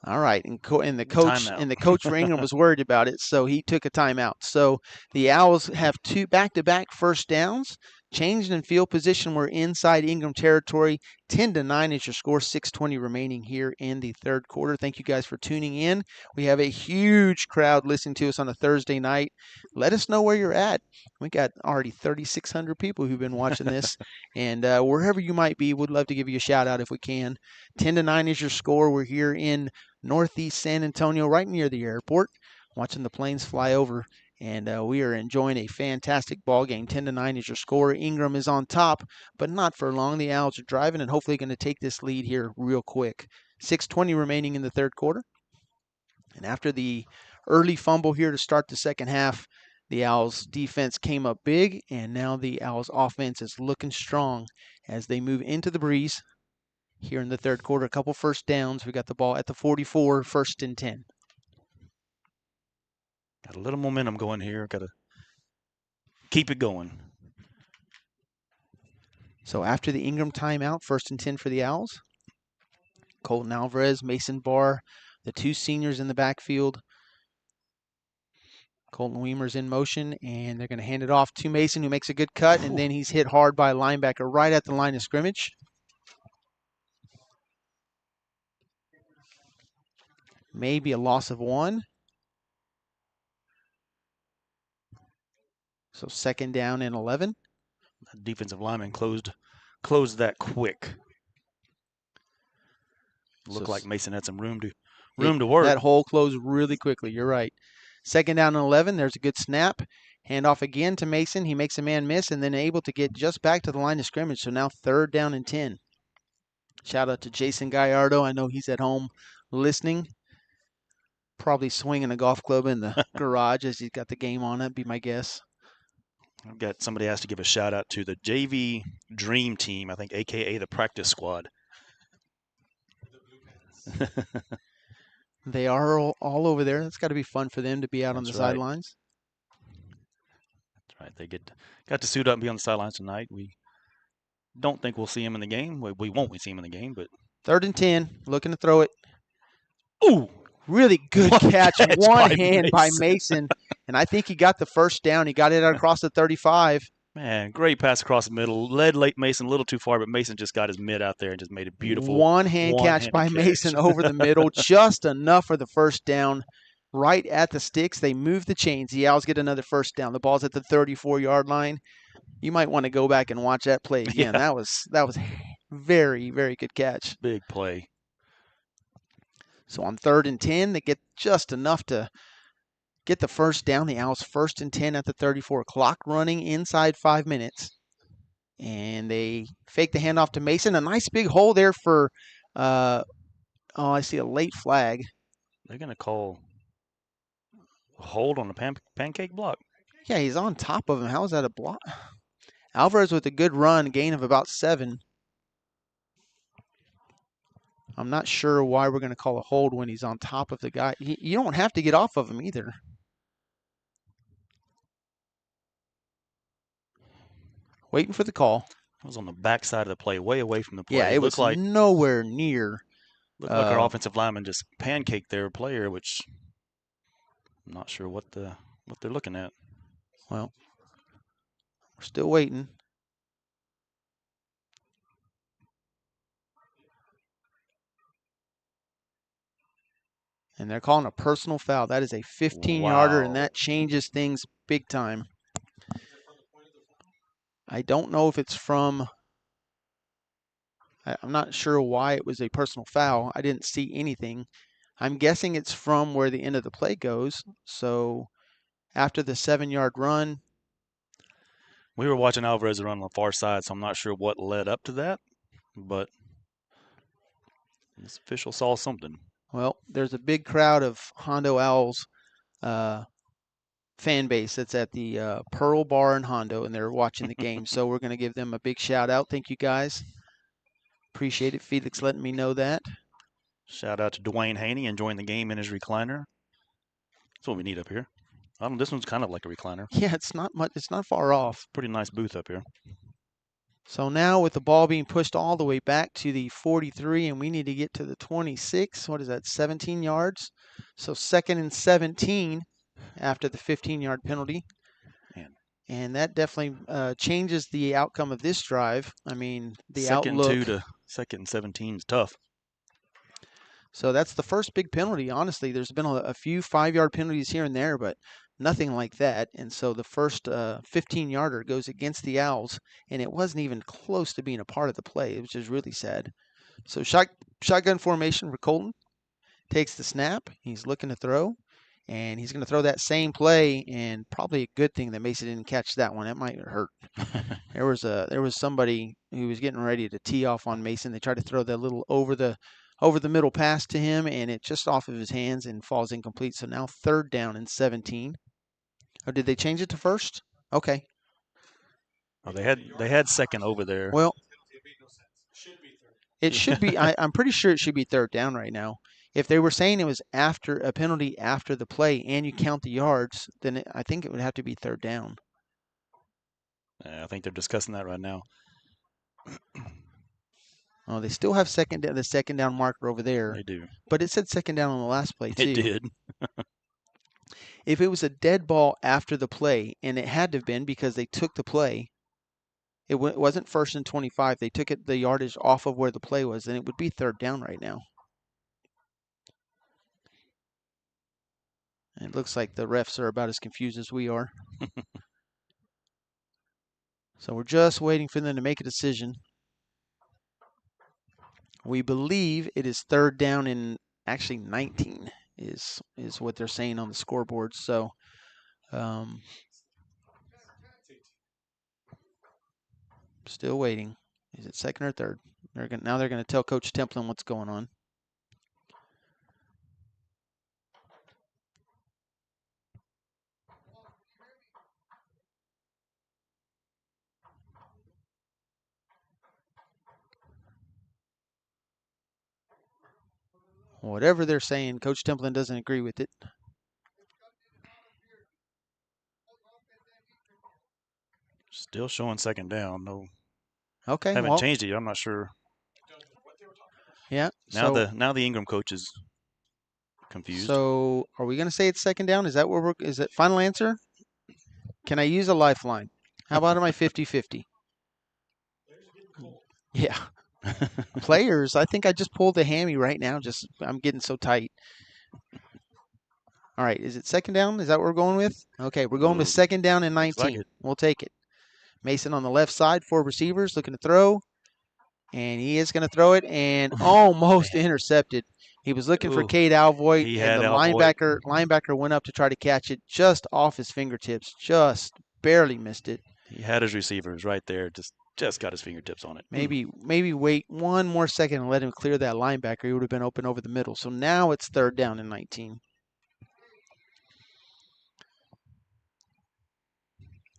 All right, and the coach for Ingram was worried about it, so he took a timeout. So the Owls have 2 back-to-back first downs. Changed in field position. We're inside Ingram territory. 10-9 is your score. 6:20 remaining here in the third quarter. Thank you guys for tuning in. We have a huge crowd listening to us on a Thursday night. Let us know where you're at. We got already 3,600 people who've been watching this, and wherever you might be, we'd love to give you a shout out if we can. 10-9 is your score. We're here in Northeast San Antonio, right near the airport, watching the planes fly over. And we are enjoying a fantastic ball game. 10-9 is your score. Ingram is on top, but not for long. The Owls are driving and hopefully going to take this lead here real quick. 6:20 remaining in the third quarter. And after the early fumble here to start the second half, the Owls defense came up big, and now the Owls offense is looking strong as they move into the breeze here in the third quarter. A couple first downs. We got the ball at the 44, 1st and 10. Got a little momentum going here. Got to keep it going. So after the Ingram timeout, 1st and 10 for the Owls. Colton Alvarez, Mason Barr, the 2 seniors in the backfield. Colton Weimer's in motion, and they're going to hand it off to Mason, who makes a good cut, and then he's hit hard by a linebacker right at the line of scrimmage. Maybe a loss of 1. So 2nd down and 11. The defensive lineman closed that quick. Looked like Mason had some room to work. That hole closed really quickly. You're right. 2nd down and 11. There's a good snap. Hand off again to Mason. He makes a man miss and then able to get just back to the line of scrimmage. So now 3rd down and 10. Shout out to Jason Gallardo. I know he's at home listening. Probably swinging a golf club in the garage as he's got the game on it, be my guess. I've got somebody asked to give a shout out to the JV Dream Team, I think, AKA the practice squad. They are all over there. It's got to be fun for them to be out on the sidelines. That's right. They got to suit up and be on the sidelines tonight. We don't think we'll see him in the game. We won't see him in the game, but 3rd and 10, looking to throw it. Ooh, really good catch. One hand by Mason. Mason, and I think he got the first down. He got it out across the 35. Man, great pass across the middle. Led late Mason a little too far, but Mason just got his mid out there and just made a beautiful one-hand catch by Mason over the middle, just enough for the first down. Right at the sticks, they move the chains. The Owls get another first down. The ball's at the 34-yard line. You might want to go back and watch that play again. Yeah. That was very, very good catch. Big play. So on 3rd and 10, they get just enough to get the first down. The Owls 1st and 10 at the 34. Clock running inside 5 minutes. And they fake the handoff to Mason. A nice big hole there for, I see a late flag. They're going to call a hold on the pancake block. Yeah, he's on top of him. How is that a block? Alvarez with a good run, gain of about 7. I'm not sure why we're going to call a hold when he's on top of the guy. You don't have to get off of him either. Waiting for the call. It was on the backside of the play, way away from the play. Yeah, it was like nowhere near. Looked like our offensive lineman just pancaked their player, which I'm not sure what they're looking at. Well, we're still waiting. And they're calling a personal foul. That is a 15-yarder, and that changes things big time. I don't know if it's from – I'm not sure why it was a personal foul. I didn't see anything. I'm guessing it's from where the end of the play goes. So after the 7-yard run. We were watching Alvarez run on the far side, so I'm not sure what led up to that. But this official saw something. Well, there's a big crowd of Hondo Owls fan base that's at the Pearl Bar in Hondo, and they're watching the game. So we're going to give them a big shout out. Thank you, guys. Appreciate it. Felix letting me know that. Shout out to Dwayne Haney enjoying the game in his recliner. That's what we need up here. This one's kind of like a recliner. Yeah, it's not much. It's not far off. Pretty nice booth up here. So now with the ball being pushed all the way back to the 43, and we need to get to the 26. What is that, 17 yards? So 2nd and 17 after the 15-yard penalty. Man. And that definitely changes the outcome of this drive. I mean, the outlook. 2nd to 2nd and 17 is tough. So that's the first big penalty. Honestly, there's been a few 5-yard penalties here and there, but nothing like that. And so the first 15-yarder goes against the Owls, and it wasn't even close to being a part of the play, which is really sad. So shotgun formation for Colton. Takes the snap. He's looking to throw, and he's going to throw that same play, and probably a good thing that Mason didn't catch that one. That might hurt. There was somebody who was getting ready to tee off on Mason. They tried to throw that little over the middle pass to him, and it just off of his hands and falls incomplete. So now 3rd down and 17. Or did they change it to 1st? Okay. Oh, they had 2nd over there. Well, it should be. I'm pretty sure it should be 3rd down right now. If they were saying it was after a penalty after the play and you count the yards, then I think it would have to be 3rd down. I think they're discussing that right now. Oh, they still have the 2nd down marker over there. They do. But it said 2nd down on the last play, too. It did. If it was a dead ball after the play, and it had to have been because they took the play, it wasn't 1st and 25. They took the yardage off of where the play was, and it would be 3rd down right now. And it looks like the refs are about as confused as we are. So we're just waiting for them to make a decision. We believe it is 3rd down and actually 19 is what they're saying on the scoreboard. So still waiting. Is it 2nd or 3rd? Now they're going to tell Coach Templin what's going on. Whatever they're saying, Coach Templin doesn't agree with it. Still showing second down. No. Okay. Haven't changed it. I'm not sure. Yeah. Now the Ingram coach is confused. So are we going to say it's second down? Is that what is it final answer? Can I use a lifeline? How about my 50-50? Yeah. Players, I think I just pulled the hammy right now. I'm getting so tight. All right, is it second down? Is that what we're going with? Okay, we're going with second down and 19. Like we'll take it. Mason on the left side, 4 receivers, looking to throw. And he is going to throw it and almost intercepted. He was looking for Cade Alvoy, and the linebacker went up to try to catch it just off his fingertips, just barely missed it. He had his receivers right there, just got his fingertips on it. Maybe wait one more second and let him clear that linebacker. He would have been open over the middle. So now it's third down and 19.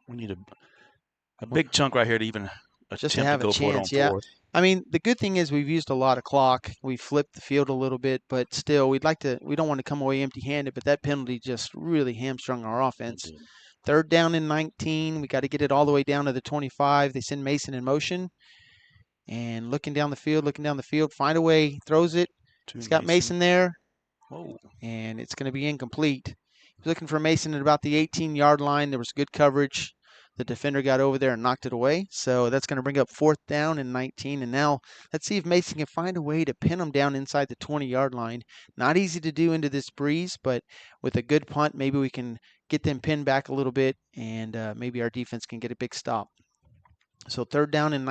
We need a big chunk right here to even just to have a chance. Yeah. Fourth. I mean, the good thing is we've used a lot of clock. We flipped the field a little bit, but still, we don't want to come away empty-handed, but that penalty just really hamstrung our offense. Third down and 19. We got to get it all the way down to the 25. They send Mason in motion. And looking down the field, find a way, throws it. He's got Mason there. Whoa. And it's going to be incomplete. He was looking for Mason at about the 18-yard line. There was good coverage. The defender got over there and knocked it away. So that's going to bring up fourth down and 19. And now let's see if Mason can find a way to pin him down inside the 20-yard line. Not easy to do into this breeze, but with a good punt, maybe we can get them pinned back a little bit, and maybe our defense can get a big stop. So fourth down and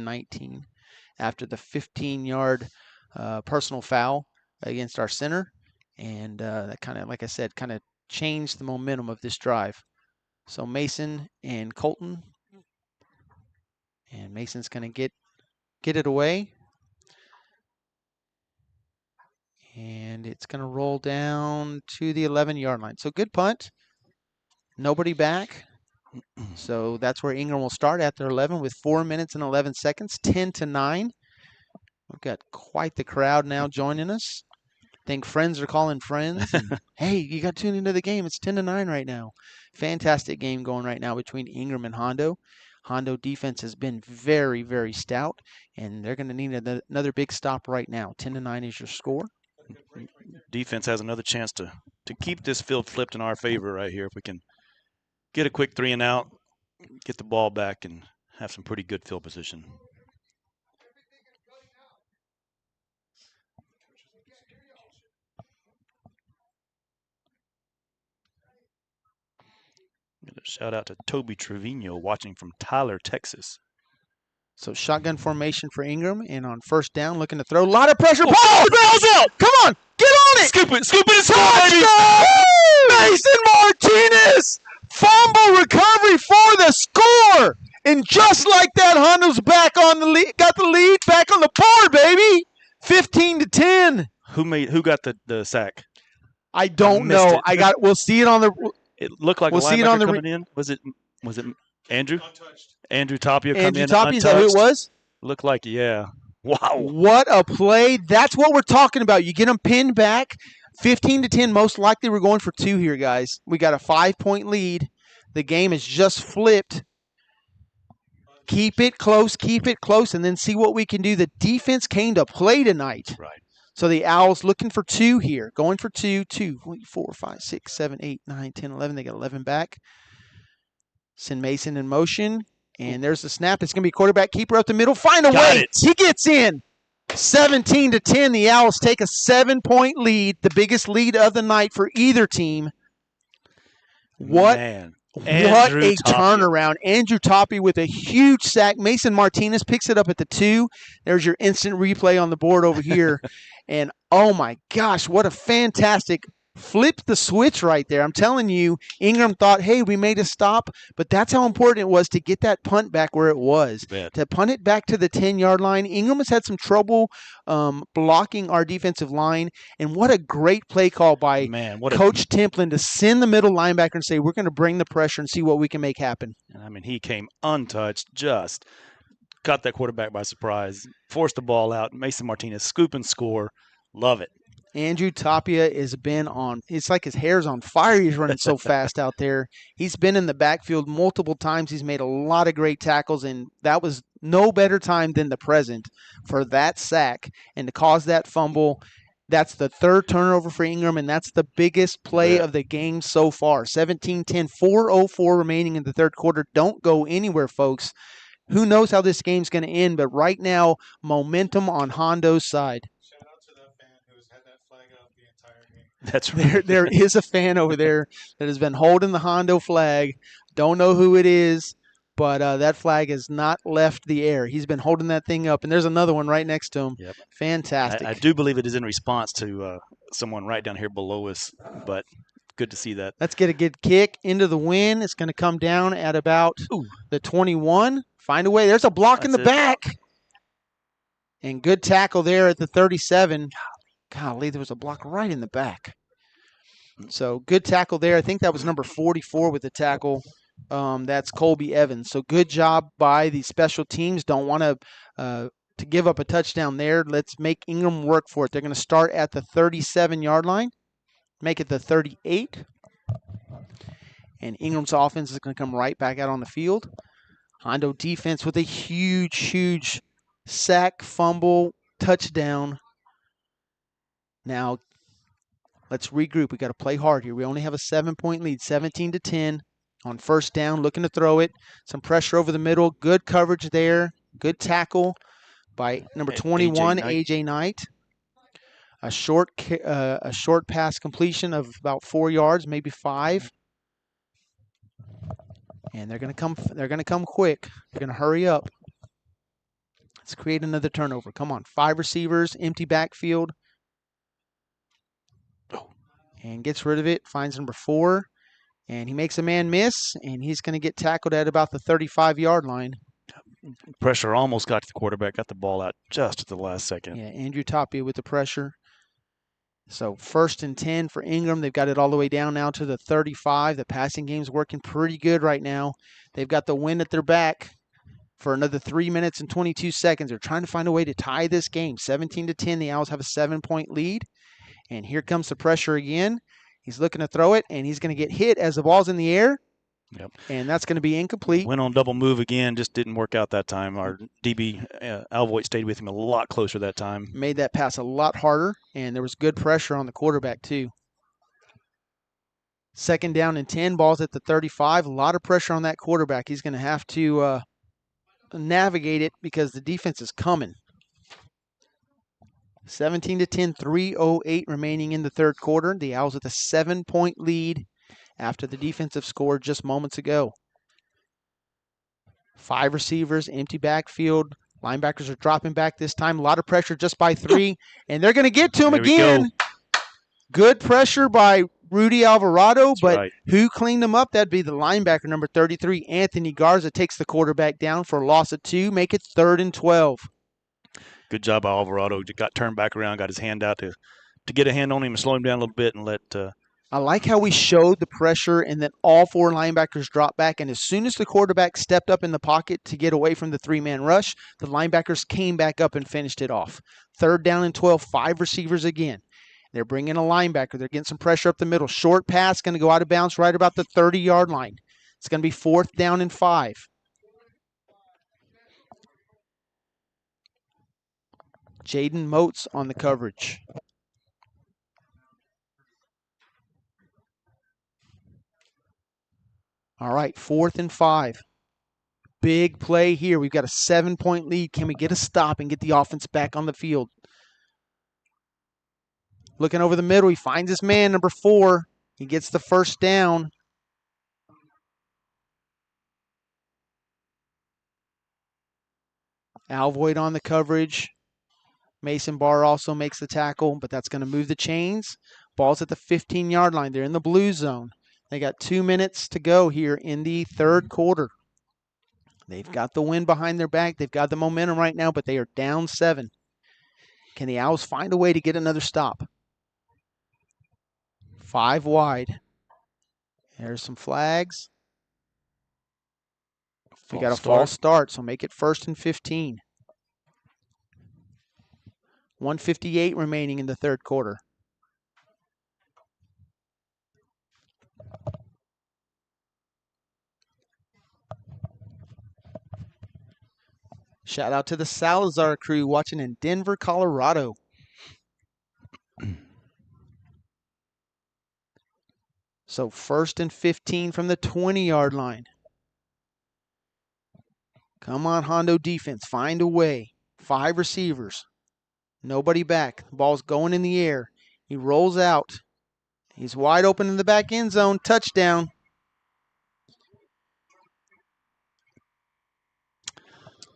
19 after the 15-yard personal foul against our center. And that kind of, like I said, kind of changed the momentum of this drive. So Mason and Colton. And Mason's going to get it away. And it's going to roll down to the 11-yard line. So good punt. Nobody back. So that's where Ingram will start at their 11 with 4 minutes and 11 seconds, 10-9. We've got quite the crowd now joining us. I think friends are calling friends. And, hey, you got to tune into the game. It's 10-9 right now. Fantastic game going right now between Ingram and Hondo. Hondo defense has been very, very stout, and they're going to need another big stop right now. 10-9 is your score. Defense has another chance to keep this field flipped in our favor right here if we can get a quick 3 and out, get the ball back, and have some pretty good field position. Shout out to Toby Trevino watching from Tyler, Texas. So shotgun formation for Ingram, and on first down, looking to throw. A lot of pressure. Ball bails out. Come on, get on it. Scoop it, baby. Mason Martinez. Fumble recovery for the score. And just like that, Hondo's back on the lead. Got the lead back on the board, baby. 15-10. Who got the sack? I don't know. We'll see it on the. It looked like we'll see it on the coming in. Was it Andrew? Andrew Tapia coming in. Andrew Tapia, is that who it was? Looked like, yeah. Wow. What a play. That's what we're talking about. You get them pinned back. 15-10. Most likely we're going for 2 here, guys. We got a 5-point lead. The game is just flipped. Keep it close, and then see what we can do. The defense came to play tonight. Right. So the Owls looking for 2 here. Going for 2, 4, 5, 6, 7, 8, 9, 10, 11. They got 11 back. Send Mason in motion. And there's the snap. It's going to be quarterback keeper up the middle. Find a way. He gets in. 17-10. The Owls take a 7-point lead. The biggest lead of the night for either team. What a turnaround. Andrew Tapia with a huge sack. Mason Martinez picks it up at the 2. There's your instant replay on the board over here. And, oh, my gosh, what a fantastic flipped the switch right there. I'm telling you, Ingram thought, hey, we made a stop, but that's how important it was to get that punt back where it was. Bet. To punt it back to the 10-yard line. Ingram has had some trouble blocking our defensive line, and what a great play call by Man, Coach Templin to send the middle linebacker and say, we're going to bring the pressure and see what we can make happen. I mean, he came untouched, just caught that quarterback by surprise, forced the ball out. Mason Martinez scoop and score. Love it. Andrew Tapia has been on, it's like his hair's on fire. He's running so fast out there. He's been in the backfield multiple times. He's made a lot of great tackles, and that was no better time than the present for that sack and to cause that fumble. That's the third turnover for Ingram, and that's the biggest play of the game so far. 17-10, 4:04 remaining in the third quarter. Don't go anywhere, folks. Who knows how this game's going to end, but right now, momentum on Hondo's side. That's right. There is a fan over there that has been holding the Hondo flag. Don't know who it is, but that flag has not left the air. He's been holding that thing up, and there's another one right next to him. Yep. Fantastic. I do believe it is in response to someone right down here below us, but good to see that. Let's get a good kick into the wind. It's going to come down at about the 21. Find a way. There's a block in the back. And good tackle there at the 37. Golly, there was a block right in the back. So good tackle there. I think that was number 44 with the tackle. That's Colby Evans. So good job by the special teams. Don't want to give up a touchdown there. Let's make Ingram work for it. They're going to start at the 37-yard line, make it the 38. And Ingram's offense is going to come right back out on the field. Hondo defense with a huge, huge sack, fumble, touchdown. Now, let's regroup. We got to play hard here. We only have a 7-point lead, 17-10 on first down, looking to throw it. Some pressure over the middle. Good coverage there. Good tackle by number 21, A.J. Knight. A short pass completion of about 4 yards, maybe 5. And they're going to come. They're going to come quick. They're going to hurry up. Let's create another turnover. Come on, 5 receivers, empty backfield. And gets rid of it, finds number 4, and he makes a man miss, and he's going to get tackled at about the 35-yard line. Pressure almost got to the quarterback, got the ball out just at the last second. Yeah, Andrew Tapia with the pressure. So 1st and 10 for Ingram. They've got it all the way down now to the 35. The passing game's working pretty good right now. They've got the wind at their back for another 3 minutes and 22 seconds. They're trying to find a way to tie this game. 17-10, the Owls have a 7-point lead. And here comes the pressure again. He's looking to throw it, and he's going to get hit as the ball's in the air. Yep. And that's going to be incomplete. Went on double move again, just didn't work out that time. Our DB, Alvoit, stayed with him a lot closer that time. Made that pass a lot harder, and there was good pressure on the quarterback too. 2nd down and 10, balls at the 35. A lot of pressure on that quarterback. He's going to have to navigate it because the defense is coming. 17-10, 3:08 remaining in the third quarter. The Owls with a 7-point lead after the defensive score just moments ago. 5 receivers, empty backfield. Linebackers are dropping back this time. A lot of pressure just by 3, and they're going to get to him again. Good pressure by Rudy Alvarado, That's but right. Who cleaned him up? That'd be the linebacker, number 33, Anthony Garza, takes the quarterback down for a loss of 2. Make it 3rd and 12. Good job by Alvarado. Got turned back around, got his hand out to get a hand on him and slow him down a little bit and let. I like how we showed the pressure and then all 4 linebackers dropped back. And as soon as the quarterback stepped up in the pocket to get away from the 3-man rush, the linebackers came back up and finished it off. 3rd down and 12, 5 receivers again. They're bringing a linebacker. They're getting some pressure up the middle. Short pass, going to go out of bounds right about the 30-yard line. It's going to be 4th down and 5. Jaden Moats on the coverage. All right, 4th and 5. Big play here. We've got a 7-point lead. Can we get a stop and get the offense back on the field? Looking over the middle, he finds his man, number 4. He gets the 1st down. Alvoid on the coverage. Mason Barr also makes the tackle, but that's going to move the chains. Ball's at the 15-yard line. They're in the blue zone. They got 2 minutes to go here in the third quarter. They've got the wind behind their back. They've got the momentum right now, but they are down 7. Can the Owls find a way to get another stop? 5 wide. There's some flags. We got a false start, so make it 1st and 15. 1:58 remaining in the third quarter. Shout out to the Salazar crew watching in Denver, Colorado. So 1st and 15 from the 20-yard line. Come on, Hondo defense. Find a way. 5 receivers. Nobody back. The ball's going in the air. He rolls out. He's wide open in the back end zone. Touchdown.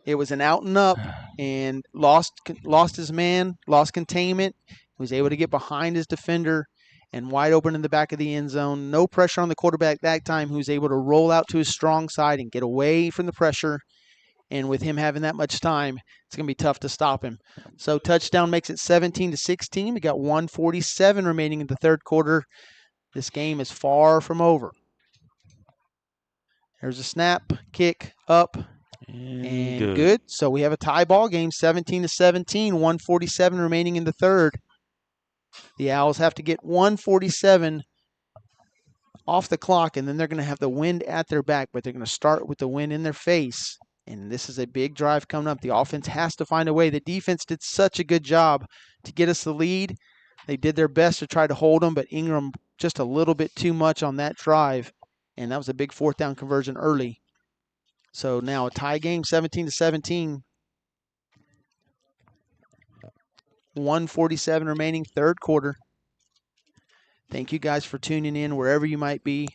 It was an out and up, and lost his man, lost containment. He was able to get behind his defender and wide open in the back of the end zone. No pressure on the quarterback that time, who was able to roll out to his strong side and get away from the pressure. And with him having that much time, it's going to be tough to stop him. So touchdown makes it 17-16. We got 1:47 remaining in the third quarter. This game is far from over. There's a snap, kick, up, and good. So we have a tie ball game, 17-17, 1:47 remaining in the third. The Owls have to get 1:47 off the clock, and then they're going to have the wind at their back, but they're going to start with the wind in their face. And this is a big drive coming up. The offense has to find a way. The defense did such a good job to get us the lead. They did their best to try to hold them, but Ingram just a little bit too much on that drive, and that was a big 4th down conversion early. So now a tie game, 17-17. 1:47 remaining, third quarter. Thank you guys for tuning in wherever you might be.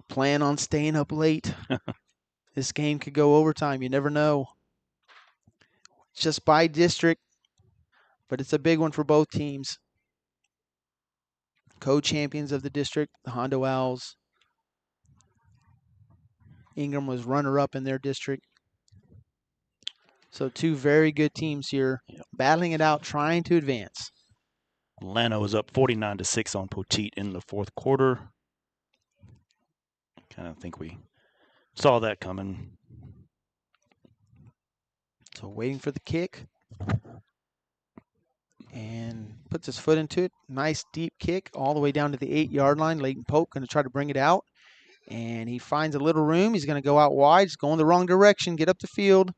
Plan on staying up late. This game could go overtime. You never know. It's just by district, but it's a big one for both teams. Co-champions of the district, the Hondo Owls. Ingram was runner-up in their district. So 2 very good teams here, battling it out, trying to advance. Llano was up 49-6 on Poteet in the fourth quarter. Kind of think we saw that coming. So waiting for the kick. And puts his foot into it. Nice deep kick all the way down to the 8-yard line. Leighton Pope going to try to bring it out. And he finds a little room. He's going to go out wide. He's going the wrong direction. Get up the field.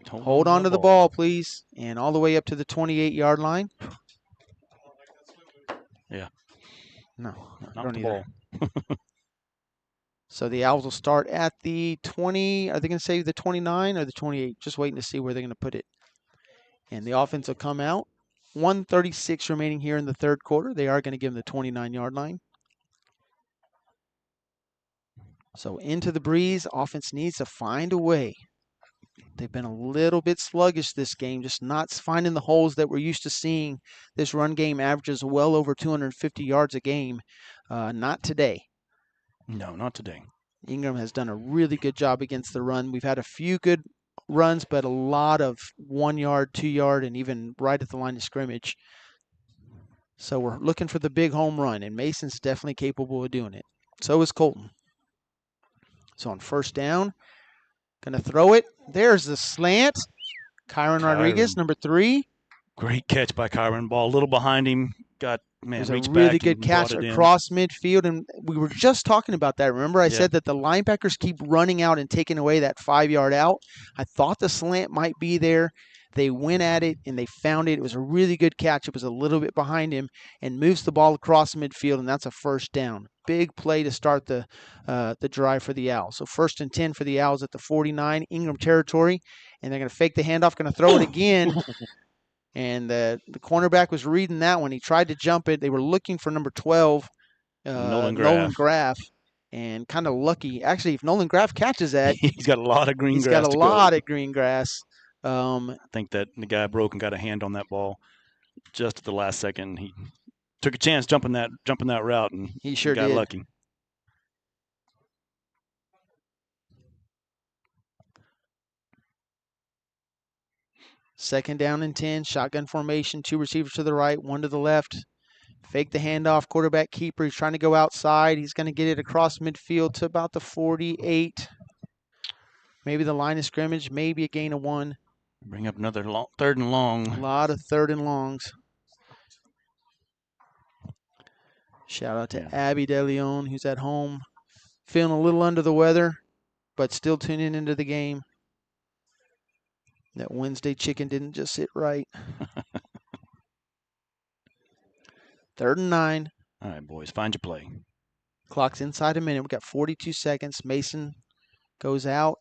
Hold on to the ball, please. And all the way up to the 28-yard line. Yeah. No, not the ball. So the Owls will start at the 20. Are they going to say the 29 or the 28? Just waiting to see where they're going to put it. And the offense will come out. 1:36 remaining here in the third quarter. They are going to give them the 29-yard line. So into the breeze. Offense needs to find a way. They've been a little bit sluggish this game, just not finding the holes that we're used to seeing. This run game averages well over 250 yards a game. Not today. No, not today. Ingram has done a really good job against the run. We've had a few good runs, but a lot of 1 yard, 2 yard, and even right at the line of scrimmage. So we're looking for the big home run, and Mason's definitely capable of doing it. So is Colton. So on first down, going to throw it. There's the slant. Kyron Rodriguez, number 3. Great catch by Kyron. Ball a little behind him. There's a really good catch across midfield, and we were just talking about that. Remember I said that the linebackers keep running out and taking away that 5-yard out? I thought the slant might be there. They went at it, and they found it. It was a really good catch. It was a little bit behind him and moves the ball across midfield, and that's a first down. Big play to start the drive for the Owls. So 1st and 10 for the Owls at the 49, Ingram territory, and they're going to fake the handoff, going to throw it again. And the cornerback was reading that one. He tried to jump it. They were looking for number 12, Nolan Graff, and kind of lucky. Actually, if Nolan Graff catches that, he's got a lot of green grass. He's got a lot of green grass. I think that the guy broke and got a hand on that ball just at the last second. He took a chance jumping that route, and He sure got did. lucky. Second down and 10, shotgun formation, 2 receivers to the right, 1 to the left. Fake the handoff, quarterback keeper. He's trying to go outside. He's going to get it across midfield to about the 48. Maybe the line of scrimmage, maybe a gain of 1. Bring up another third and long. A lot of third and longs. Shout out to Abby DeLeon, who's at home, feeling a little under the weather, but still tuning into the game. That Wednesday chicken didn't just sit right. 3rd and 9. All right, boys, find your play. Clock's inside a minute. We got 42 seconds. Mason goes out.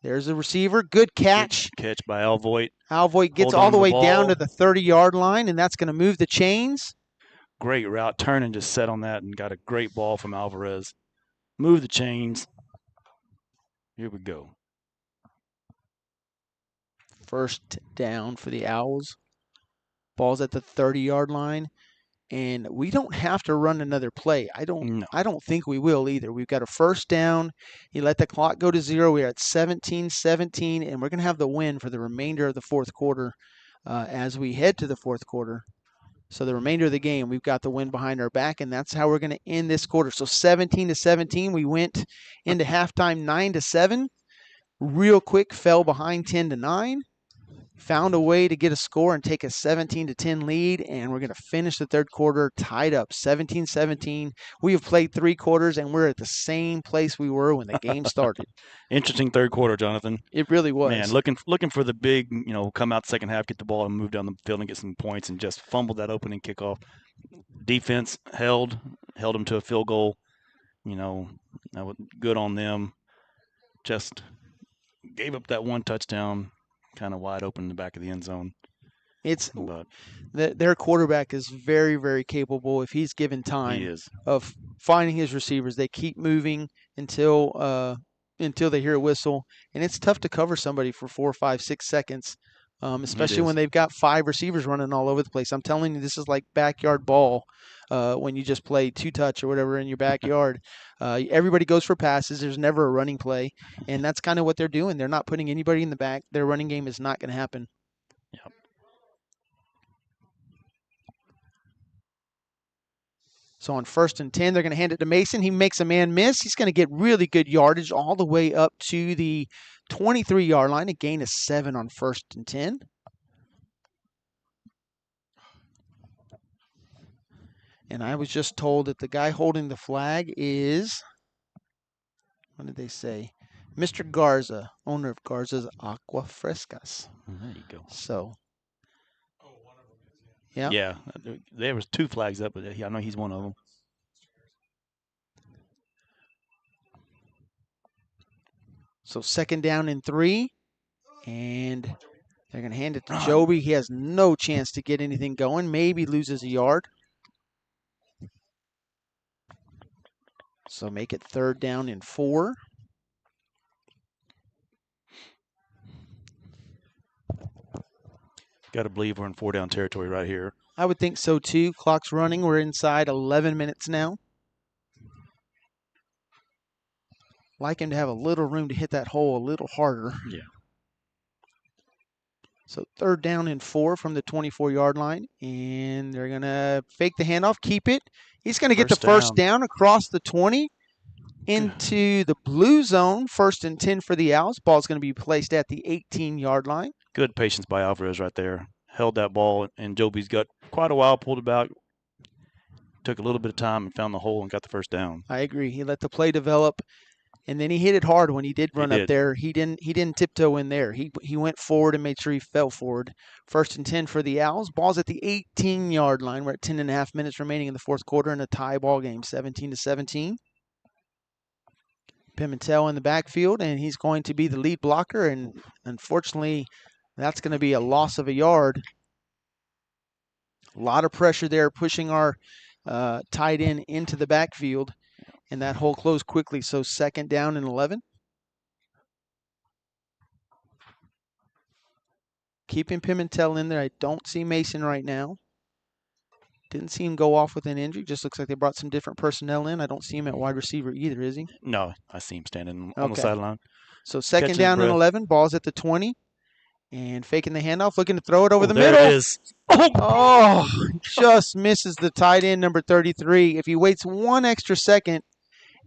There's the receiver. Good catch. Good catch by Alvoit. Alvoit gets all the way down to the 30-yard line, and that's going to move the chains. Great route. Turn and just set on that and got a great ball from Alvarez. Move the chains. Here we go. First down for the Owls. Ball's at the 30-yard line, and we don't have to run another play. I don't think we will either. We've got a first down. You let the clock go to 0. We're at 17-17, and we're going to have the win for the remainder of the fourth quarter as we head to the fourth quarter. So the remainder of the game, we've got the win behind our back, and that's how we're going to end this quarter. So 17-17, we went into halftime 9-7. Real quick, fell behind 10-9. Found a way to get a score and take a 17-10 lead, and we're going to finish the third quarter tied up 17-17. We have played 3 quarters, and we're at the same place we were when the game started. Interesting third quarter, Jonathan. It really was. Man, looking for the big, come out second half, get the ball and move down the field and get some points, and just fumbled that opening kickoff. Defense held them to a field goal. That was good on them. Just gave up that one touchdown, kind of wide open in the back of the end zone. Their quarterback is very, very capable if he's given time. He is. Of finding his receivers. They keep moving until they hear a whistle, and it's tough to cover somebody for 4, 5, 6 seconds, especially when they've got 5 receivers running all over the place. I'm telling you, this is like backyard ball when you just play 2-touch or whatever in your backyard. Everybody goes for passes. There's never a running play, and that's kind of what they're doing. They're not putting anybody in the back. Their running game is not going to happen. Yep. So on 1st and 10, they're going to hand it to Mason. He makes a man miss. He's going to get really good yardage all the way up to the 23-yard line. A gain of 7 on 1st and 10. And I was just told that the guy holding the flag is, what did they say? Mr. Garza, owner of Garza's Aqua Frescas. There you go. So. Yeah, there was 2 flags up, but I know he's one of them. So 2nd down and 3, and they're going to hand it to Joby. He has no chance to get anything going. Maybe loses a yard. So make it 3rd down and 4. Got to believe we're in 4-down territory right here. I would think so, too. Clock's running. We're inside 11 minutes now. Like him to have a little room to hit that hole a little harder. Yeah. So 3rd down and 4 from the 24-yard line. And they're going to fake the handoff, keep it. He's going to get the first down across the 20 into the blue zone. 1st and 10 for the Owls. Ball's going to be placed at the 18-yard line. Good patience by Alvarez right there. Held that ball in Joby's gut quite a while, pulled it back. Took a little bit of time and found the hole and got the first down. I agree. He let the play develop, and then he hit it hard when he did run up there. He didn't tiptoe in there. He went forward and made sure he fell forward. 1st and 10 for the Owls. Ball's at the 18-yard line. We're at 10.5 minutes remaining in the fourth quarter in a tie ball game, 17-17. Pimentel in the backfield, and he's going to be the lead blocker, and unfortunately, that's going to be a loss of a yard. A lot of pressure there, pushing our tight end into the backfield, and that hole closed quickly. So 2nd down and 11. Keeping Pimentel in there. I don't see Mason right now. Didn't see him go off with an injury. Just looks like they brought some different personnel in. I don't see him at wide receiver either, is he? No, I see him standing on the Okay. sideline. So second Catching his down and breath. 11. Ball's at the 20. And faking the handoff, looking to throw it over the There middle. it is. Oh, just misses the tight end, number 33. If he waits one extra second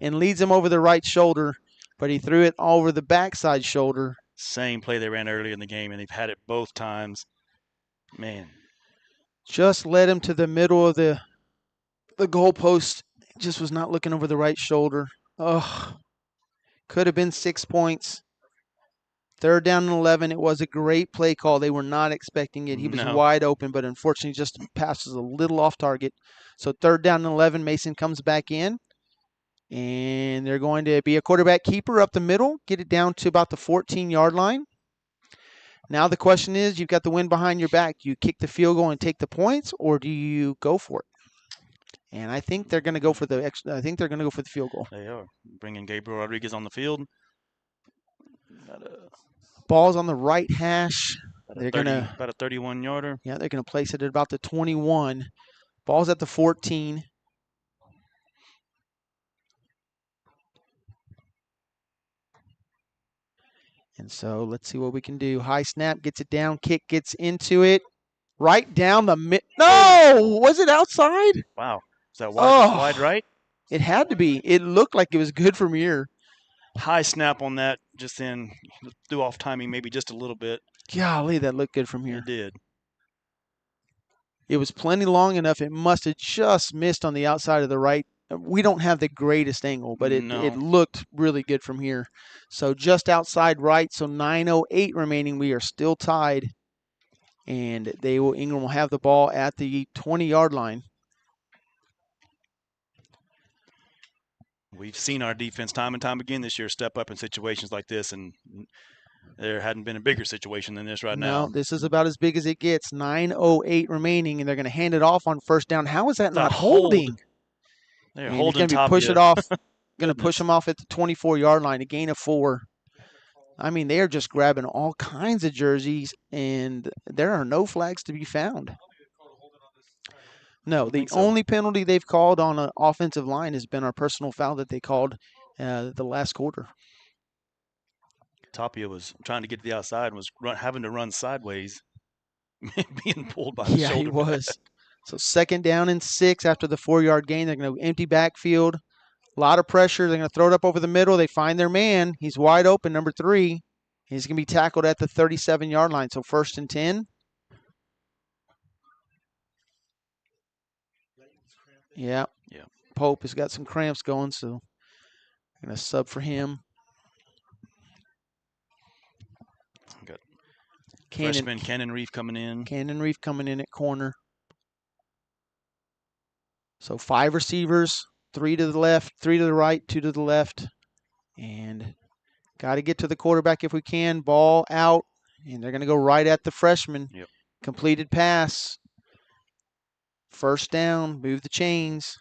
and leads him over the right shoulder, but he threw it over the backside shoulder. Same play they ran earlier in the game, and they've had it both times. Man. Just led him to the middle of the goalpost. Just was not looking over the right shoulder. Oh, could have been 6 points. Third down and 11. It was a great play call. They were not expecting it. He was wide open, but unfortunately just passes a little off target. So third down and 11, Mason comes back in. And they're going to be a quarterback keeper up the middle, get it down to about the 14-yard line. Now the question is, you've got the wind behind your back. Do you kick the field goal and take the points, or do you go for it? And I think they're going to go for the field goal. They are bringing Gabriel Rodriguez on the field. Ball's on the right hash. They're gonna about a 31-yarder. Yeah, they're going to place it at about the 21. Ball's at the 14. And so let's see what we can do. High snap, gets it down, kick gets into it. Right down the mid. No! Was it outside? Wow. Is that wide right? It had to be. It looked like it was good from here. High snap on that, just then threw off timing maybe just a little bit. Golly, that looked good from here. It did. It was plenty long enough. It must have just missed on the outside of the right. We don't have the greatest angle, but it looked really good from here. So just outside right, so 9:08 remaining. We are still tied. And Ingram will have the ball at the 20-yard line. We've seen our defense time and time again this year step up in situations like this, and there hadn't been a bigger situation than this now. No, this is about as big as it gets. 9:08 remaining, and they're going to hand it off on first down. How is that not holding? They're holding going to push it off. Going to push them off at the 24-yard line, a gain of 4. I mean, they are just grabbing all kinds of jerseys, and there are no flags to be found. No, the only penalty they've called on an offensive line has been our personal foul that they called the last quarter. Tapia was trying to get to the outside and was having to run sideways, being pulled by the shoulder. Yeah, he was. So second down and 6 after the 4-yard gain. They're going to empty backfield. A lot of pressure. They're going to throw it up over the middle. They find their man. He's wide open, number 3. He's going to be tackled at the 37-yard line. So first and 10. Yeah. Pope has got some cramps going, so I'm going to sub for him. Got freshman Cannon Reef coming in. Cannon Reef coming in at corner. So 5 receivers, 3 to the left, 3 to the right, 2 to the left. And got to get to the quarterback if we can. Ball out, and they're going to go right at the freshman. Yep. Completed pass. First down, move the chains.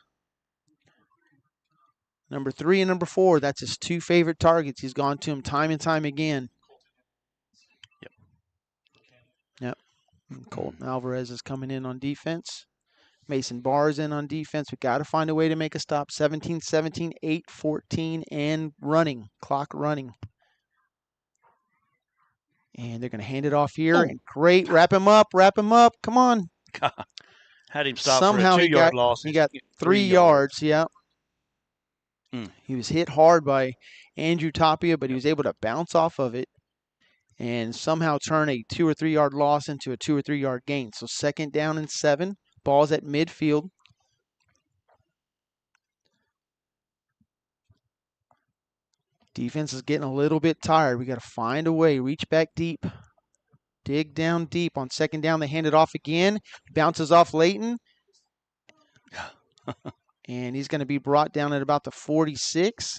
Number 3 and number 4, that's his 2 favorite targets. He's gone to him time and time again. Yep. And Colton Alvarez is coming in on defense. Mason Barr's in on defense. We got to find a way to make a stop. 17-17, 8-14, and running. Clock running. And they're going to hand it off here. And great. Wrap him up. Come on. Had him stop Somehow for a 2-yard loss. He got 3 yards. Yeah. He was hit hard by Andrew Tapia, but he was able to bounce off of it and somehow turn a 2 or 3 yard loss into a 2 or 3 yard gain. So second down and 7. Ball's at midfield. Defense is getting a little bit tired. We got to find a way. Reach back deep. Dig down deep. On second down, they hand it off again. Bounces off Layton. And he's going to be brought down at about the 46.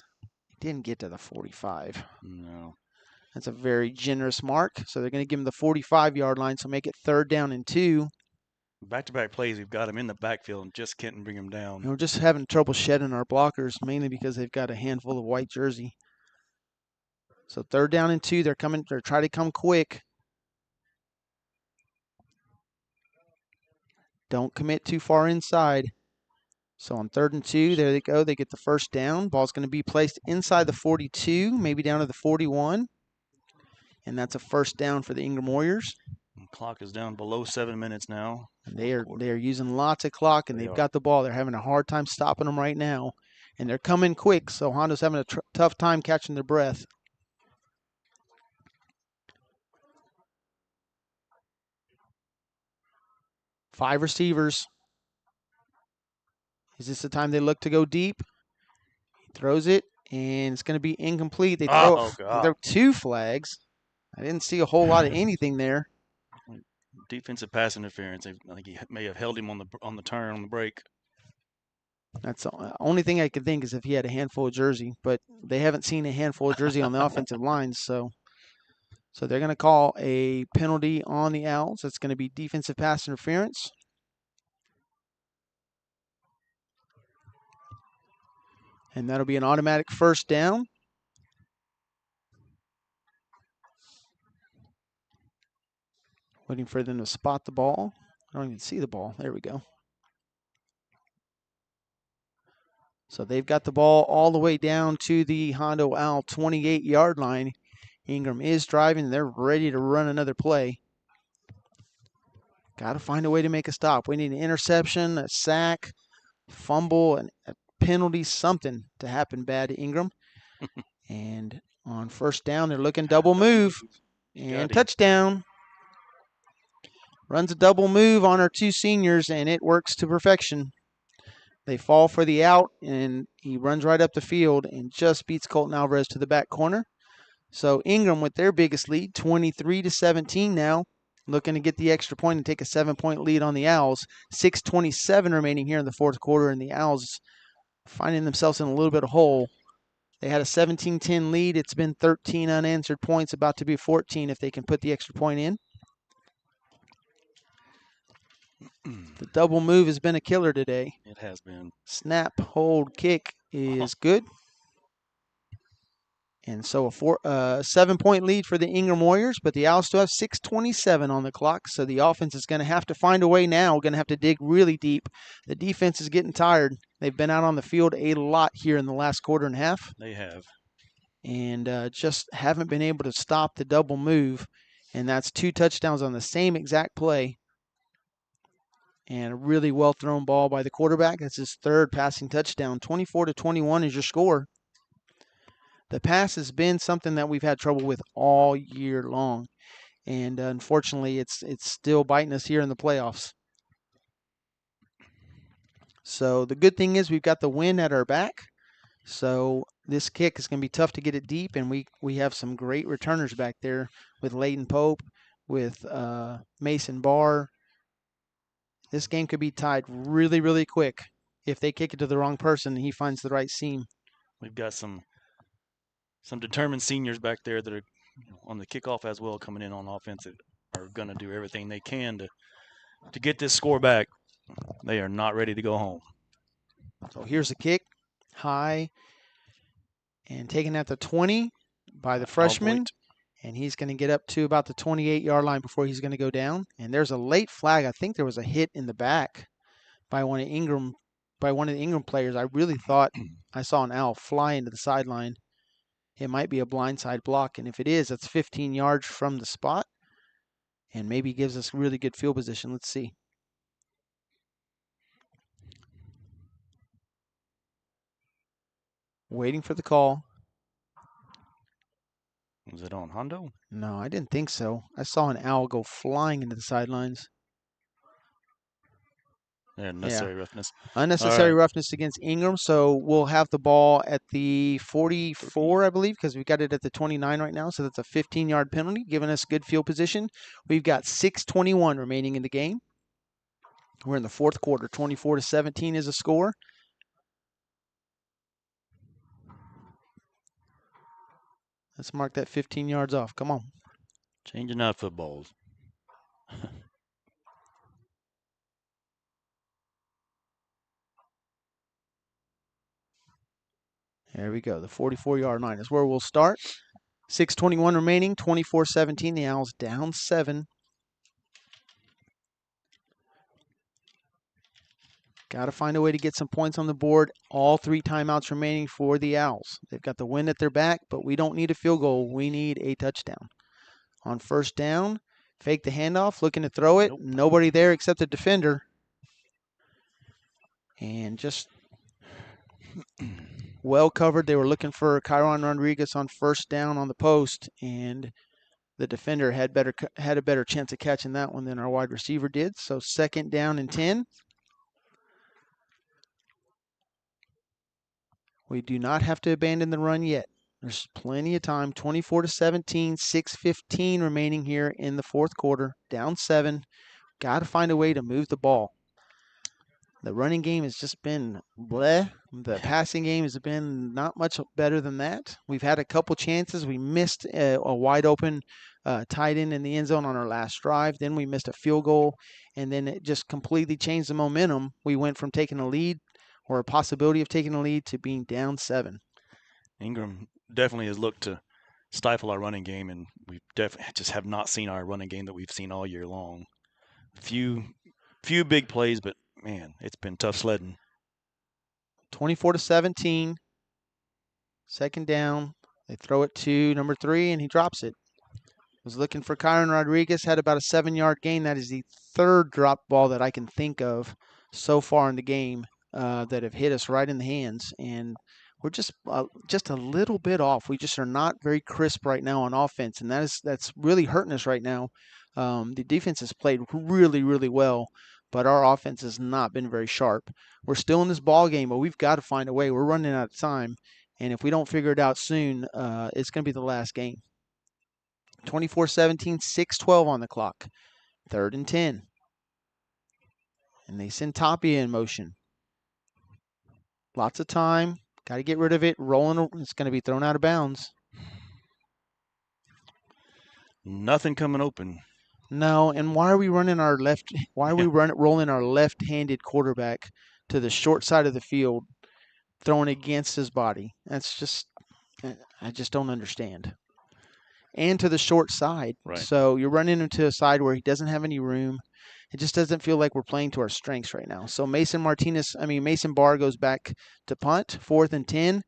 Didn't get to the 45. No. That's a very generous mark. So they're going to give him the 45-yard line, so make it third down and 2. Back-to-back plays, we've got him in the backfield and just can't bring him down. We're just having trouble shedding our blockers, mainly because they've got a handful of white jersey. So third down and 2, they're trying to come quick. Don't commit too far inside. So on 3rd and 2, there they go. They get the first down. Ball's going to be placed inside the 42, maybe down to the 41. And that's a first down for the Ingram Warriors. The clock is down below 7 minutes now. And they are using lots of clock, and they've got the ball. They're having a hard time stopping them right now. And they're coming quick, so Hondo's having a tough time catching their breath. Five receivers. Is this the time they look to go deep? He throws it, and it's going to be incomplete. They throw 2 flags. I didn't see a whole lot of anything there. Defensive pass interference. I think he may have held him on the turn, on the break. That's the only thing I could think is if he had a handful of jersey, but they haven't seen a handful of jersey on the offensive lines, so they're going to call a penalty on the Owls. It's going to be defensive pass interference. And that'll be an automatic first down. Waiting for them to spot the ball. I don't even see the ball. There we go. So they've got the ball all the way down to the Hondo Owl 28-yard line. Ingram is driving. They're ready to run another play. Got to find a way to make a stop. We need an interception, a sack, fumble, and a penalty, something to happen bad to Ingram. And on first down, they're looking double move. And touchdown. Runs a double move on our 2 seniors, and it works to perfection. They fall for the out, and he runs right up the field and just beats Colton Alvarez to the back corner. So Ingram with their biggest lead, 23-17 now, looking to get the extra point and take a 7-point lead on the Owls. 6:27 remaining here in the fourth quarter, and the Owls finding themselves in a little bit of hole. They had a 17-10 lead. It's been 13 unanswered points, about to be 14 if they can put the extra point in. The double move has been a killer today. It has been. Snap, hold, kick is good. And so a 7-point lead for the Ingram Warriors, but the Owls still have 6:27 on the clock, so the offense is going to have to find a way now. We're going to have to dig really deep. The defense is getting tired. They've been out on the field a lot here in the last quarter and a half. They have. And just haven't been able to stop the double move, and that's 2 touchdowns on the same exact play. And a really well-thrown ball by the quarterback. That's his 3rd passing touchdown. 24-21 is your score. The pass has been something that we've had trouble with all year long. And unfortunately, it's still biting us here in the playoffs. So the good thing is we've got the win at our back. So this kick is going to be tough to get it deep, and we have some great returners back there with Leighton Pope, with Mason Barr. This game could be tied really, really quick. If they kick it to the wrong person, he finds the right seam. We've got some determined seniors back there that are on the kickoff as well, coming in on offense, that are going to do everything they can to get this score back. They are not ready to go home. So here's the kick, high, and taken at the 20 by the freshman. And he's going to get up to about the 28-yard line before he's going to go down. And there's a late flag. I think there was a hit in the back by one of the Ingram players. I really thought I saw an owl fly into the sideline. It might be a blindside block, and if it is, that's 15 yards from the spot, and maybe gives us really good field position. Let's see. Waiting for the call. Was it on Hondo? No, I didn't think so. I saw an owl go flying into the sidelines. Yeah, unnecessary roughness. Unnecessary roughness against Ingram. So we'll have the ball at the 44, I believe, because we've got it at the 29 right now. So that's a 15-yard penalty, giving us good field position. We've got 6:21 remaining in the game. We're in the fourth quarter. 24-17 is the score. Let's mark that 15 yards off. Come on. Changing out footballs. There we go. The 44-yard line is where we'll start. 6:21 remaining, 24-17. The Owls down 7. Got to find a way to get some points on the board. All 3 timeouts remaining for the Owls. They've got the wind at their back, but we don't need a field goal. We need a touchdown. On first down, fake the handoff, looking to throw it. Nope. Nobody there except the defender. And just well covered. They were looking for Kyron Rodriguez on first down on the post, and the defender had a better chance of catching that one than our wide receiver did. So second down and 10. We do not have to abandon the run yet. There's plenty of time. 24-17, 6:15 remaining here in the fourth quarter. Down 7. Got to find a way to move the ball. The running game has just been bleh. The passing game has been not much better than that. We've had a couple chances. We missed a wide open tight end in the end zone on our last drive. Then we missed a field goal, and then it just completely changed the momentum. We went from taking a lead or a possibility of taking a lead to being down 7. Ingram definitely has looked to stifle our running game, and we definitely just have not seen our running game that we've seen all year long. Few big plays, but man, it's been tough sledding. 24-17. Second down. They throw it to number 3, and he drops it. Was looking for Kyron Rodriguez, had about a 7-yard gain. That is the 3rd drop ball that I can think of so far in the game that have hit us right in the hands. And we're just a little bit off. We just are not very crisp right now on offense, and that's really hurting us right now. The defense has played really, really well, but our offense has not been very sharp. We're still in this ball game, but we've got to find a way. We're running out of time, and if we don't figure it out soon, it's going to be the last game. 24-17, 6:12 on the clock. 3rd and 10. And they send Tapia in motion. Lots of time. Got to get rid of it. Rolling. It's going to be thrown out of bounds. Nothing coming open. No, and why are we running our left? Why are we rolling our left-handed quarterback to the short side of the field, throwing against his body? That's just, I just don't understand. And to the short side. Right. So you're running him to a side where he doesn't have any room. It just doesn't feel like we're playing to our strengths right now. So Mason Barr goes back to punt, 4th and 10.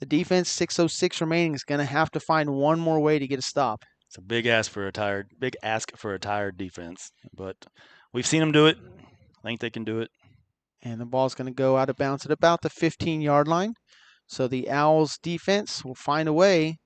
The defense, 6:06 remaining, is going to have to find one more way to get a stop. It's a big ask for a tired defense, but we've seen them do it. I think they can do it. And the ball's going to go out of bounds at about the 15-yard line. So the Owls defense will find a way.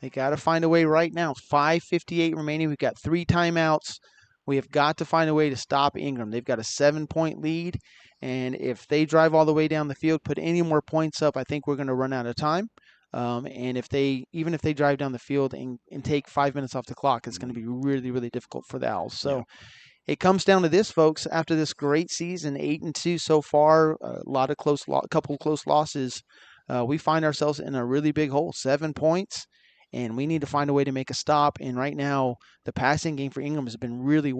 They got to find a way right now. 5:58 remaining. We've got 3 timeouts. We have got to find a way to stop Ingram. They've got a 7-point lead, and if they drive all the way down the field, put any more points up, I think we're going to run out of time. And even if they drive down the field and take 5 minutes off the clock, it's going to be really, really difficult for the Owls. So it comes down to this, folks. After this great season, 8-2 so far, couple close losses, we find ourselves in a really big hole. 7 points. And we need to find a way to make a stop. And right now, the passing game for Ingram has been really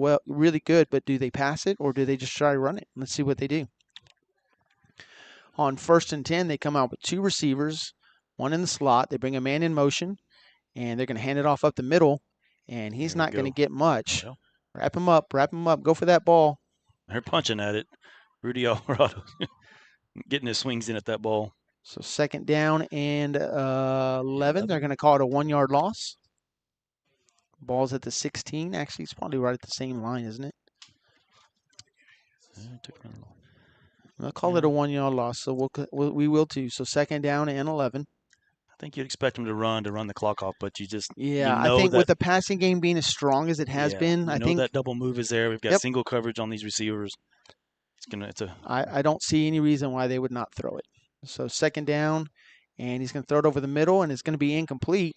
good. But do they pass it or do they just try to run it? Let's see what they do. On 1st and 10, they come out with 2 receivers, 1 in the slot. They bring a man in motion, and they're going to hand it off up the middle. And he's not going to get much. Yeah. Wrap him up. Go for that ball. They're punching at it. Rudy Alvarado getting his swings in at that ball. So 2nd down and 11. They're going to call it a 1-yard loss. Ball's at the 16. Actually, it's probably right at the same line, isn't it? They'll call it a 1-yard loss, so we will too. So 2nd down and 11. I think you'd expect them to run the clock off, but you I think with the passing game being as strong as it has been, I think that double move is there. We've got single coverage on these receivers. I don't see any reason why they would not throw it. So 2nd down, and he's going to throw it over the middle, and it's going to be incomplete.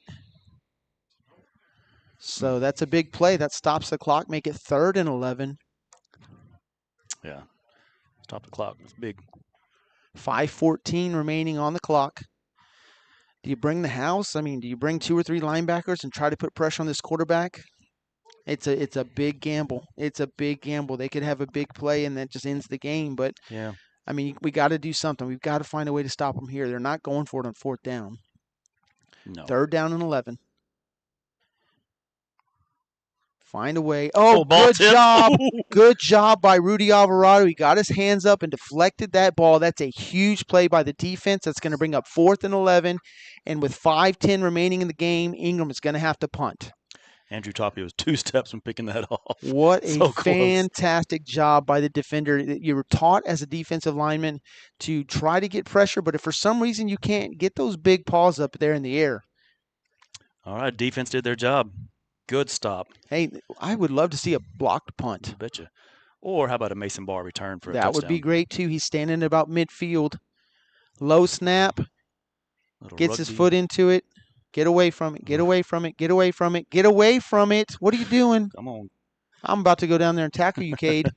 So that's a big play. That stops the clock, make it 3rd and 11. Yeah, stop the clock. It's big. 5:14 remaining on the clock. Do you bring the house? I mean, do you bring 2 or 3 linebackers and try to put pressure on this quarterback? It's a big gamble. It's a big gamble. They could have a big play, and that just ends the game. But yeah. I mean, we got to do something. We've got to find a way to stop them here. They're not going for it on 4th down. No. 3rd down and 11. Find a way. Oh, ball good tip. job. Ooh. Good job by Rudy Alvarado. He got his hands up and deflected that ball. That's a huge play by the defense. That's going to bring up 4th and 11. And with 5:10 remaining in the game, Ingram is going to have to punt. Andrew Tapia was 2 steps from picking that off. What a So close. fantastic job by the defender. You were taught as a defensive lineman to try to get pressure, but if for some reason you can't, get those big paws up there in the air. All right, defense did their job. Good stop. Hey, I would love to see a blocked punt. I betcha. Or how about a Mason Barr return for a That touchdown? would be great, too. He's standing about midfield. Low snap. Gets his foot into it. Get away from it. Get away from it. Get away from it. Get away from it. What are you doing? Come on. I'm about to go down there and tackle you, Cade.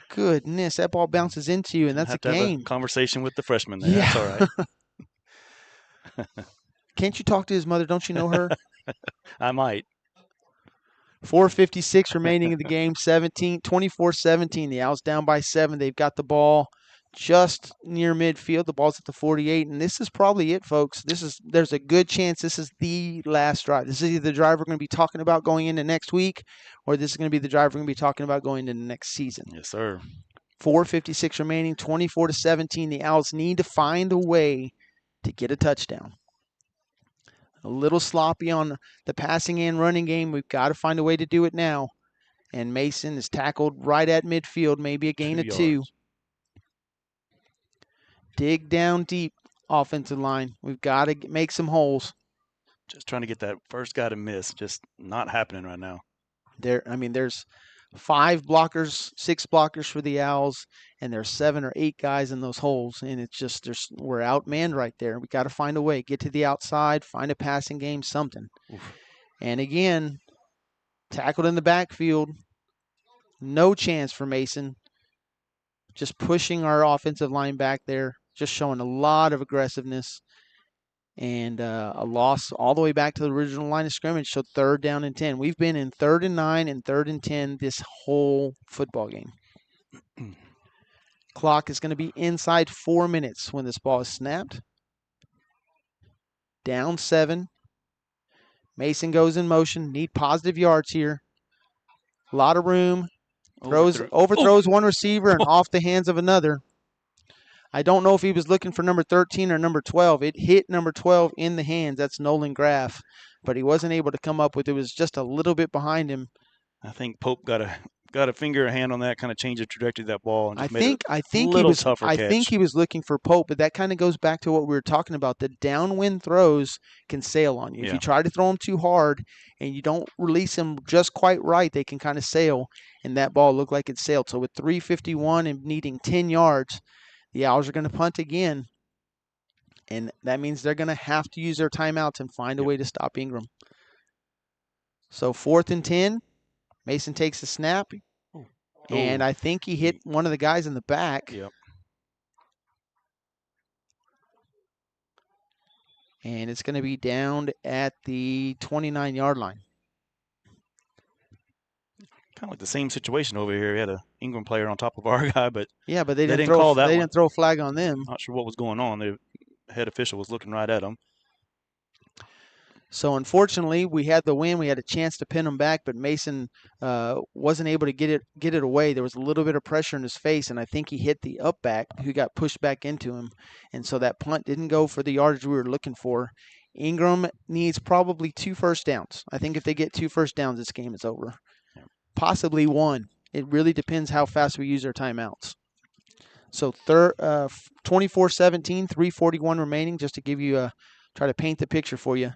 Goodness, that ball bounces into you, and that's a game. Have a conversation with the freshman there. Yeah. That's all right. Can't you talk to his mother? Don't you know her? I might. 4:56 remaining in the game. 24-17. The Owls down by 7. They've got the ball just near midfield. The ball's at the 48, and this is probably it, folks. There's a good chance this is the last drive. This is either the drive we're going to be talking about going into next week, or this is going to be the drive we're going to be talking about going into next season. Yes, sir. 4:56 remaining, 24-17. The Owls need to find a way to get a touchdown. A little sloppy on the passing and running game. We've got to find a way to do it now. And Mason is tackled right at midfield, maybe a gain of 2. Dig down deep, offensive line. We've got to make some holes. Just trying to get that first guy to miss. Just not happening right now. There's 5 blockers, 6 blockers for the Owls, and there's 7 or 8 guys in those holes, and it's just we're outmanned right there. We got to find a way, get to the outside, find a passing game, something. Oof. And again, tackled in the backfield, no chance for Mason. Just pushing our offensive line back there, just showing a lot of aggressiveness, and a loss all the way back to the original line of scrimmage. So 3rd down and 10. We've been in 3rd and 9 and 3rd and 10 this whole football game. Clock is going to be inside 4 minutes when this ball is snapped. Down 7. Mason goes in motion. Need positive yards here. A lot of room. Overthrows one receiver and off the hands of another. I don't know if he was looking for number 13 or number 12. It hit number 12 in the hands. That's Nolan Graff. But he wasn't able to come up with it. It was just a little bit behind him. I think Pope got a finger, a hand on that, kind of changed the trajectory of that ball. And I think he was looking for Pope, but that kind of goes back to what we were talking about. The downwind throws can sail on you. If you try to throw them too hard and you don't release them just quite right, they can kind of sail, and that ball looked like it sailed. So with 3:51 and needing 10 yards, the Owls are going to punt again, and that means they're going to have to use their timeouts and find a way to stop Ingram. So 4th and 10. Mason takes the snap, and I think he hit one of the guys in the back. Yep. And it's going to be down at the 29-yard line. Kind of like the same situation over here. We had an Ingram player on top of our guy, but they didn't throw a flag on them. Not sure what was going on. The head official was looking right at him. So unfortunately, we had the win. We had a chance to pin him back, but Mason wasn't able to get it away. There was a little bit of pressure in his face, and I think he hit the up back, who got pushed back into him. And so that punt didn't go for the yardage we were looking for. Ingram needs probably 2 first downs. I think if they get 2 first downs, this game is over. Possibly 1. It really depends how fast we use our timeouts. So 24-17, 3:41 remaining, just to give you try to paint the picture for you.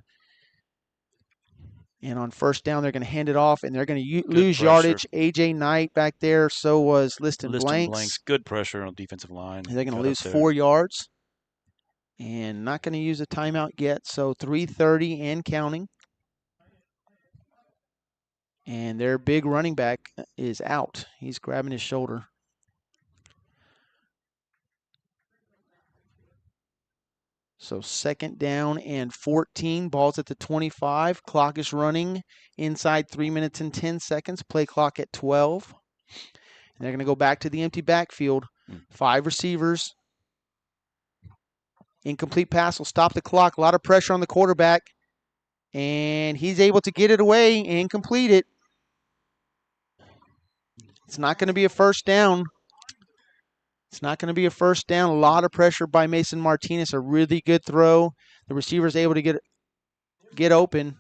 And on first down, they're going to hand it off, and they're going to lose yardage. A.J. Knight back there, so was Liston Blanks. Good pressure on the defensive line. And they're going to lose 4 yards. And not going to use a timeout yet, so 3:30 and counting. And their big running back is out. He's grabbing his shoulder. So 2nd down and 14. Ball's at the 25. Clock is running inside 3 minutes and 10 seconds. Play clock at 12. And they're going to go back to the empty backfield. 5 receivers. Incomplete pass will stop the clock. A lot of pressure on the quarterback. And he's able to get it away and complete it. It's not going to be a first down. It's not going to be a first down. A lot of pressure by Mason Martinez. A really good throw. The receiver's able to get open.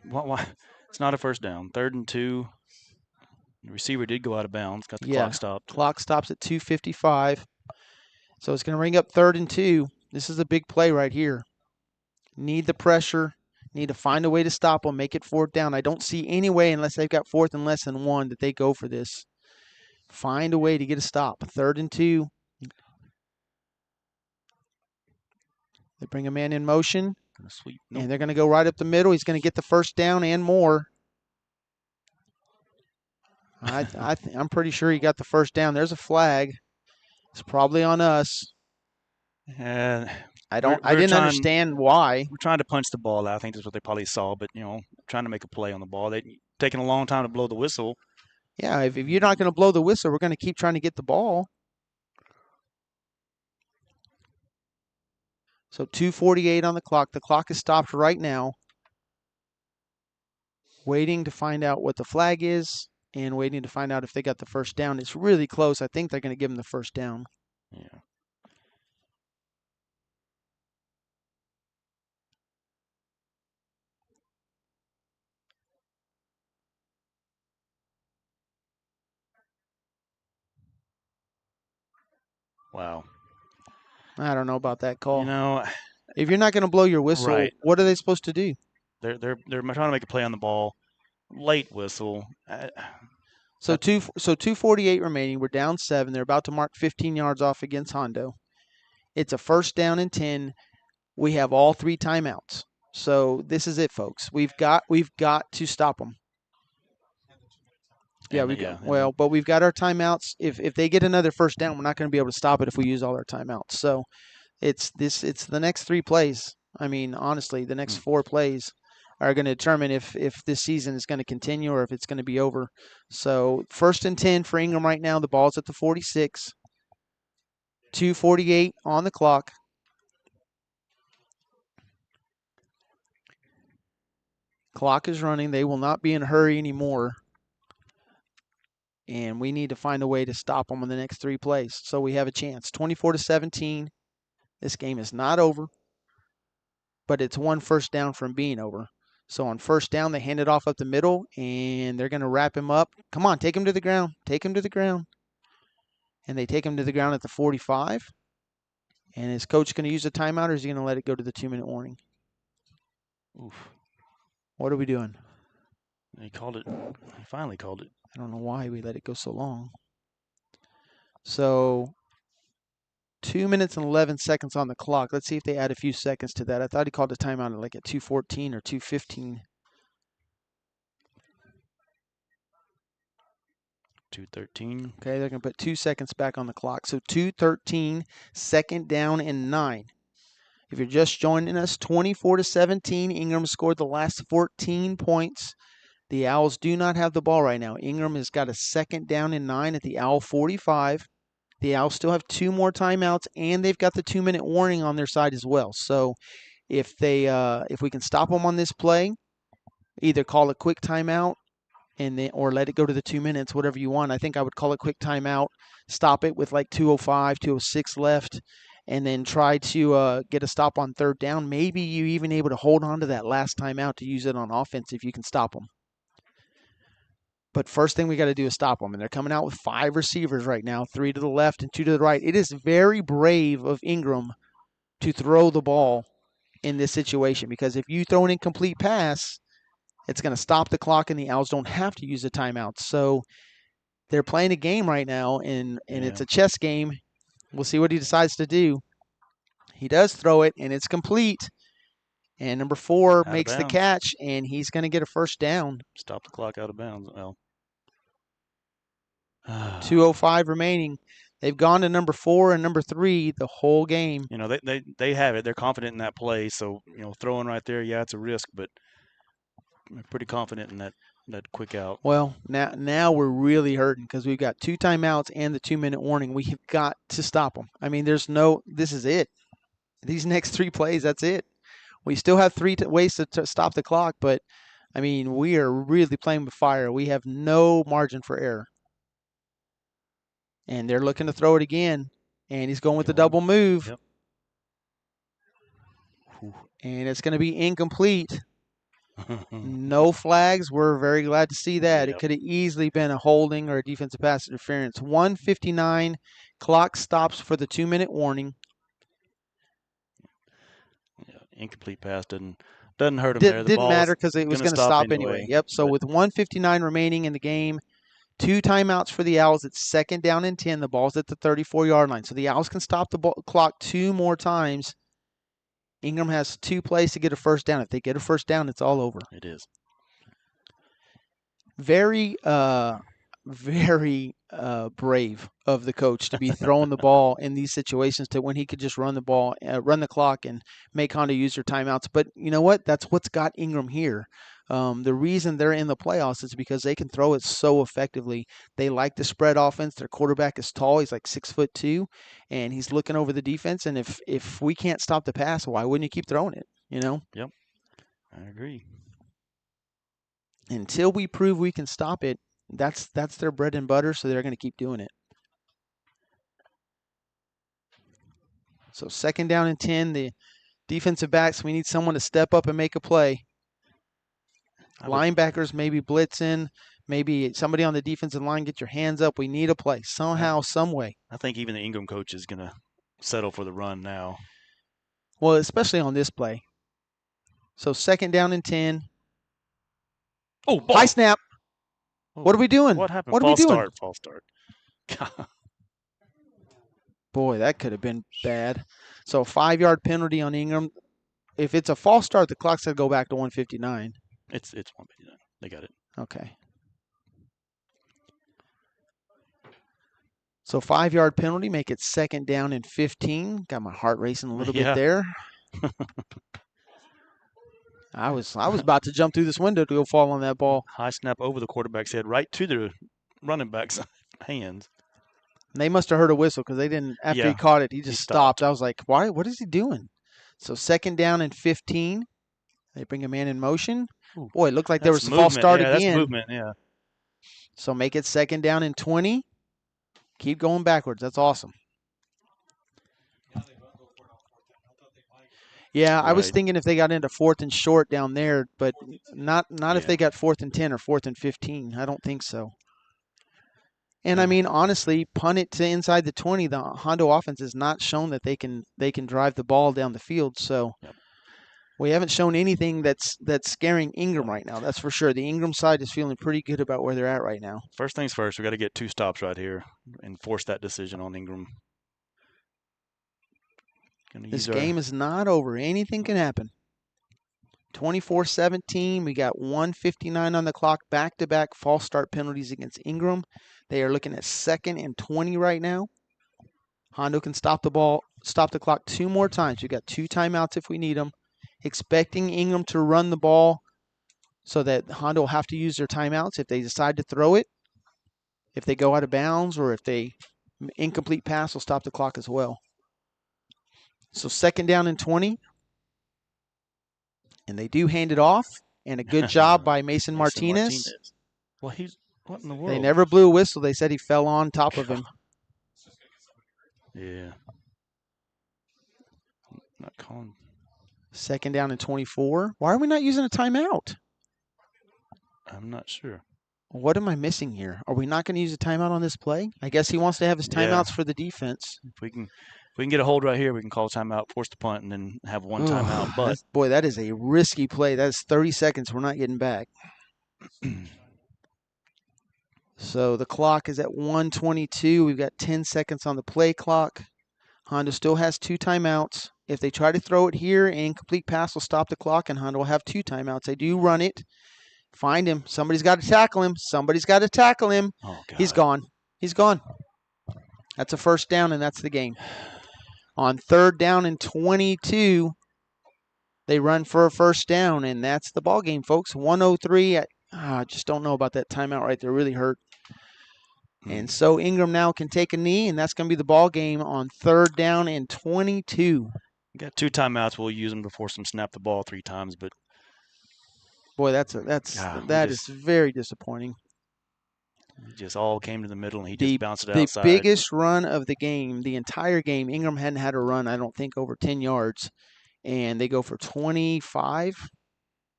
Why? It's not a first down. 3rd and 2. The receiver did go out of bounds. Got the clock Yeah, stopped. clock stops at 2:55. So it's going to bring up 3rd and 2. This is a big play right here. Need the pressure. Need to find a way to stop them, make it 4th down. I don't see any way, unless they've got 4th and less than 1, that they go for this. Find a way to get a stop. 3rd and 2. They bring a man in motion. Sweep. Nope. And they're going to go right up the middle. He's going to get the first down and more. I'm pretty sure he got the first down. There's a flag. It's probably on us. And I didn't understand why. We're trying to punch the ball out. I think that's what they probably saw, but trying to make a play on the ball. They taking a long time to blow the whistle. Yeah, if you're not going to blow the whistle, we're going to keep trying to get the ball. So 2:48 on the clock. The clock is stopped right now. Waiting to find out what the flag is and waiting to find out if they got the first down. It's really close. I think they're going to give them the first down. Yeah. Wow. I don't know about that call. If you're not going to blow your whistle, right. What are they supposed to do? They're trying to make a play on the ball. Late whistle. So 2:48 remaining. We're down 7. They're about to mark 15 yards off against Hondo. It's a 1st down and 10. We have all 3 timeouts. So this is it, folks. We've got to stop them. Yeah, but we've got our timeouts. If they get another first down, we're not going to be able to stop it if we use all our timeouts. So it's the next 3 plays. I mean, honestly, the next 4 plays are going to determine if this season is going to continue or if it's going to be over. So 1st and 10 for Ingram right now. The ball's at the 46. 2:48 on the clock. Clock is running. They will not be in a hurry anymore. And we need to find a way to stop them on the next 3 plays. So we have a chance. 24-17. This game is not over, but it's 1 first down from being over. So on 1st down, they hand it off up the middle, and they're going to wrap him up. Come on, take him to the ground. Take him to the ground. And they take him to the ground at the 45. And is coach going to use a timeout, or is he going to let it go to the 2-minute warning? Oof. What are we doing? He called it. He finally called it. I don't know why we let it go so long. So 2 minutes and 11 seconds on the clock. Let's see if they add a few seconds to that. I thought he called a timeout like at 2:14 or 2:15. 2:13. Okay, they're going to put 2 seconds back on the clock. So 2:13, 2nd down and 9. If you're just joining us, 24-17. Ingram scored the last 14 points. The Owls do not have the ball right now. Ingram has got a 2nd down and 9 at the Owl 45. The Owls still have 2 more timeouts, and they've got the 2-minute warning on their side as well. So if we can stop them on this play, either call a quick timeout or let it go to the 2 minutes, whatever you want. I think I would call a quick timeout, stop it with like 2:05, 2:06 left, and then try to get a stop on 3rd down. Maybe you're even able to hold on to that last timeout to use it on offense if you can stop them. But first thing we got to do is stop them. And they're coming out with 5 receivers right now, 3 to the left and 2 to the right. It is very brave of Ingram to throw the ball in this situation, because if you throw an incomplete pass, it's going to stop the clock and the Owls don't have to use a timeout. So they're playing a game right now, and it's a chess game. We'll see what he decides to do. He does throw it, and it's complete. And number 4 makes the catch, and he's going to get a first down. Stop the clock out of bounds. Well, 2:05 remaining. They've gone to number 4 and number 3 the whole game. They have it. They're confident in that play. So, throwing right there, yeah, it's a risk, but they're pretty confident in that quick out. Well, now we're really hurting because we've got 2 timeouts and the 2-minute warning. We have got to stop them. I mean, this is it. These next 3 plays, that's it. We still have 3 ways to stop the clock, but, I mean, we are really playing with fire. We have no margin for error. And they're looking to throw it again. And he's going with the Go on. double move. Yep. And it's going to be incomplete. No flags. We're very glad to see that. It Yep. could have easily been a holding or a defensive pass interference. 1:59. Clock stops for the 2-minute warning. Yeah, incomplete pass doesn't hurt him there. The Didn't ball matter is because it was going to going to stop stop anyway. Yep. So but with 1:59 remaining in the game, 2 timeouts for the Owls. It's 2nd down and 10. The ball's at the 34-yard line. So the Owls can stop the clock 2 more times. Ingram has 2 plays to get a first down. If they get a first down, it's all over. it is. Very brave of the coach to be throwing the ball in these situations to when he could just run the ball, run the clock, and make Hondo use their timeouts. But you know what? That's what's got Ingram here. The reason they're in the playoffs is because they can throw it so effectively. They like the spread offense. Their quarterback is tall. He's like 6'2", and he's looking over the defense. And if we can't stop the pass, why wouldn't you keep throwing it? You know? Yep, I agree. Until we prove we can stop it, that's their bread and butter, so they're going to keep doing it. So 2nd down and 10, the defensive backs, we need someone to step up and make a play. Linebackers maybe blitzing, maybe somebody on the defensive line, get your hands up. We need a play somehow, some way. I think even the Ingram coach is going to settle for the run now. Well, especially on this play. So 2nd down and 10. Oh, ball. High snap. Oh, what are we doing? What happened? What are we doing? False start. Boy, that could have been bad. So a 5-yard penalty on Ingram. If it's a false start, the clock's going to go back to 1:59. It's 1:59. They got it. Okay. So 5-yard penalty, make it 2nd down and 15. Got my heart racing a little bit there. I was about to jump through this window to go fall on that ball. High snap over the quarterback's head, right to the running back's hands. They must have heard a whistle because they didn't. After he caught it, he just stopped. I was like, "Why? What is he doing?" So 2nd down and 15. They bring a man in motion. Ooh, boy, it looked like there was a false start again. That's movement, yeah. So make it 2nd down and 20. Keep going backwards. That's awesome. Yeah, I was thinking if they got into 4th and short down there, but not if they got 4th and 10 or 4th and 15. I don't think so. And I mean, honestly, punt it to inside the 20. The Hondo offense has not shown that they can drive the ball down the field. So we haven't shown anything that's scaring Ingram right now. That's for sure. The Ingram side is feeling pretty good about where they're at right now. First things first, we got to get 2 stops right here and force that decision on Ingram. This game is not over. Anything can happen. 24-17. We got 1:59 on the clock. Back-to-back false start penalties against Ingram. They are looking at 2nd and 20 right now. Hondo can stop the clock 2 more times. We got 2 timeouts if we need them. Expecting Ingram to run the ball so that Hondo will have to use their timeouts if they decide to throw it. If they go out of bounds or if they incomplete pass will stop the clock as well. So 2nd down and 20. And they do hand it off. And a good job by Mason Martinez. Well, what in the world? They never blew a whistle. They said he fell on top of him. Yeah. Not calling. 2nd down and 24. Why are we not using a timeout? I'm not sure. What am I missing here? Are we not going to use a timeout on this play? I guess he wants to have his timeouts for the defense. If we can get a hold right here, we can call a timeout, force the punt, and then have 1 timeout. But boy, that is a risky play. That's 30 seconds we're not getting back. So the clock is at 1:22. We've got 10 seconds on the play clock. Hondo still has 2 timeouts. If they try to throw it here, an incomplete pass will stop the clock, and Hondo will have 2 timeouts. They do run it. Find him. Somebody's got to tackle him. Somebody's got to tackle him. Oh, God. He's gone. He's gone. That's a first down, and that's the game. On 3rd down and 22, they run for a first down, and that's the ball game, folks. 1:03. I just don't know about that timeout right there. Really hurt. And so Ingram now can take a knee, and that's going to be the ball game on 3rd down and 22. We got 2 timeouts. We'll use them to force them to snap the ball 3 times, but boy, that is very disappointing. It just all came to the middle, and he The just bounced it the outside. biggest run of the game, the entire game, Ingram hadn't had a run, I don't think, over 10 yards. And they go for 25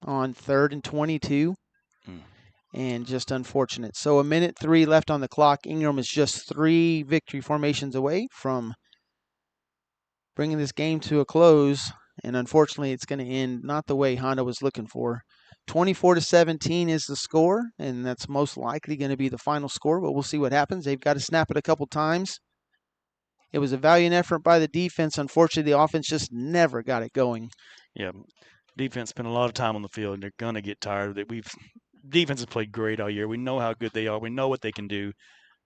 on 3rd and 22. And just unfortunate. So 1:03 left on the clock. Ingram is just 3 victory formations away from bringing this game to a close. And unfortunately, it's going to end not the way Hondo was looking for. 24-17 is the score, and that's most likely going to be the final score, but we'll see what happens. They've got to snap it a couple times. It was a valiant effort by the defense. Unfortunately, the offense just never got it going. Yeah, defense spent a lot of time on the field, and they're going to get tired. Defense has played great all year. We know how good they are. We know what they can do,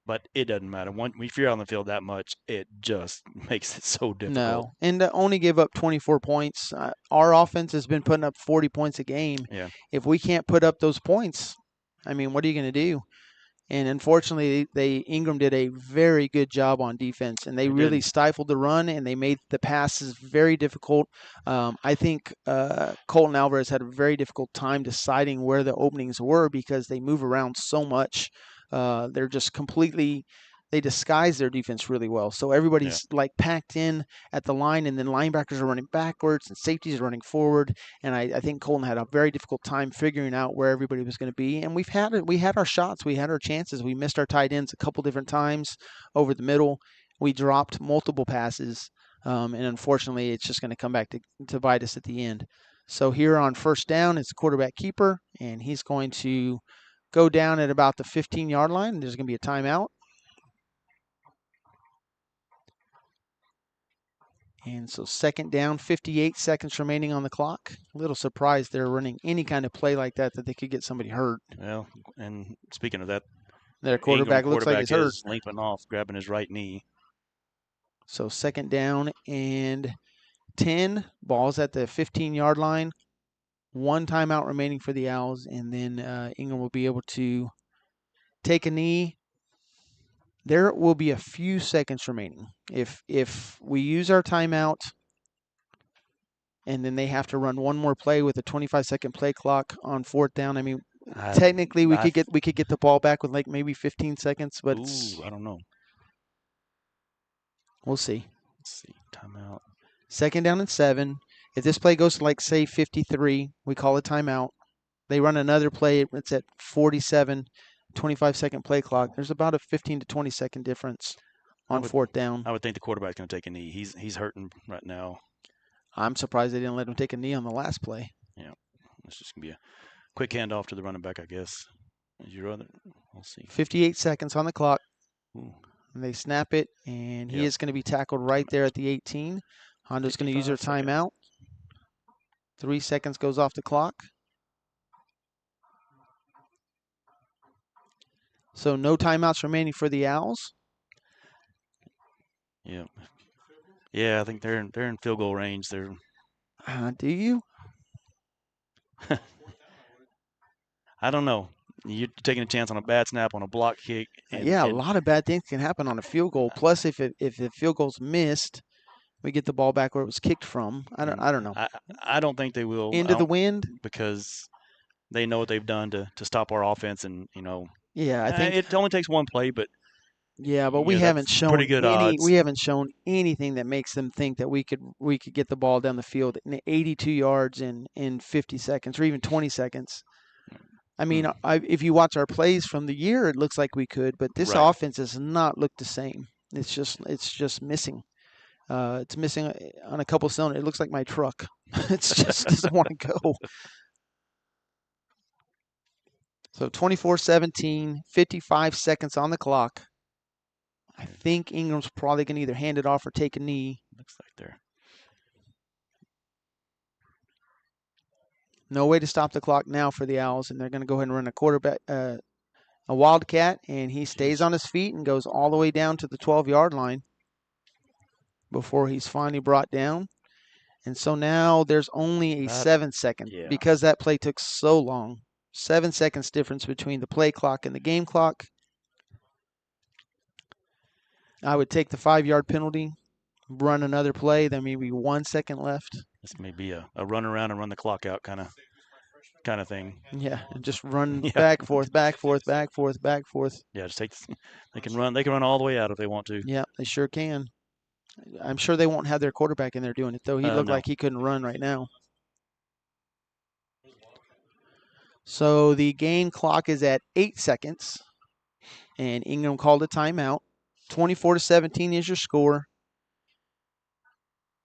but it doesn't matter. When you're on the field that much, it just makes it so difficult. No, and to only give up 24 points. Our offense has been putting up 40 points a game. Yeah. If we can't put up those points, I mean, what are you going to do? And unfortunately, Ingram did a very good job on defense, and they really stifled the run, and they made the passes very difficult. I think Colton Alvarez had a very difficult time deciding where the openings were because they move around so much. They're just completely – they disguise their defense really well. So everybody's like packed in at the line, and then linebackers are running backwards and safeties are running forward. And I think Colton had a very difficult time figuring out where everybody was going to be. And we had our shots, we had our chances. We missed our tight ends a couple different times over the middle. We dropped multiple passes, and unfortunately, it's just going to come back to bite us at the end. So here on first down, it's the quarterback keeper, and he's going to go down at about the 15-yard line. And there's going to be a timeout. And so second down, 58 seconds remaining on the clock. A little surprised they're running any kind of play like that they could get somebody hurt. Well, and speaking of that, their quarterback looks like he's hurt. Limping off, grabbing his right knee. So second down and 10. Ball's at the 15-yard line. 1 timeout remaining for the Owls, and then Ingram will be able to take a knee. There will be a few seconds remaining. If we use our timeout and then they have to run one more play with a 25-second play clock on 4th down, I mean, technically we could get the ball back with like maybe 15 seconds, but I don't know. We'll see. Let's see. Timeout. Second down and 7. If this play goes to like say 53, we call a timeout. They run another play. It's at 47. 25-second play clock. There's about a 15 to 20-second difference on 4th down. I would think the quarterback's going to take a knee. He's hurting right now. I'm surprised they didn't let him take a knee on the last play. Yeah, it's just going to be a quick handoff to the running back, I guess. We'll see. 58 seconds on the clock. Ooh. And they snap it, and he is going to be tackled right there at the 18. Hondo's going to use their timeout. 3 seconds goes off the clock. So no timeouts remaining for the Owls. Yeah. Yeah, I think they're in field goal range. They're. Do you? I don't know. You're taking a chance on a bad snap, on a block kick. A lot of bad things can happen on a field goal. Plus, if the field goal's missed, we get the ball back where it was kicked from. I don't know. I don't think they will. Into the wind? Because they know what they've done to stop our offense, and Yeah, I think it only takes one play, but we haven't shown pretty good odds. We haven't shown anything that makes them think that we could get the ball down the field in 82 yards in 50 seconds or even 20 seconds. I mean, if you watch our plays from the year, it looks like we could, but this offense does not look the same. It's just missing. It's missing on a couple cylinders. It looks like my truck. It just doesn't want to go. So 24-17, 55 seconds on the clock. I think Ingram's probably going to either hand it off or take a knee. Looks like they're. No way to stop the clock now for the Owls, and they're going to go ahead and run a wildcat, and he stays on his feet and goes all the way down to the 12-yard line before he's finally brought down. And so now there's only a 7-second because that play took so long. 7 seconds difference between the play clock and the game clock. I would take the 5-yard penalty, run another play, then maybe 1 second left. This may be a run around and run the clock out kind of. kind of thing. Yeah, and just run Yeah, back, forth, back, forth, back, forth, back, forth. yeah. Just take. They can run. They can run all the way out if they want to. Yeah, they sure can. I'm sure they won't have their quarterback in there doing it, though. He looked No. like he couldn't run right now. So the game clock is at 8 seconds, and Ingram called a timeout. 24-17 is your score.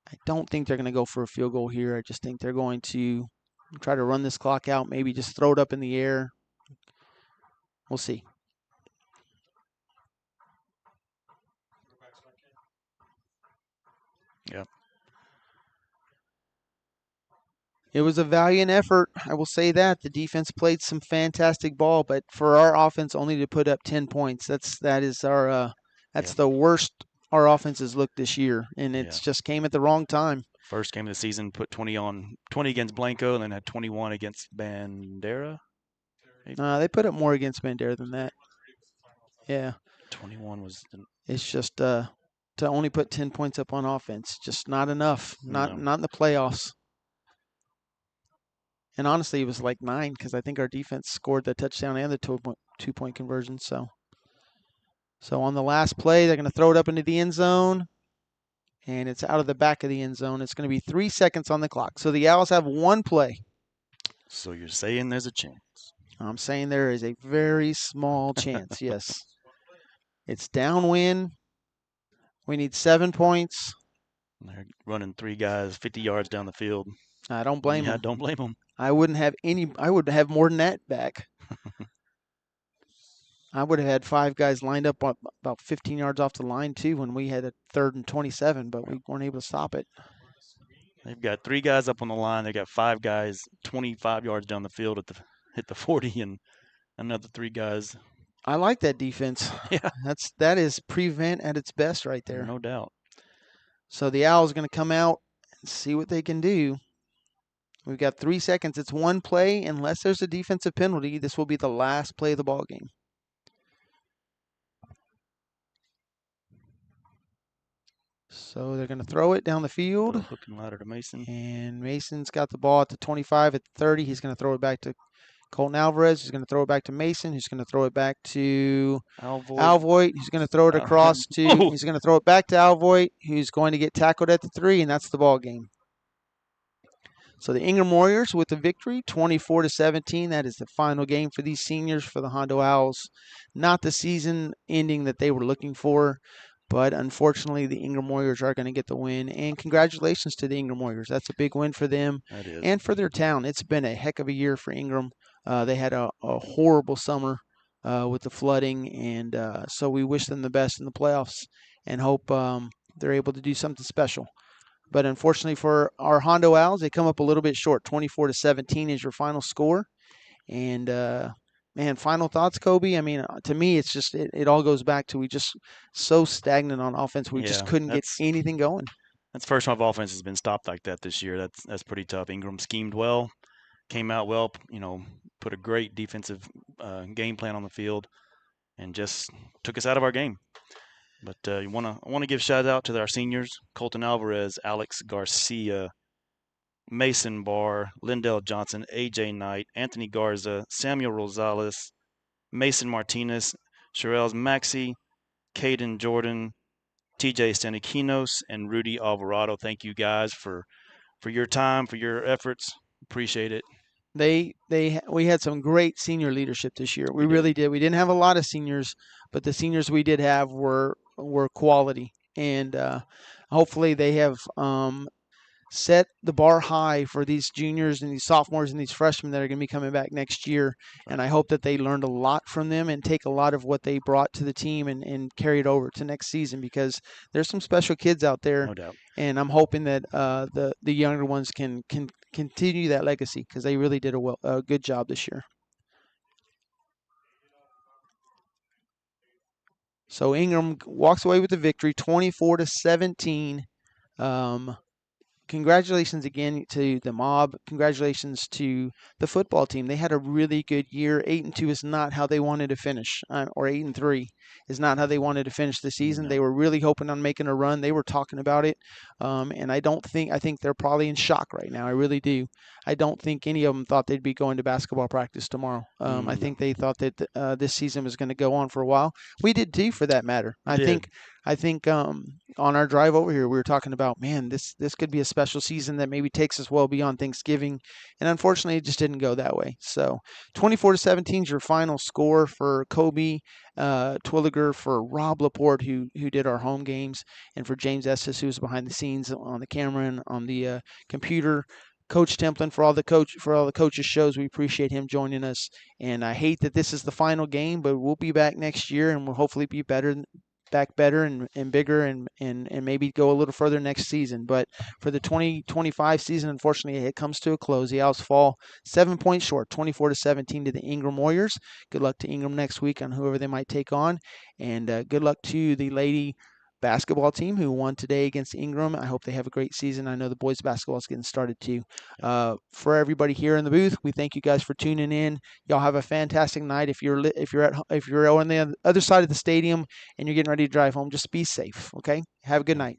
I don't think they're going to go for a field goal here. I just think they're going to try to run this clock out, maybe just throw it up in the air. We'll see. Yep. It was a valiant effort. I will say that. The defense played some fantastic ball, but for our offense only to put up 10 points, that's Yep. the worst our offense has looked this year, and it's Yeah. just came at the wrong time. First game of the season, put 20 against Blanco, and then had 21 against Bandera. They put up more against Bandera than that. Yeah, 21 was it's just to only put 10 points up on offense, just not enough. no. Not in the playoffs. And honestly, it was like 9 because I think our defense scored the touchdown and the 2-point conversion. So on the last play, they're going to throw it up into the end zone, and it's out of the back of the end zone. It's going to be 3 seconds on the clock. So the Owls have one play. So you're saying there's a chance? I'm saying there is a very small chance, yes. It's downwind. We need 7 points. They're running 3 guys 50 yards down the field. I don't blame them. Don't blame them. I would have more than that back. I would have had 5 guys lined up about 15 yards off the line, too, when we had a 3rd and 27, but we weren't able to stop it. They've got 3 guys up on the line. They got 5 guys 25 yards down the field hit the 40, and another 3 guys. I like that defense. Yeah, that is prevent at its best right there. No doubt. So the Owls are going to come out and see what they can do. We've got 3 seconds. It's one play. Unless there's a defensive penalty, this will be the last play of the ball game. So they're going to throw it down the field. Hook and ladder to Mason. And Mason's got the ball at the 25, at the 30. He's going to throw it back to Colton Alvarez. He's going to throw it back to Mason. He's going to throw it back to Alvoit. He's going to throw it across to. Oh. He's going to throw it back to Alvoit, who's going to get tackled at the 3, and that's the ball game. So the Ingram Warriors with the victory, 24-17. That is the final game for these seniors for the Hondo Owls. Not the season ending that they were looking for, but unfortunately the Ingram Warriors are going to get the win. And congratulations to the Ingram Warriors. That's a big win for them and for their town. It's been a heck of a year for Ingram. They had a horrible summer with the flooding, and so we wish them the best in the playoffs and hope they're able to do something special. But unfortunately for our Hondo Owls, they come up a little bit short. 24-17 is your final score. And, man, final thoughts, Kobe? I mean, to me, it's just it all goes back to we just so stagnant on offense. We just couldn't get anything going. That's the first time offense has been stopped like that this year. That's pretty tough. Ingram schemed well, came out well, put a great defensive game plan on the field, and just took us out of our game. But I want to give shout out to our seniors: Colton Alvarez, Alex Garcia, Mason Barr, Lindell Johnson, AJ Knight, Anthony Garza, Samuel Rosales, Mason Martinez, Sherelles Maxey, Caden Jordan, TJ Stanikinos, and Rudy Alvarado. Thank you guys for your time, for your efforts. Appreciate it. We had some great senior leadership this year. We really did. We didn't have a lot of seniors, but the seniors we did have were quality, and hopefully they have set the bar high for these juniors and these sophomores and these freshmen that are going to be coming back next year. And I hope that they learned a lot from them and take a lot of what they brought to the team and carry it over to next season, because there's some special kids out there. No doubt. And I'm hoping that the younger ones can continue that legacy, because they really did a good job this year. So Ingram walks away with the victory, 24-17. congratulations again to the mob. Congratulations to the football team. They had a really good year. 8-2 is not how they wanted to finish, or 8-3 is not how they wanted to finish the season. No. They were really hoping on making a run. They were talking about it, and I think they're probably in shock right now. I really do. I don't think any of them thought they'd be going to basketball practice tomorrow. I No. think they thought that this season was going to go on for a while. We did too, for that matter. We did. I think on our drive over here, we were talking about, man, this could be a special season that maybe takes us well beyond Thanksgiving, and unfortunately, it just didn't go that way. So, 24-17 is your final score for Kobe Twilliger, for Rob Laporte, who did our home games, and for James Estes, who was behind the scenes on the camera and on the computer. Coach Templin, for all the coaches shows, we appreciate him joining us. And I hate that this is the final game, but we'll be back next year, and we'll hopefully be back better and bigger, and maybe go a little further next season. But for the 2025 season, unfortunately, it comes to a close. The Owls fall 7 points short, 24-17 to the Ingram Warriors. Good luck to Ingram next week on whoever they might take on, and good luck to the Lady basketball team who won today against Ingram. I hope they have a great season. I know the boys basketball is getting started too. For everybody here in the booth, we thank you guys for tuning in. Y'all have a fantastic night. If you're on the other side of the stadium and you're getting ready to drive home, just be safe. Okay. Have a good night.